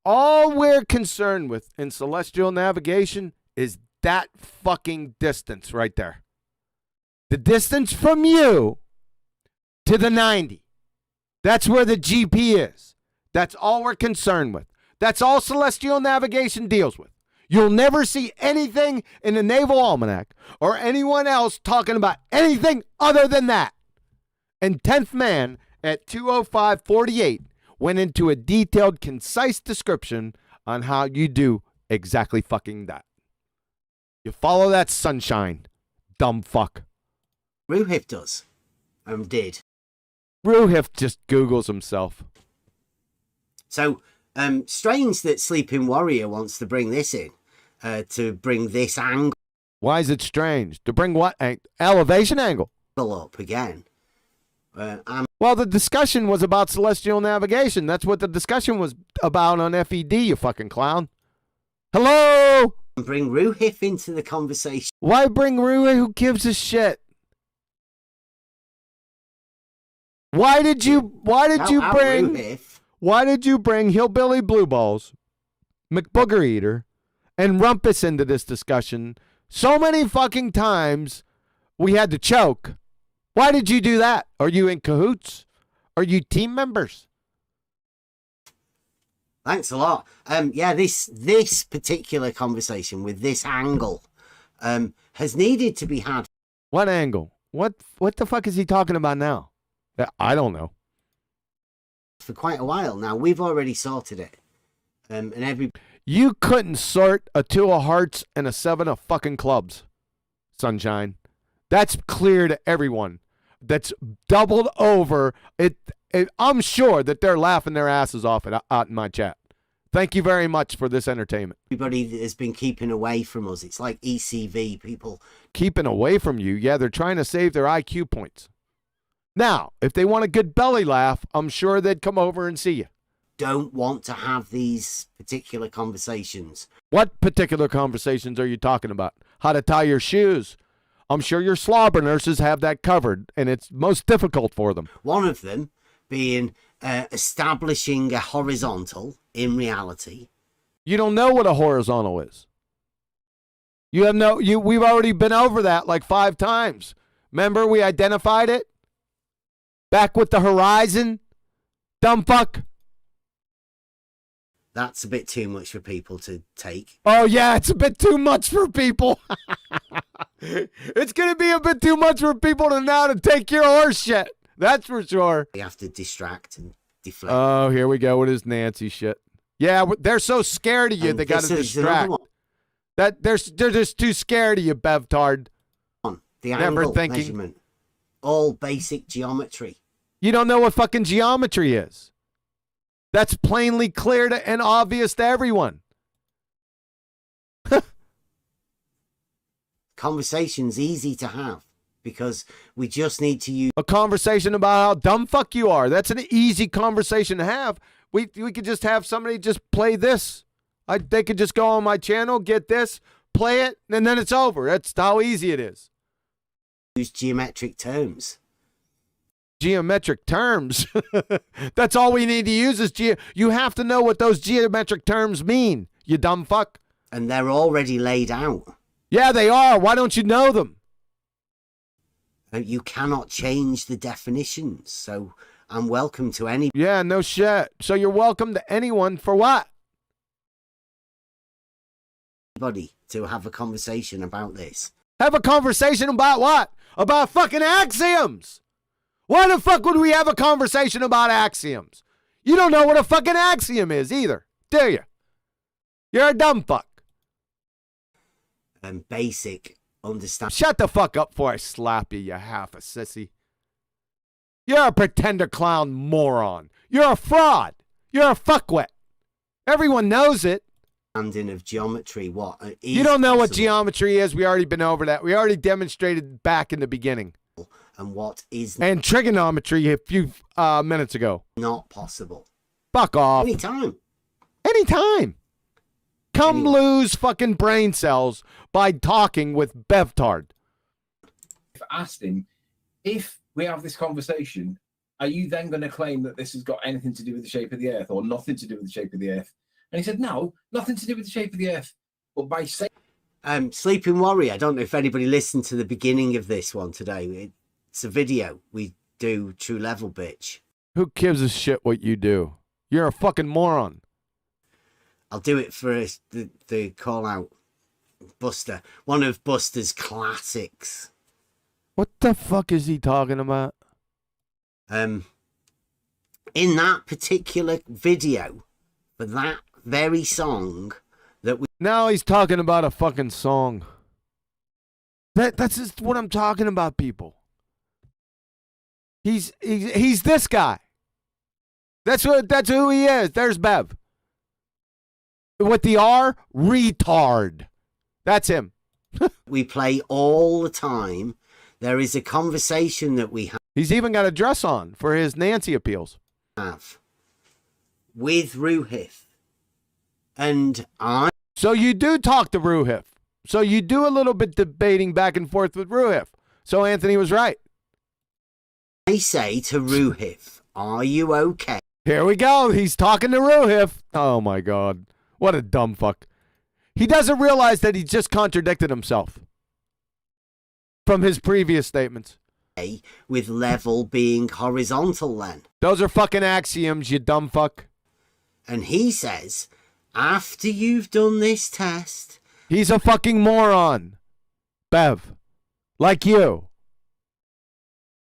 All we're concerned with in celestial navigation is that fucking distance right there. The distance from you to the 90. That's where the GP is. That's all we're concerned with. That's all celestial navigation deals with. You'll never see anything in the Naval Almanac or anyone else talking about anything other than that. And 10th man at 2:05:48 went into a detailed, concise description on how you do exactly fucking that. You follow that sunshine, dumb fuck. Ruhiff does. Did. Ruhiff just Googles himself. So, strange that Sleeping Warrior wants to bring this in, to bring this angle Why is it strange? To bring what? Elevation angle. up again. Well, the discussion was about celestial navigation. That's what the discussion was about on FED, you fucking clown. Hello? Bring Ruhiff into the conversation. Why bring Ruhiff? Who gives a shit? Why did you bring Ruhiff. Why did you bring Hillbilly Blue Balls, McBooger Eater, and Rumpus into this discussion so many fucking times we had to choke? Why did you do that? Are you in cahoots? Are you team members? Thanks a lot. Yeah, this particular conversation with this angle has needed to be had. What angle? What the fuck is he talking about now? I don't know. For quite a while now. We've already sorted it. You couldn't sort a 2 of hearts and a 7 of fucking clubs, Sunshine. That's clear to everyone. That's doubled over. I'm sure that they're laughing their asses off out in my chat. Thank you very much for this entertainment. Everybody has been keeping away from us. It's like ECV people. Keeping away from you? Yeah, they're trying to save their IQ points. Now, if they want a good belly laugh, I'm sure they'd come over and see you. Don't want to have these particular conversations. What particular conversations are you talking about? How to tie your shoes? I'm sure your slobber nurses have that covered, and it's most difficult for them. One of them being establishing a horizontal in reality. You don't know what a horizontal is. We've already been over that like 5 times. Remember we identified it? Back with the horizon? Dumb fuck. That's a bit too much for people to take. Oh, yeah, it's a bit too much for people. It's going to be a bit too much for people to take your horse shit. That's for sure. They have to distract and deflect. Oh, here we go with his Nancy shit. Yeah, they're so scared of you, they got to distract. They're just too scared of you, BevTARD. The angle measurement. All basic geometry. You don't know what fucking geometry is. That's plainly clear and obvious to everyone. Conversation's easy to have because we just need to use a conversation about how dumb fuck you are. That's an easy conversation to have. We could just have somebody just play this. They could just go on my channel, get this, play it, and then it's over. That's how easy it is. Use geometric terms. Geometric terms. That's all we need to use is you have to know what those geometric terms mean, you dumb fuck. And they're already laid out. Yeah, they are. Why don't you know them? You cannot change the definitions. So I'm welcome to any. Yeah, no shit. So you're welcome to anyone for what? Anybody to have a conversation about this. Have a conversation about what? About fucking axioms. Why the fuck would we have a conversation about axioms? You don't know what a fucking axiom is either, do you? You're a dumb fuck. And basic understand. Shut the fuck up before I slap you, you half a sissy. You're a pretender clown moron. You're a fraud. You're a fuckwit. Everyone knows it. understanding of geometry. What is You don't know what possible geometry is. We already been over that. We already demonstrated back in the beginning. and what is And trigonometry a few minutes ago. not possible. Fuck off. Anytime. Anytime. Come Anyway. lose fucking brain cells by talking with BevTARD. If I asked him, if we have this conversation, are you then going to claim that this has got anything to do with the shape of the Earth or nothing to do with the shape of the Earth? And he said, no, nothing to do with the shape of the Earth. But by saying Sleeping Warrior, I don't know if anybody listened to the beginning of this one today. It's a video we do, True Level Bitch. Who gives a shit what you do? You're a fucking moron. I'll do it for the call out. Buster, one of Buster's classics. What the fuck is he talking about? In that particular video, for that very song that we Now he's talking about a fucking song. That's just what I'm talking about, people. He's this guy. That's who he is. There's Bev. With the R, retard. That's him. we play all the time, there is a conversation that we He's even got a dress on for his Nancy appeals. have with Ruhiff. And So you do talk to Ruhiff. So you do a little bit debating back and forth with Ruhiff. So Anthony was right. I say to Ruhiff, are you okay? Here we go. He's talking to Ruhiff. Oh my God. What a dumb fuck. He doesn't realize that he just contradicted himself from his previous statements. With level being horizontal then. Those are fucking axioms, you dumb fuck. And he says, after you've done this test, He's a fucking moron. Bev. Like you.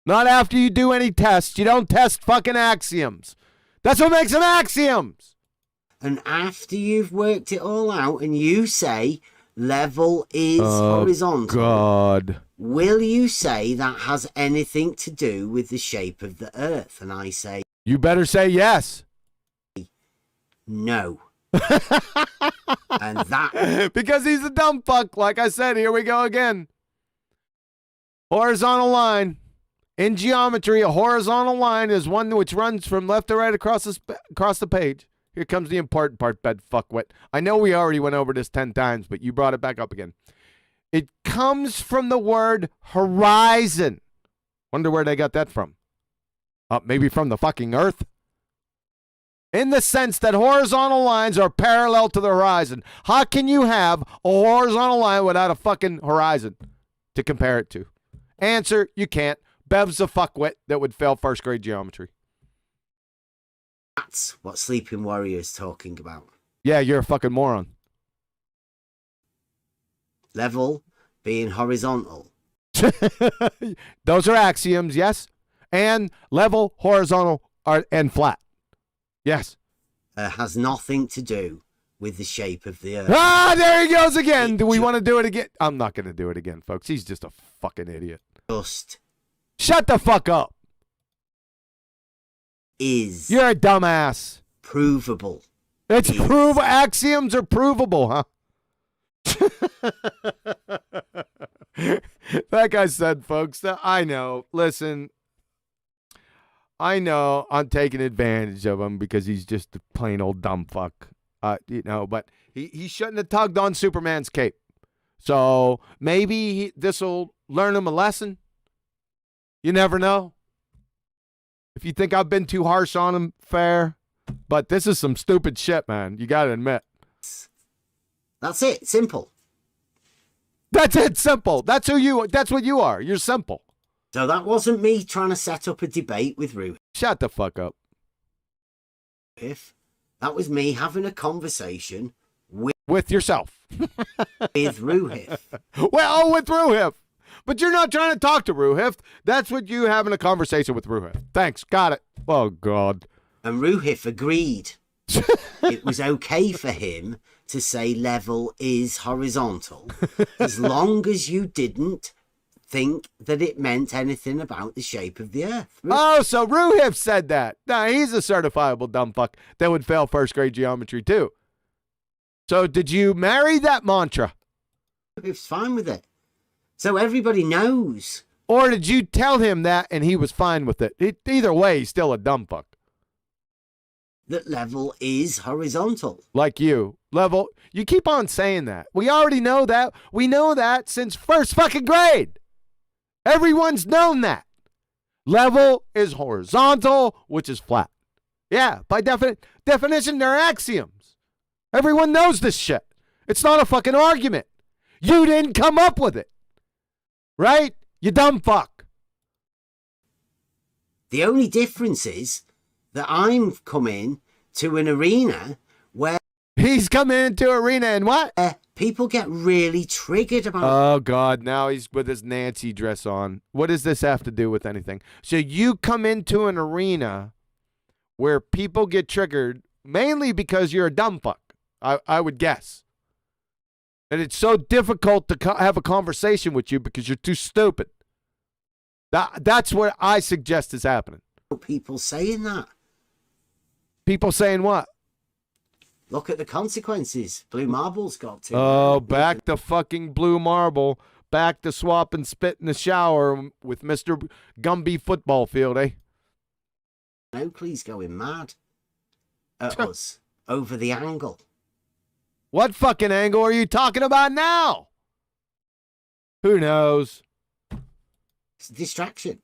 Not after you do any tests. You don't test fucking axioms. That's what makes them axioms. and after you've worked it all out and you say level is horizontal, God. will you say that has anything to do with the shape of the earth? And I say, You better say yes. no. And that, Because he's a dumb fuck. Like I said, here we go again. Horizontal line. In geometry, a horizontal line is one which runs from left to right across the page. Here comes the important part, bed fuckwit. I know we already went over this 10 times, but you brought it back up again. It comes from the word horizon. Wonder where they got that from. Maybe from the fucking earth? In the sense that horizontal lines are parallel to the horizon. How can you have a horizontal line without a fucking horizon to compare it to? Answer, you can't. Bev's a fuckwit that would fail first grade geometry. that's what Sleeping Warrior is talking about. Yeah, you're a fucking moron. Level being horizontal. Those are axioms, yes. And level, horizontal, and flat. Yes. Has nothing to do with the shape of the earth. Ah, there he goes again. Do we want to do it again? I'm not going to do it again, folks. He's just a fucking idiot. Just Shut the fuck up. is You're a dumbass. provable. It's Is. axioms are provable, huh? Like I said, folks, I know. Listen, I know I'm taking advantage of him because he's just a plain old dumb fuck. But he shouldn't have tugged on Superman's cape. So maybe this will learn him a lesson. You never know. If you think I've been too harsh on him, fair. But this is some stupid shit, man. You got to admit. That's it. Simple. That's it. Simple. That's what you are. You're simple. So that wasn't me trying to set up a debate with Ruhiff. Shut the fuck up. That was me having a conversation With yourself. with Ruhiff. Well, with Ruhiff. But you're not trying to talk to Ruhiff. That's what you having a conversation with Ruhiff. Thanks. Got it. Oh, God. And Ruhiff agreed. It was okay for him to say level is horizontal as long as you didn't think that it meant anything about the shape of the earth. Oh, so Ruhiff said that. Nah, he's a certifiable dumb fuck that would fail first grade geometry too. So did you marry that mantra? It's fine with it. So everybody knows. Or did you tell him that and he was fine with it? Either way, he's still a dumb fuck. That level is horizontal. Like you. Level. You keep on saying that. We already know that. We know that since first fucking grade. Everyone's known that. Level is horizontal, which is flat. Yeah, by definition, they're axioms. Everyone knows this shit. It's not a fucking argument. You didn't come up with it. Right? You dumb fuck. The only difference is that I'm coming to an arena where he's coming into arena and what? People get really triggered about. Oh God! Now he's with his Nancy dress on. What does this have to do with anything? So you come into an arena where people get triggered mainly because you're a dumb fuck. I would guess. And it's so difficult to have a conversation with you because you're too stupid. That's what I suggest is happening. People saying that. People saying what? Look at the consequences. Blue Marble's got to. Oh, back to fucking Blue Marble. Back to swap and spit in the shower with Mr. Gumby football field, eh? Oakley's going mad at us over the angle. What fucking angle are you talking about now? Who knows? It's a distraction.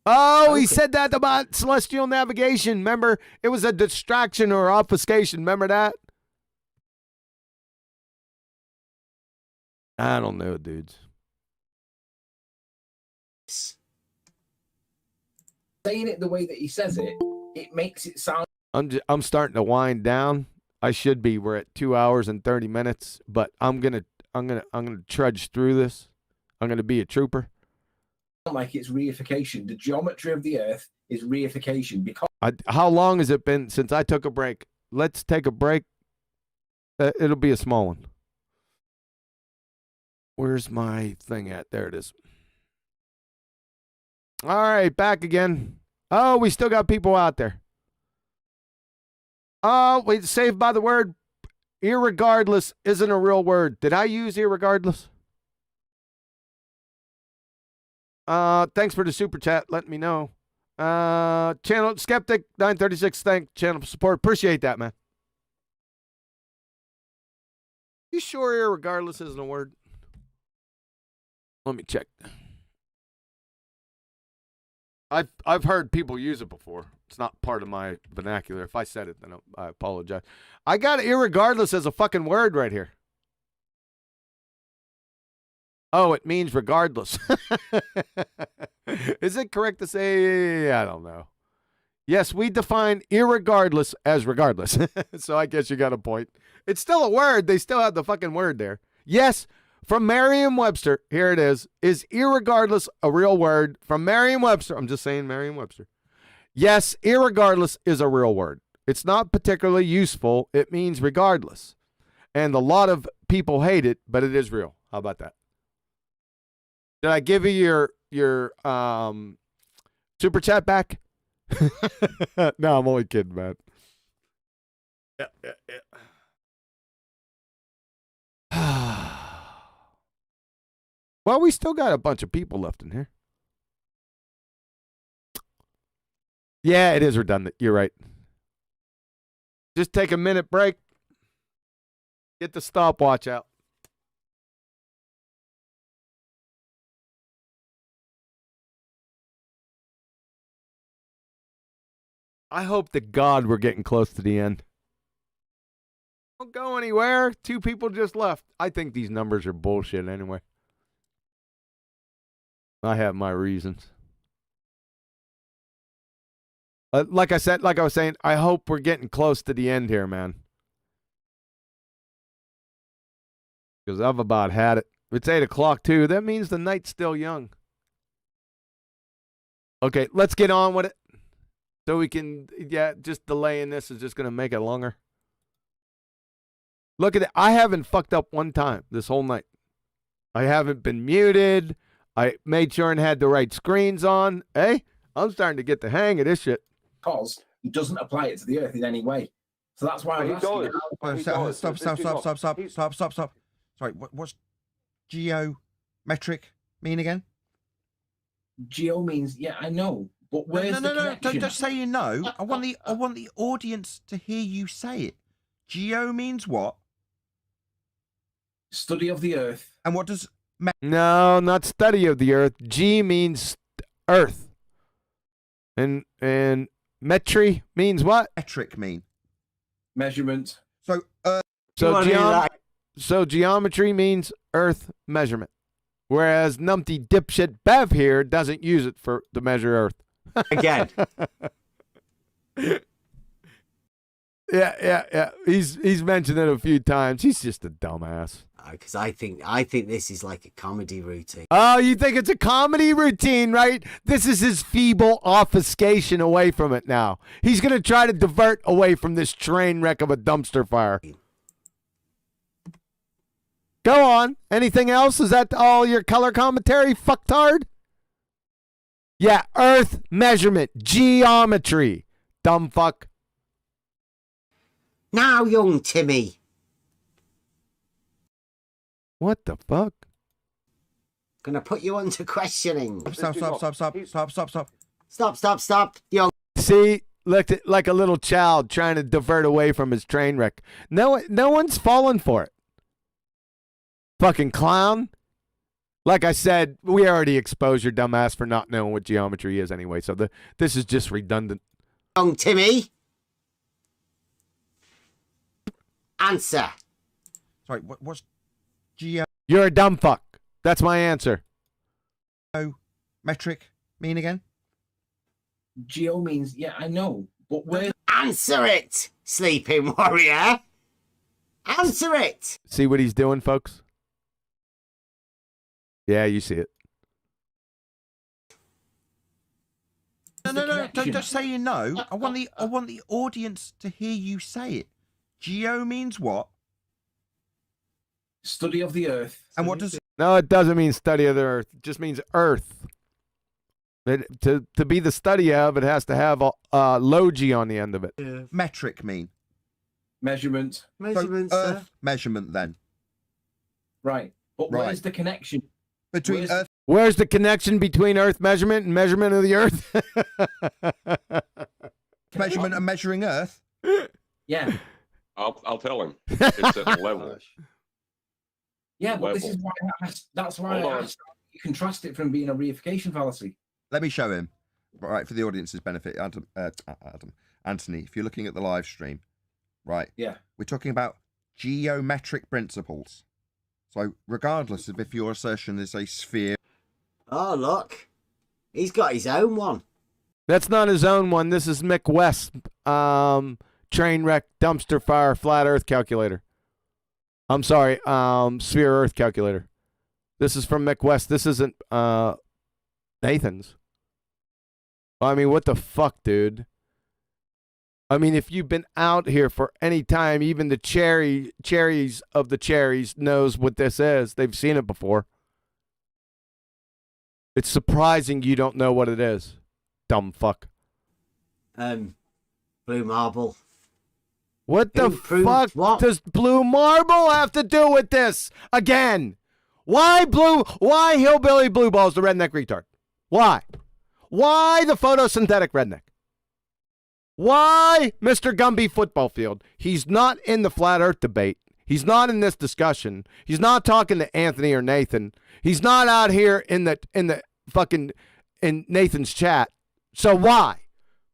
Oh, he said that about celestial navigation. Remember? It was a distraction or obfuscation. Remember that? I don't know, dudes. Saying it the way that he says it, it makes it sound. I'm starting to wind down. I should be. We're at 2 hours and 30 minutes, but I'm gonna trudge through this. I'm gonna be a trooper. Like it's reification. The geometry of the Earth is reification because. How long has it been since I took a break? Let's take a break. It'll be a small one. Where's my thing at? There it is. All right, back again. Oh, we still got people out there. Oh, wait, saved by the word. Irregardless isn't a real word. Did I use irregardless? Thanks for the super chat. Let me know. Channel Skeptic 936. Thank channel support. Appreciate that, man. You sure irregardless isn't a word? Let me check. I've heard people use it before. It's not part of my vernacular. If I said it, then I apologize. I got irregardless as a fucking word right here. Oh, it means regardless. Is it correct to say? I don't know. Yes, we define irregardless as regardless. So I guess you got a point. It's still a word. They still have the fucking word there. Yes, from Merriam-Webster, here it is irregardless a real word? From Merriam-Webster, I'm just saying Merriam-Webster. Yes, irregardless is a real word. It's not particularly useful. It means regardless. And a lot of people hate it, but it is real. How about that? Did I give you your super chat back? No, I'm only kidding, man. Yeah. Well, we still got a bunch of people left in here. Yeah, it is redundant. You're right. Just take a minute break. Get the stopwatch out. I hope to God we're getting close to the end. Don't go anywhere. 2 people just left. I think these numbers are bullshit anyway. I have my reasons. Like I was saying, I hope we're getting close to the end here, man. Because I've about had it. It's 8 o'clock too. That means the night's still young. Okay, let's get on with it. So we can, just delaying this is just going to make it longer. Look at it. I haven't fucked up one time this whole night. I haven't been muted. I made sure and had the right screens on. Hey, I'm starting to get the hang of this shit. Because he doesn't apply it to the Earth in any way. So that's why I was He asking. does. Well, He stop, does. stop, This stop, is stop, not- stop, stop, he's- stop, stop, stop. Sorry, what's geometric mean again? Geo means, yeah, I know, but where's no, the no, no, connection? don't just say you know. I want the audience to hear you say it. Geo means what? Study of the earth. And what does No, not study of the earth. G means earth. And metry means what? metric mean? Measurement. So So, What do you like? so geometry means earth measurement. Whereas numpty dipshit Bev here doesn't use it to measure earth. Again. Yeah. He's mentioned it a few times. He's just a dumbass. Because I think this is like a comedy routine. Oh, you think it's a comedy routine, right? This is his feeble obfuscation away from it now. He's going to try to divert away from this train wreck of a dumpster fire. Go on. Anything else? Is that all your color commentary, fucktard? Yeah, earth measurement, geometry. Dumb fuck. Now, young Timmy. What the fuck? Gonna put you under questioning. stop, Stop, young. See, looked at like a little child trying to divert away from his train wreck. No one's fallen for it. Fucking clown. Like I said, we already exposed your dumbass for not knowing what geometry is anyway, so this is just redundant. Young Timmy. Answer. Sorry, what's geo You're a dumb fuck. That's my answer. metric mean again? Geo means, yeah, I know, but where's Answer it, sleeping warrior. Answer it. See what he's doing, folks? Yeah, you see it. No, the don't connection? just say you know. I want the audience to hear you say it. Geo means what? study of the earth. And what does No, it doesn't mean study of the earth. It just means earth. To be the study of, it has to have a logi on the end of it. metric mean? Measurement. Measurements, so sir. earth measurement then. Right. But Right. where's the connection? Between Where's- earth Where's the connection between earth measurement and measurement of the earth? measurement and measuring earth? Yeah. I'll tell him. It's at level. Yeah, but this Level. is why I asked, that's why Hold I on. asked, you contrast it from being a reification fallacy. Let me show him. Right, for the audience's benefit, Anthony, if you're looking at the live stream, right? Yeah. We're talking about geometric principles. So regardless of if your assertion is a sphere, Oh, look. He's got his own one. That's not his own one. This is Mick West, train wreck, dumpster fire, flat earth calculator. I'm sorry, sphere earth calculator. This is from Mick West. This isn't Nathan's. I mean, what the fuck, dude? I mean, if you've been out here for any time, even the cherries of the cherries knows what this is. They've seen it before. It's surprising you don't know what it is. Dumb fuck. Blue marble. What the Improved fuck what? does blue marble have to do with this? Again. Why hillbilly blue balls the redneck retard? Why? Why the photosynthetic redneck? Why Mr. Gumby football field? He's not in the flat earth debate. He's not in this discussion. He's not talking to Anthony or Nathan. He's not out here in Nathan's chat. So why?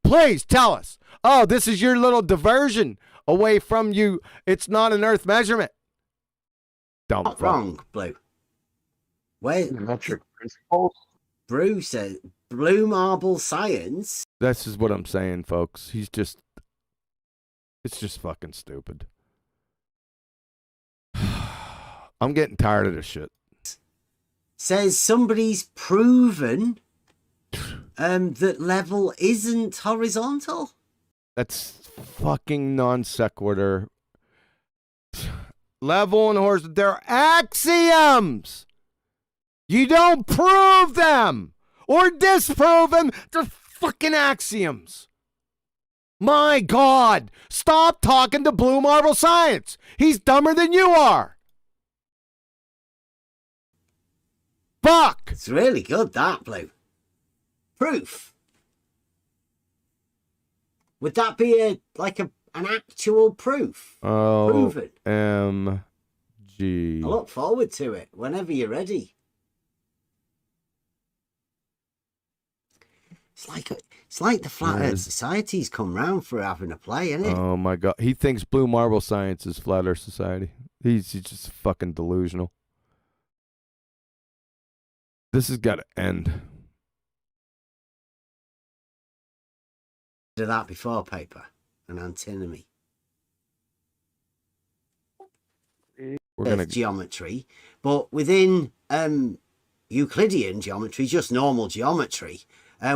Please tell us. Oh, this is your little diversion away from you. It's not an earth measurement. Dumb Not fuck. wrong, Blue. Where Metric principles. Brew says blue marble science. This is what I'm saying, folks. It's just fucking stupid. I'm getting tired of this shit. Says somebody's proven that level isn't horizontal. That's fucking non sequitur. Level and horizontal, they're axioms. You don't prove them or disprove them. They're fucking axioms. My God, stop talking to Blue Marble Science. He's dumber than you are. Fuck. It's really good, that, Blue. Proof. Would that be an actual proof? Proven. OMG. I look forward to it whenever you're ready. It's like the Flat Earth Society's come round for having a play, isn't it? Oh my God. He thinks Blue Marble Science is Flat Earth Society. He's just fucking delusional. This has got to end. Did that before, paper. An antinomy. We're gonna Geometry, but within Euclidean geometry, just normal geometry,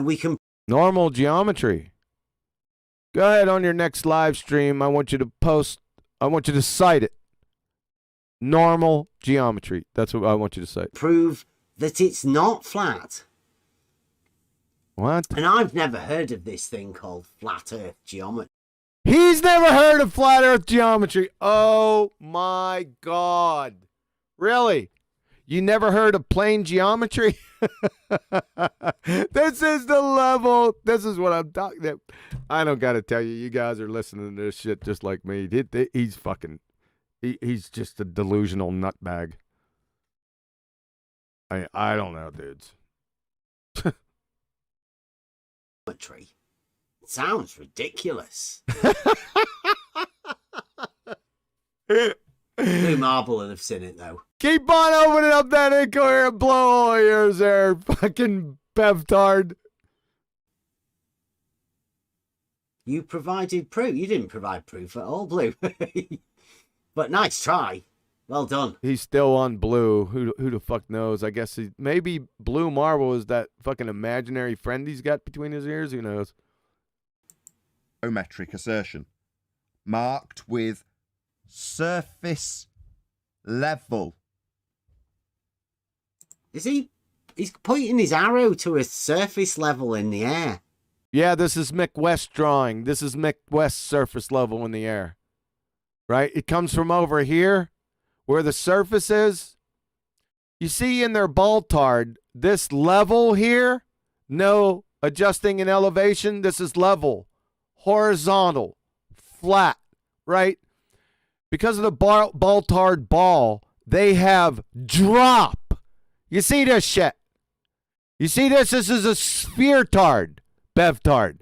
we can normal geometry. Go ahead on your next live stream. I want you to cite it. Normal geometry. That's what I want you to cite. prove that it's not flat. What? And I've never heard of this thing called flat Earth geometry. He's never heard of flat Earth geometry. Oh my God. Really? You never heard of plane geometry? This is the level. This is what I'm talking about. I don't got to tell you. You guys are listening to this shit just like me. He's fucking, he's just a delusional nutbag. I don't know, dudes. Geometry. It sounds ridiculous. Blue Marble will have seen it, though. Keep on opening up that incoherent blowhole of yours there, fucking BevTARD. You provided proof. You didn't provide proof at all, Blue. But nice try. Well done. He's still on Blue. Who the fuck knows? I guess maybe Blue Marble is that fucking imaginary friend he's got between his ears. Who knows? Geometric assertion. Marked with surface level. He's pointing his arrow to a surface level in the air. Yeah, this is Mick West drawing. This is Mick West's surface level in the air. Right? It comes from over here where the surface is. You see in their BALLBUSTERS, this level here, no adjusting in elevation. This is level, horizontal, flat, right? Because of the BALLBUSTERS ball, they have drop. You see this shit? You see this? This is a sphere-tard, BevTARD,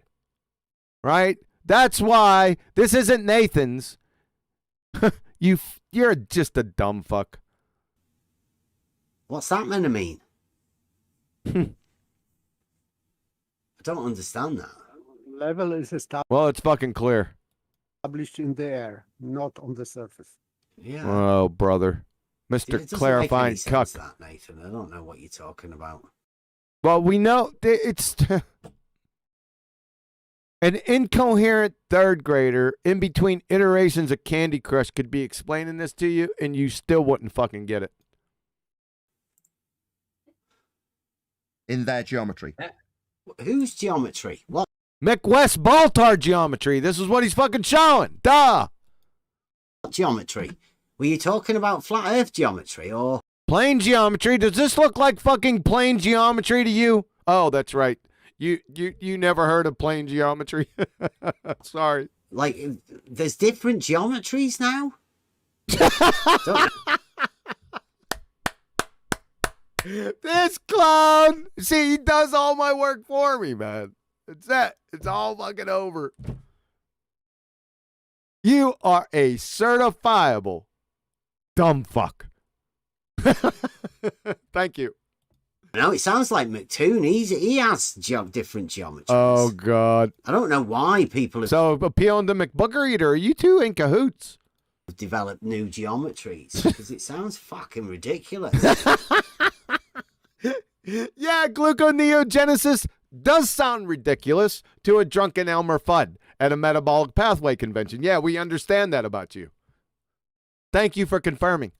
right? That's why this isn't Nathan's. You're just a dumb fuck. What's that meant to mean? I don't understand that. Level is established Well, it's fucking clear. in the air, not on the surface. Yeah. Oh, brother. It Mr. doesn't Clarifying make any sense, Cuck. that, Nathan. I don't know what you're talking about. Well, we know it's an incoherent third grader in between iterations of Candy Crush could be explaining this to you, and you still wouldn't fucking get it. In their geometry. Whose geometry? What? Mick West BALLBUSTERS geometry. This is what he's fucking showing. Duh. Geometry? Were you talking about flat Earth geometry or Plane geometry. Does this look like fucking plane geometry to you? Oh, that's right. You never heard of plane geometry? Sorry. like there's different geometries now? Don't- This clown. See, he does all my work for me, man. It's that. It's all fucking over. You are a certifiable dumb fuck. Thank you. No, it sounds like McToon. He has different geometries. Oh, God. I don't know why people have So, appealing to McBooker Eater, are you two in cahoots? developed new geometries because it sounds fucking ridiculous. Yeah, gluconeogenesis does sound ridiculous to a drunken Elmer Fudd at a metabolic pathway convention. Yeah, we understand that about you. Thank you for confirming.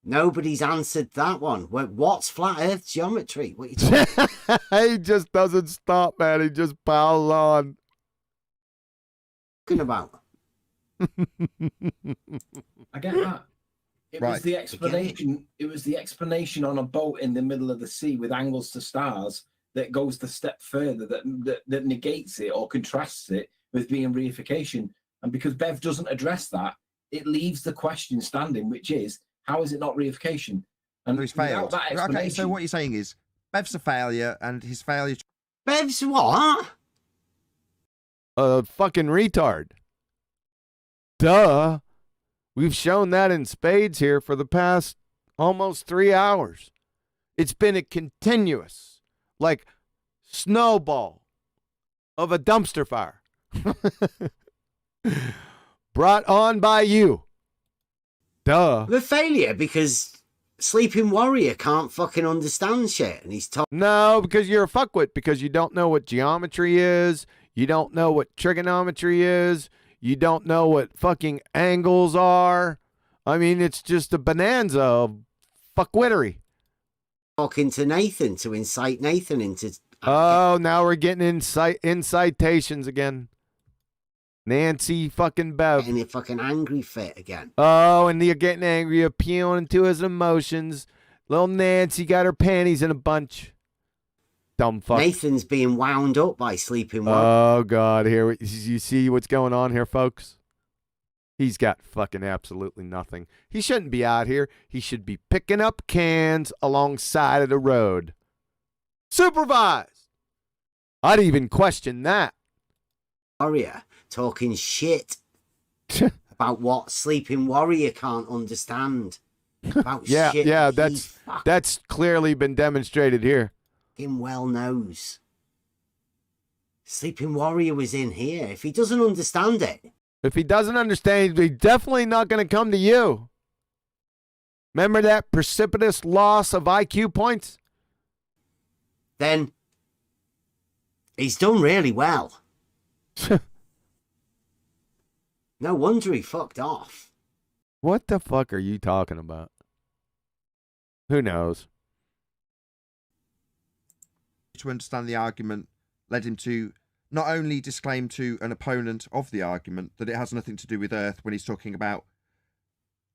Nobody's answered that one. What's flat Earth geometry? What are you talking He just doesn't stop, man. He just piles on. talking about? I get that. It was Right. the explanation. It was the explanation on a boat in the middle of the sea with angles to stars that goes the step further, that negates it or contrasts it with being reification. And because Bev doesn't address that, it leaves the question standing, which is, how is it not reification? And So he's without failed. that Okay, so explanation- what you're saying is Bev's a failure, and his failure. Bev's what? A fucking retard. Duh. We've shown that in spades here for the past almost 3 hours. It's been a continuous, like, snowball of a dumpster fire. Brought on by you. Duh. The failure because Sleeping Warrior can't fucking understand shit, and he's talking. No, because you're a fuckwit, because you don't know what geometry is. You don't know what trigonometry is. You don't know what fucking angles are. I mean, it's just a bonanza of fuckwittery. Talking to Nathan to incite Nathan into. Oh, now we're getting incitations again. Nancy fucking Bev. Getting a fucking angry fit again. Oh, and you're getting angry, appealing to his emotions. Little Nancy got her panties in a bunch. Dumb fuck. Nathan's being wound up by Sleeping Warrior. Oh, God. Here, you see what's going on here, folks? He's got fucking absolutely nothing. He shouldn't be out here. He should be picking up cans alongside of the road. Supervised. I'd even question that. Warrior talking shit about what Sleeping Warrior can't understand. About Yeah, shit yeah, that he that's clearly been demonstrated here. fucking well knows. Sleeping Warrior was in here. If he doesn't understand it, If he doesn't understand, he's definitely not going to come to you. Remember that precipitous loss of IQ points? then he's done really well. No wonder he fucked off. What the fuck are you talking about? Who knows? To understand the argument led him to not only disclaim to an opponent of the argument that it has nothing to do with Earth when he's talking about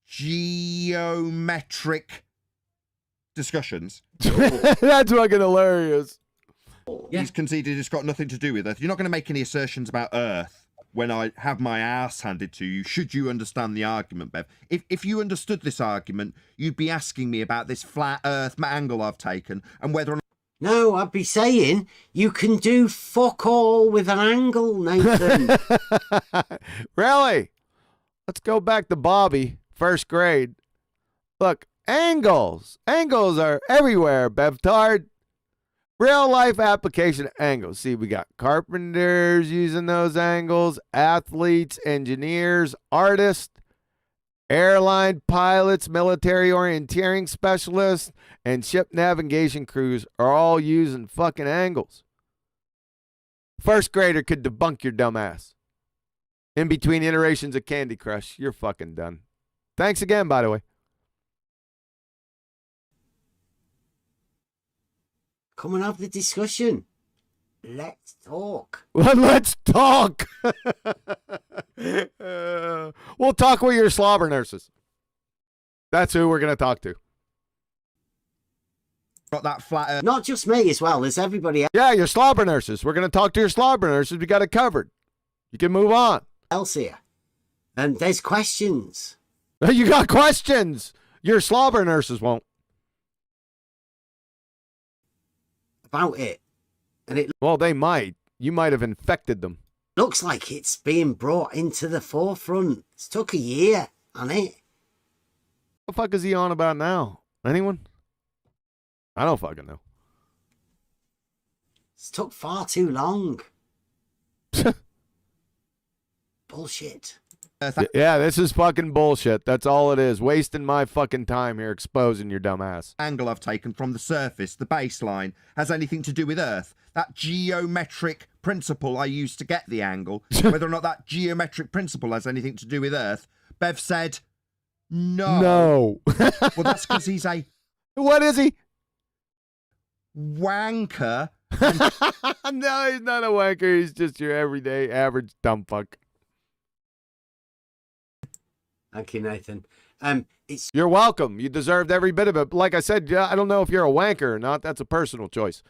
geometric discussions. That's fucking hilarious. He's conceded it's got nothing to do with Earth. You're not going to make any assertions about Earth when I have my ass handed to you, should you understand the argument, Bev. If you understood this argument, you'd be asking me about this flat Earth angle I've taken and whether or not. No, I'd be saying you can do fuck all with an angle, Nathan. Really? Let's go back to Bobby, first grade. Look, angles. Angles are everywhere, BevTARD. Real life application angles. See, we got carpenters using those angles, athletes, engineers, artists, airline pilots, military orienteering specialists, and ship navigation crews are all using fucking angles. First grader could debunk your dumb ass. In between iterations of Candy Crush, you're fucking done. Thanks again, by the way. Come and have the discussion. Let's talk. Let's talk. We'll talk with your slobber nurses. That's who we're going to talk to. Got that flat Earth. Not just me as well, as everybody Yeah, your slobber nurses. We're going to talk to your slobber nurses. We got it covered. You can move on. else here. And there's questions. You got questions. Your slobber nurses won't. About it. And it Well, they might. You might have infected them. looks like it's being brought into the forefront. It's took a year, hasn't it? What the fuck is he on about now? Anyone? I don't fucking know. It's took far too long. Bullshit. Yeah, this is fucking bullshit. That's all it is. Wasting my fucking time here exposing your dumb ass. Angle I've taken from the surface, the baseline, has anything to do with Earth. That geometric principle I used to get the angle, whether or not that geometric principle has anything to do with Earth, Bev said no. No. Well, that's because he's a What is he? wanker. No, he's not a wanker. He's just your everyday average dumb fuck. Thank you, Nathan. It's You're welcome. You deserved every bit of it. Like I said, I don't know if you're a wanker or not. That's a personal choice.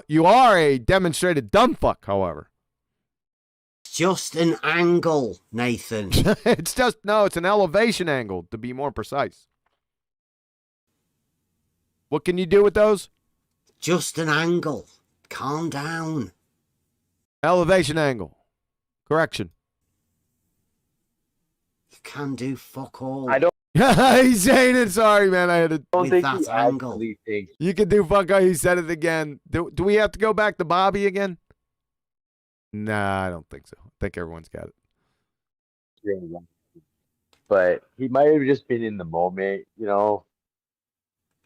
You are a demonstrated dumb fuck, however. just an angle, Nathan. It's an elevation angle, to be more precise. What can you do with those? Just an angle. Calm down. Elevation angle. Correction. You can do fuck all. I don't He's saying it. Sorry, man. I had to. With think that he angle. actually thinks. You can do fuck all. He said it again. Do we have to go back to Bobby again? Nah, I don't think so. I think everyone's got it. Yeah. But he might have just been in the moment, you know.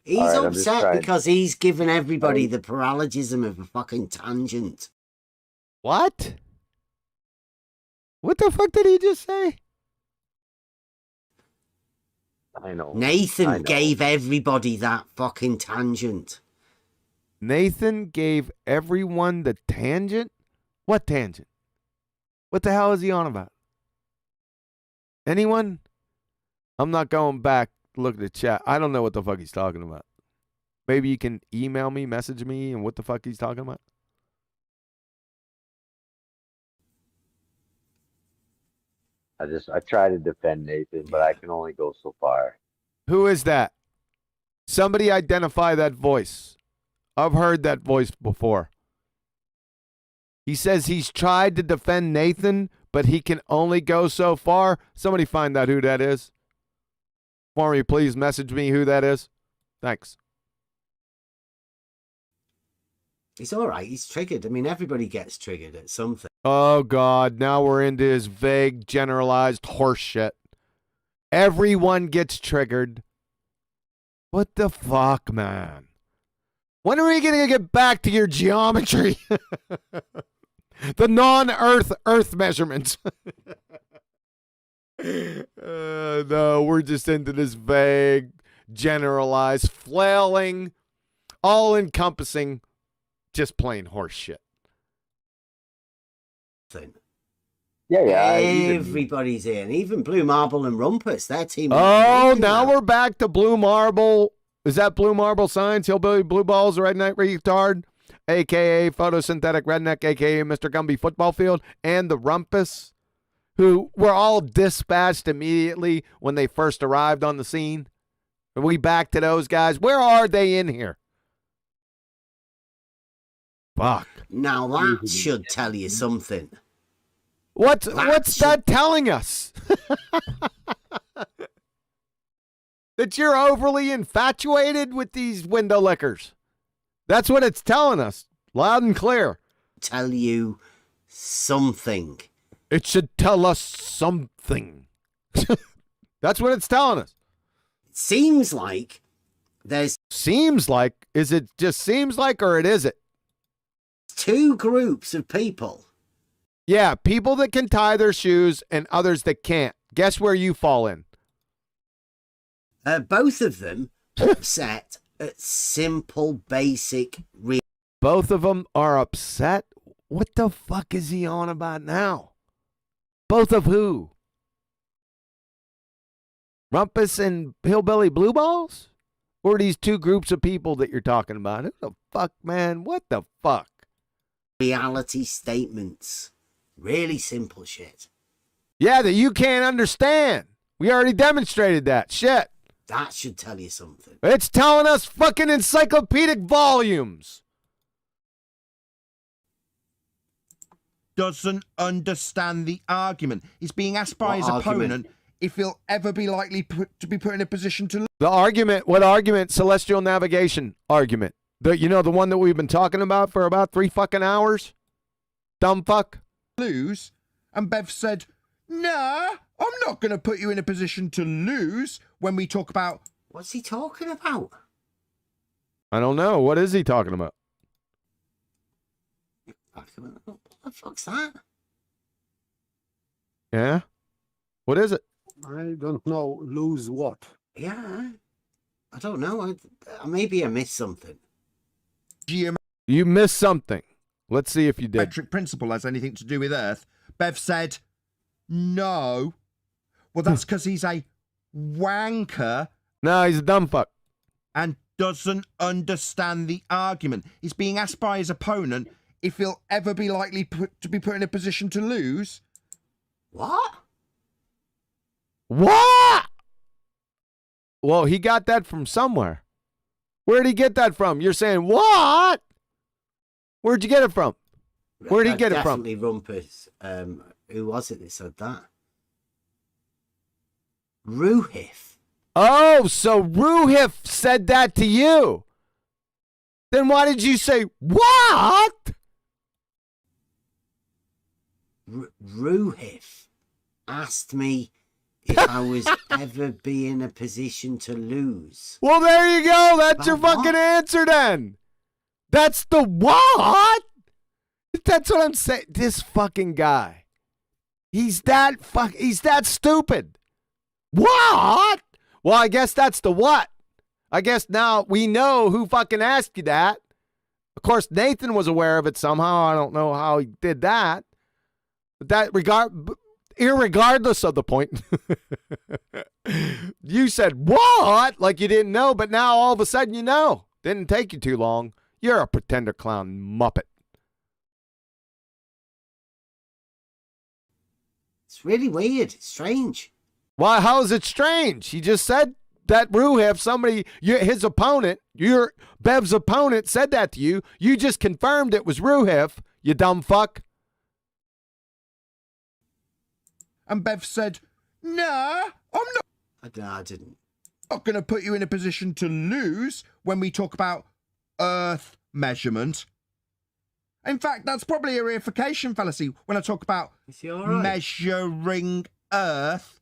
He's All right, I'm just upset trying- because he's given everybody the parallelism of a fucking tangent. What? What the fuck did he just say? I know. Nathan gave everybody that fucking tangent. Nathan gave everyone the tangent? What tangent? What the hell is he on about? Anyone? I'm not going back. Look at the chat. I don't know what the fuck he's talking about. Maybe you can email me, message me, and what the fuck he's talking about? I try to defend Nathan, but I can only go so far. Who is that? Somebody identify that voice. I've heard that voice before. He says he's tried to defend Nathan, but he can only go so far. Somebody find out who that is. For me, please message me who that is. Thanks. He's all right. He's triggered. I mean, everybody gets triggered at something. Oh, God. Now we're into his vague, generalized horse shit. Everyone gets triggered. What the fuck, man? When are we going to get back to your geometry? The non-Earth Earth measurements. No, we're just into this vague, generalized, flailing, all-encompassing, just plain horse shit. Yeah. Everybody's in. Even Blue Marble and Rumpus. Their team. Oh, now we're back to Blue Marble. Is that Blue Marble Science? Hillbilly Blue Balls, Redneck Retard, a.k.a. Photosynthetic Redneck, a.k.a. Mr. Gumby Football Field, and the Rumpus, who were all dispatched immediately when they first arrived on the scene. Are we back to those guys? Where are they in here? Fuck. Now that should tell you something. What's that telling us? That you're overly infatuated with these window lickers. That's what it's telling us, loud and clear. Tell you something. It should tell us something. That's what it's telling us. It seems like there's Seems like, is it just seems like, or it is it? two groups of people. Yeah, people that can tie their shoes and others that can't. Guess where you fall in? Both of them upset at simple, basic reality. Both of them are upset? What the fuck is he on about now? Both of who? Rumpus and Hillbilly Blue Balls? Or these two groups of people that you're talking about? Who the fuck, man? What the fuck? Reality statements. Really simple shit. Yeah, that you can't understand. We already demonstrated that. Shit. That should tell you something. It's telling us fucking encyclopedic volumes. Doesn't understand the argument. He's being asked by What his argument? opponent if he'll ever be likely to be put in a position to The argument, what argument? Celestial navigation argument. The one that we've been talking about for about 3 fucking hours? Dumb fuck. lose. And Bev said, nah, I'm not going to put you in a position to lose when we talk about... What's he talking about? I don't know. What is he talking about? What the fuck's that? Yeah? What is it? I don't know. Lose what? Yeah. I don't know. Maybe I missed something. You missed something. Let's see if you did. Geometric principle has anything to do with Earth. Bev said, no. Well, that's because he's a wanker No, he's a dumb fuck. and doesn't understand the argument. He's being asked by his opponent if he'll ever be likely to be put in a position to lose. What? What? Well, he got that from somewhere. Where'd he get that from? You're saying what? Where'd you get it from? Where'd he get it from? Definitely Rumpus. Who was it that said that? Ruhiff. Oh, so Ruhiff said that to you. Then why did you say what? Ruhiff asked me if I was ever be in a position to lose. Well, there you go. That's your About fucking what? answer then. That's the what? That's what I'm saying. This fucking guy. He's that stupid. What? Well, I guess that's the what. I guess now we know who fucking asked you that. Of course, Nathan was aware of it somehow. I don't know how he did that. But that irregardless of the point, you said what? Like you didn't know, but now all of a sudden you know. Didn't take you too long. You're a pretender clown muppet. It's really weird. It's strange. Why? How is it strange? He just said that Ruhiff, his opponent, your Bev's opponent, said that to you. You just confirmed it was Ruhiff. You dumb fuck. And Bev said, "Nah, I'm I didn't. not going to put you in a position to lose when we talk about Earth measurement. In fact, that's probably a reification fallacy when I talk about Is he all right? measuring Earth.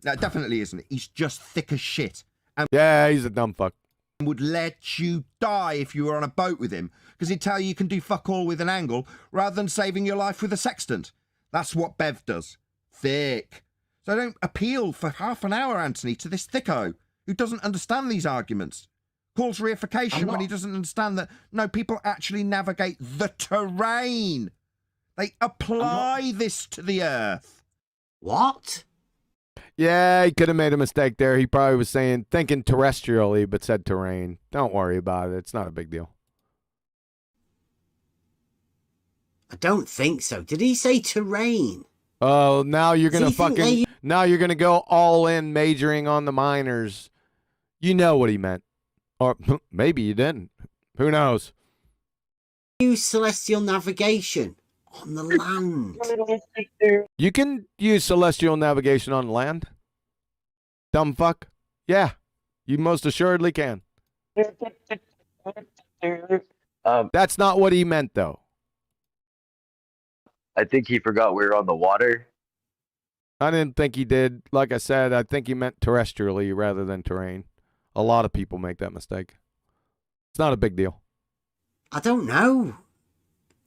No, it definitely isn't. He's just thick as shit and Yeah, he's a dumb fuck. would let you die if you were on a boat with him because he'd tell you can do fuck all with an angle rather than saving your life with a sextant. That's what Bev does. Thick. So don't appeal for half an hour, Anthony, to this thicko who doesn't understand these arguments. Calls reification when he doesn't understand that, no, people actually navigate the terrain. They apply this to the Earth. What? Yeah, he could have made a mistake there. He probably was thinking terrestrially, but said terrain. Don't worry about it. It's not a big deal. I don't think so. Did he say terrain? Oh, now you're Does gonna he think fucking they- now you're gonna go all in majoring on the minors. You know what he meant, or maybe you didn't. Who knows? Use celestial navigation on the land. You can use celestial navigation on land. Dumb fuck. Yeah, you most assuredly can. That's not what he meant, though. I think he forgot we were on the water. I didn't think he did. Like I said, I think he meant terrestrially rather than terrain. A lot of people make that mistake. It's not a big deal. I don't know.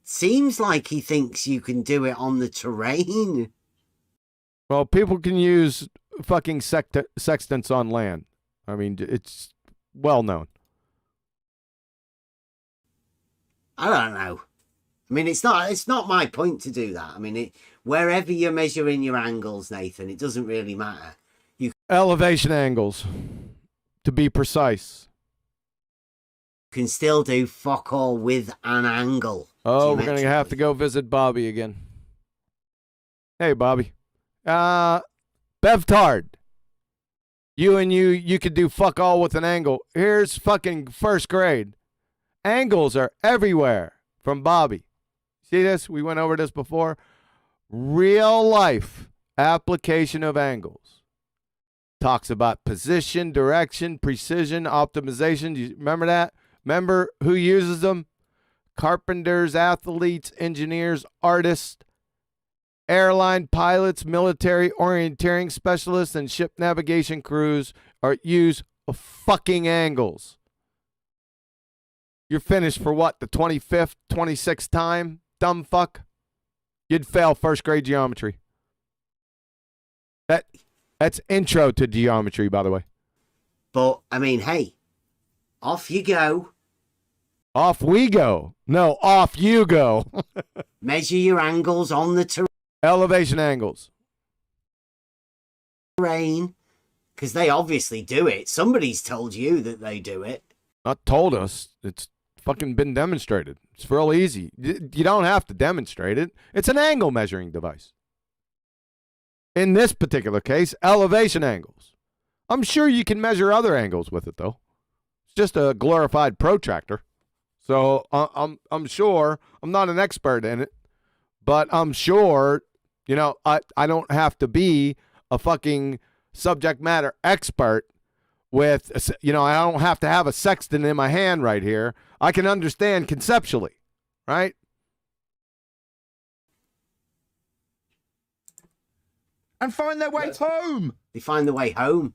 Seems like he thinks you can do it on the terrain. Well, people can use fucking sextants on land. I mean, it's well known. I don't know. I mean, it's not my point to do that. I mean, wherever you're measuring your angles, Nathan, it doesn't really matter. You Elevation angles, to be precise. can still do fuck all with an angle. Oh, we're going to have to geometrically. go visit Bobby again. Hey, Bobby. BevTARD. You could do fuck all with an angle. Here's fucking first grade. Angles are everywhere from Bobby. See this? We went over this before. Real life application of angles. Talks about position, direction, precision, optimization. Do you remember that? Remember who uses them? Carpenters, athletes, engineers, artists, airline pilots, military orienteering specialists, and ship navigation crews use fucking angles. You're finished for what, the 25th, 26th time? Dumb fuck. You'd fail first grade geometry. That's intro to geometry, by the way. But, I mean, hey, off you go. Off we go. No, off you go. Measure your angles on the terrain. Elevation angles. terrain, because they obviously do it. Somebody's told you that they do it. Not told us. It's fucking been demonstrated. It's real easy. You don't have to demonstrate it. It's an angle measuring device. In this particular case, elevation angles. I'm sure you can measure other angles with it, though. It's just a glorified protractor. So I'm sure, I'm not an expert in it, but I'm sure, you know, I don't have to be a fucking subject matter expert with, you know, I don't have to have a sextant in my hand right here. I can understand conceptually, right? And find their way home. They find the way home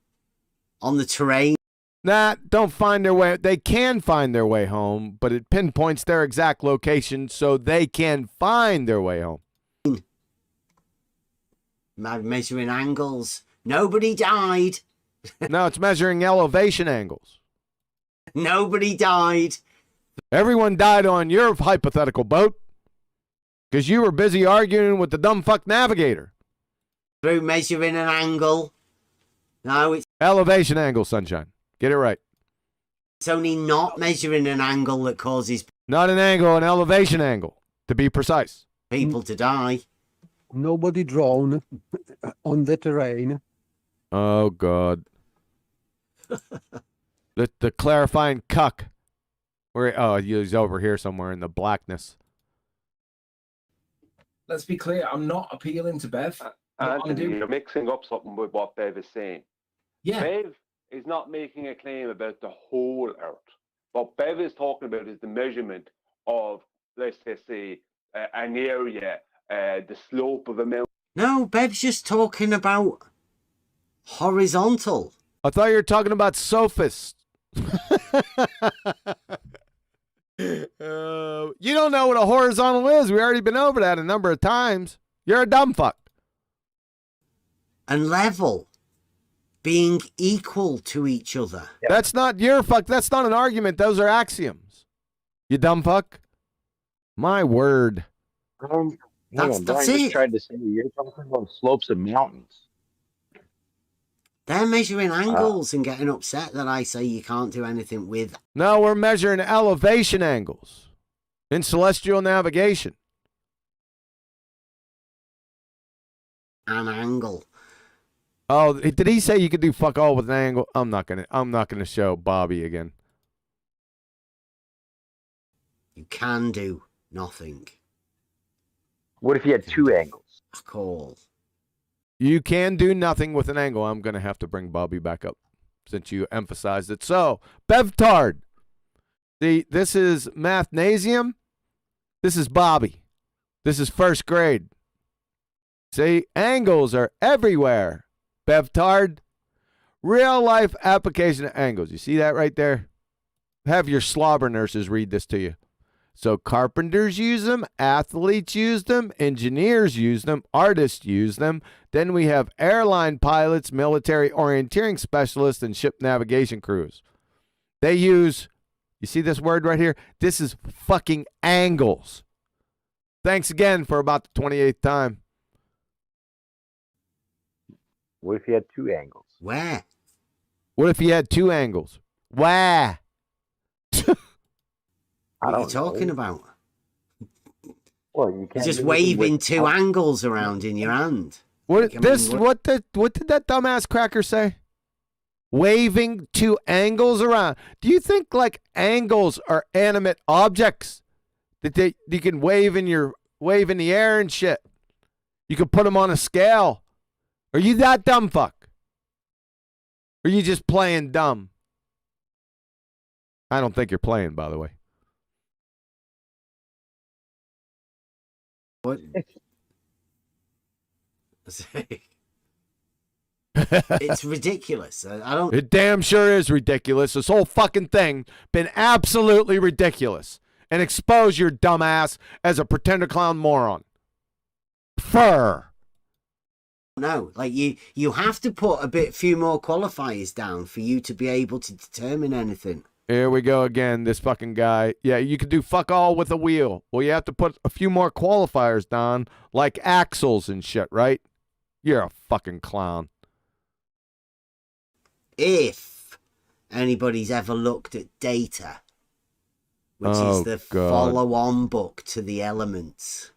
on the terrain. Nah, don't find their way. They can find their way home, but it pinpoints their exact location so they can find their way home. Measuring angles. Nobody died. No, it's measuring elevation angles. Nobody died. Everyone died on your hypothetical boat because you were busy arguing with the dumb fuck navigator. Through measuring an angle. No, it's Elevation angle, sunshine. Get it right. only not measuring an angle that causes Not an angle, an elevation angle, to be precise. people to die. Nobody drowned on the terrain. Oh, God. the clarifying cuck. He's over here somewhere in the blackness. Let's be clear. I'm not appealing to Bev. Anthony, you're mixing up something with what Bev is saying. Yeah. Bev is not making a claim about the whole Earth. What Bev is talking about is the measurement of, let's just say, an area, the slope of a mountain. No, Bev's just talking about horizontal. I thought you were talking about sophists. You don't know what a horizontal is. We already been over that a number of times. You're a dumb fuck. And level. Being equal to each other. That's not your fuck. That's not an argument. Those are axioms. You dumb fuck. My word. That's Brian it. just tried to say you're talking about slopes of mountains. They're measuring angles and getting upset that I say you can't do anything with No, we're measuring elevation angles in celestial navigation. an angle. Oh, did he say you could do fuck all with an angle? I'm not gonna show Bobby again. You can do nothing. What if you had two angles? Fuck all. You can do nothing with an angle. I'm gonna have to bring Bobby back up since you emphasized it. So, BevTARD. This is Mathnasium. This is Bobby. This is first grade. See, angles are everywhere. BevTARD. Real life application of angles. You see that right there? Have your slobber nurses read this to you. So carpenters use them, athletes use them, engineers use them, artists use them. Then we have airline pilots, military orienteering specialists, and ship navigation crews. They use, you see this word right here? This is fucking angles. Thanks again for about the 28th time. What if you had two angles? Where? What if you had two angles? Where? What are you talking about? Well, you can't Just do waving with- two angles around in your hand. What Like, I mean, what did that dumbass cracker say? Waving two angles around. Do you think like angles are animate objects that you can wave in the air and shit? You can put them on a scale. Are you that dumb fuck? Or are you just playing dumb? I don't think you're playing, by the way. What? It's ridiculous. I don't. It damn sure is ridiculous. This whole fucking thing been absolutely ridiculous. And expose your dumbass as a pretender clown moron. Fur. No, like you have to put a few more qualifiers down for you to be able to determine anything. Here we go again, this fucking guy. Yeah, you could do fuck all with a wheel. Well, you have to put a few more qualifiers down, like axles and shit, right? You're a fucking clown. if anybody's ever looked at Data, which is the follow-on book to the Elements,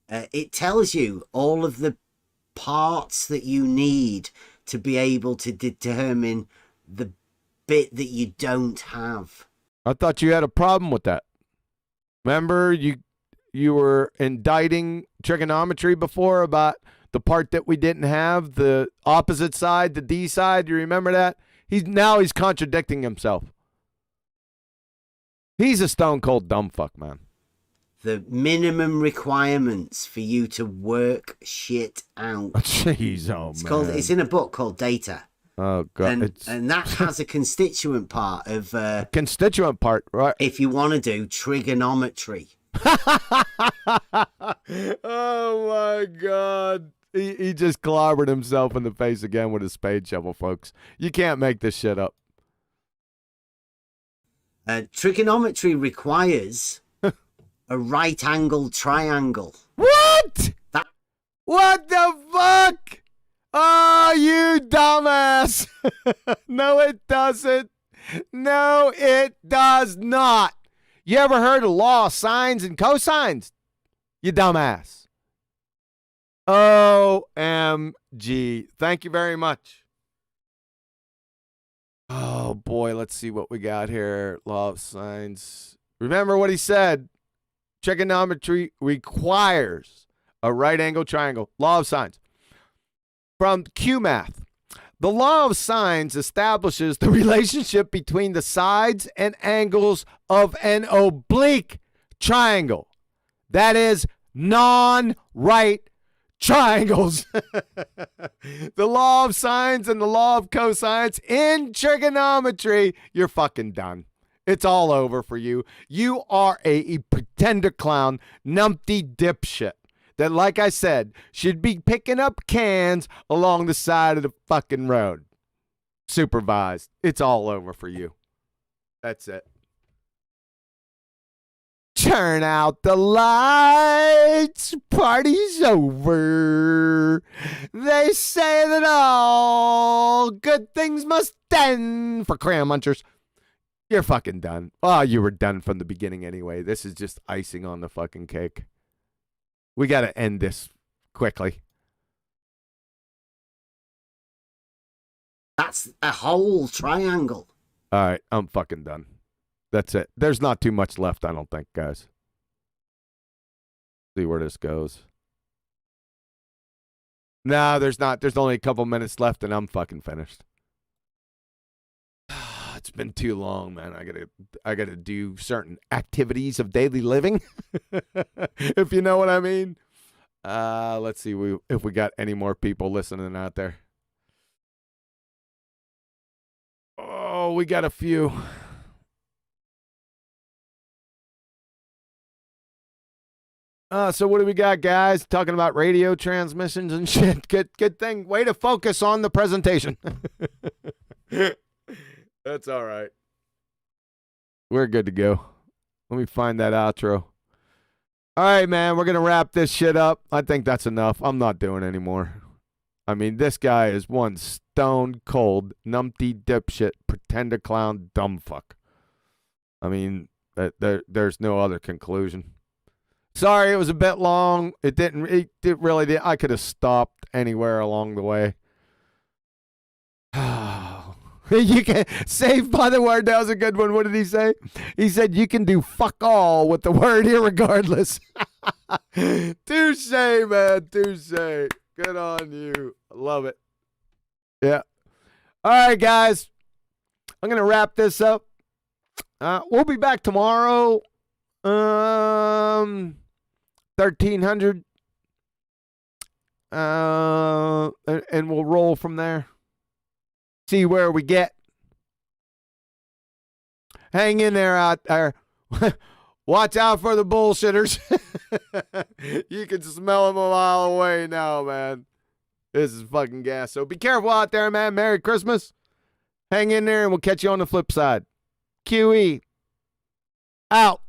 it tells you all of the parts that you need to be able to determine the bit that you don't have. I thought you had a problem with that. Remember, you were indicting trigonometry before about the part that we didn't have, the opposite side, the D side. You remember that? He's contradicting himself. He's a stone cold dumb fuck, man. The minimum requirements for you to work shit out. Jeez, man. It's in a book called Data. Oh god. And that has a constituent part of constituent part, right? If you want to do trigonometry. Oh my god. He just clobbered himself in the face again with a spade shovel, folks. You can't make this shit up. Trigonometry requires a right-angled triangle. What? What the fuck? Oh, you dumbass. No, it doesn't. No, it does not. You ever heard of law of sines and cosines? You dumbass. OMG. Thank you very much. Oh, boy. Let's see what we got here. Law of sines. Remember what he said. Trigonometry requires a right angle triangle. Law of sines. From QMath. The law of sines establishes the relationship between the sides and angles of an oblique triangle. That is, non-right triangles. The law of sines and the law of cosines in trigonometry, you're fucking done. It's all over for you. You are a pretender clown, numpty dipshit that, like I said, should be picking up cans along the side of the fucking road. Supervised. It's all over for you. That's it. Turn out the lights. Party's over. They say that all good things must end for cram munchers. You're fucking done. Oh, you were done from the beginning anyway. This is just icing on the fucking cake. We got to end this quickly. That's a whole triangle. All right, I'm fucking done. That's it. There's not too much left, I don't think, guys. See where this goes. No, there's not. There's only a couple minutes left, and I'm fucking finished. It's been too long, man. I gotta do certain activities of daily living, if you know what I mean. Let's see if we got any more people listening out there. Oh, we got a few. So what do we got, guys? Talking about radio transmissions and shit. Good thing. Way to focus on the presentation. That's all right. We're good to go. Let me find that outro. All right, man. We're going to wrap this shit up. I think that's enough. I'm not doing any more. I mean, this guy is one stone cold, numpty dipshit, pretender clown, dumb fuck. I mean, there's no other conclusion. Sorry, it was a bit long. It really did. I could have stopped anywhere along the way. You can Saved by the Word. That was a good one. What did he say? He said you can do fuck all with the word irregardless. Touche, man. Touche. Good on you. I love it. Yeah. All right, guys. I'm gonna wrap this up. We'll be back tomorrow. 1300. And we'll roll from there. See where we get. Hang in there out there. Watch out for the bullshitters. You can smell them a mile away now, man. This is fucking gas. So be careful out there, man. Merry Christmas. Hang in there and we'll catch you on the flip side. QE. Out.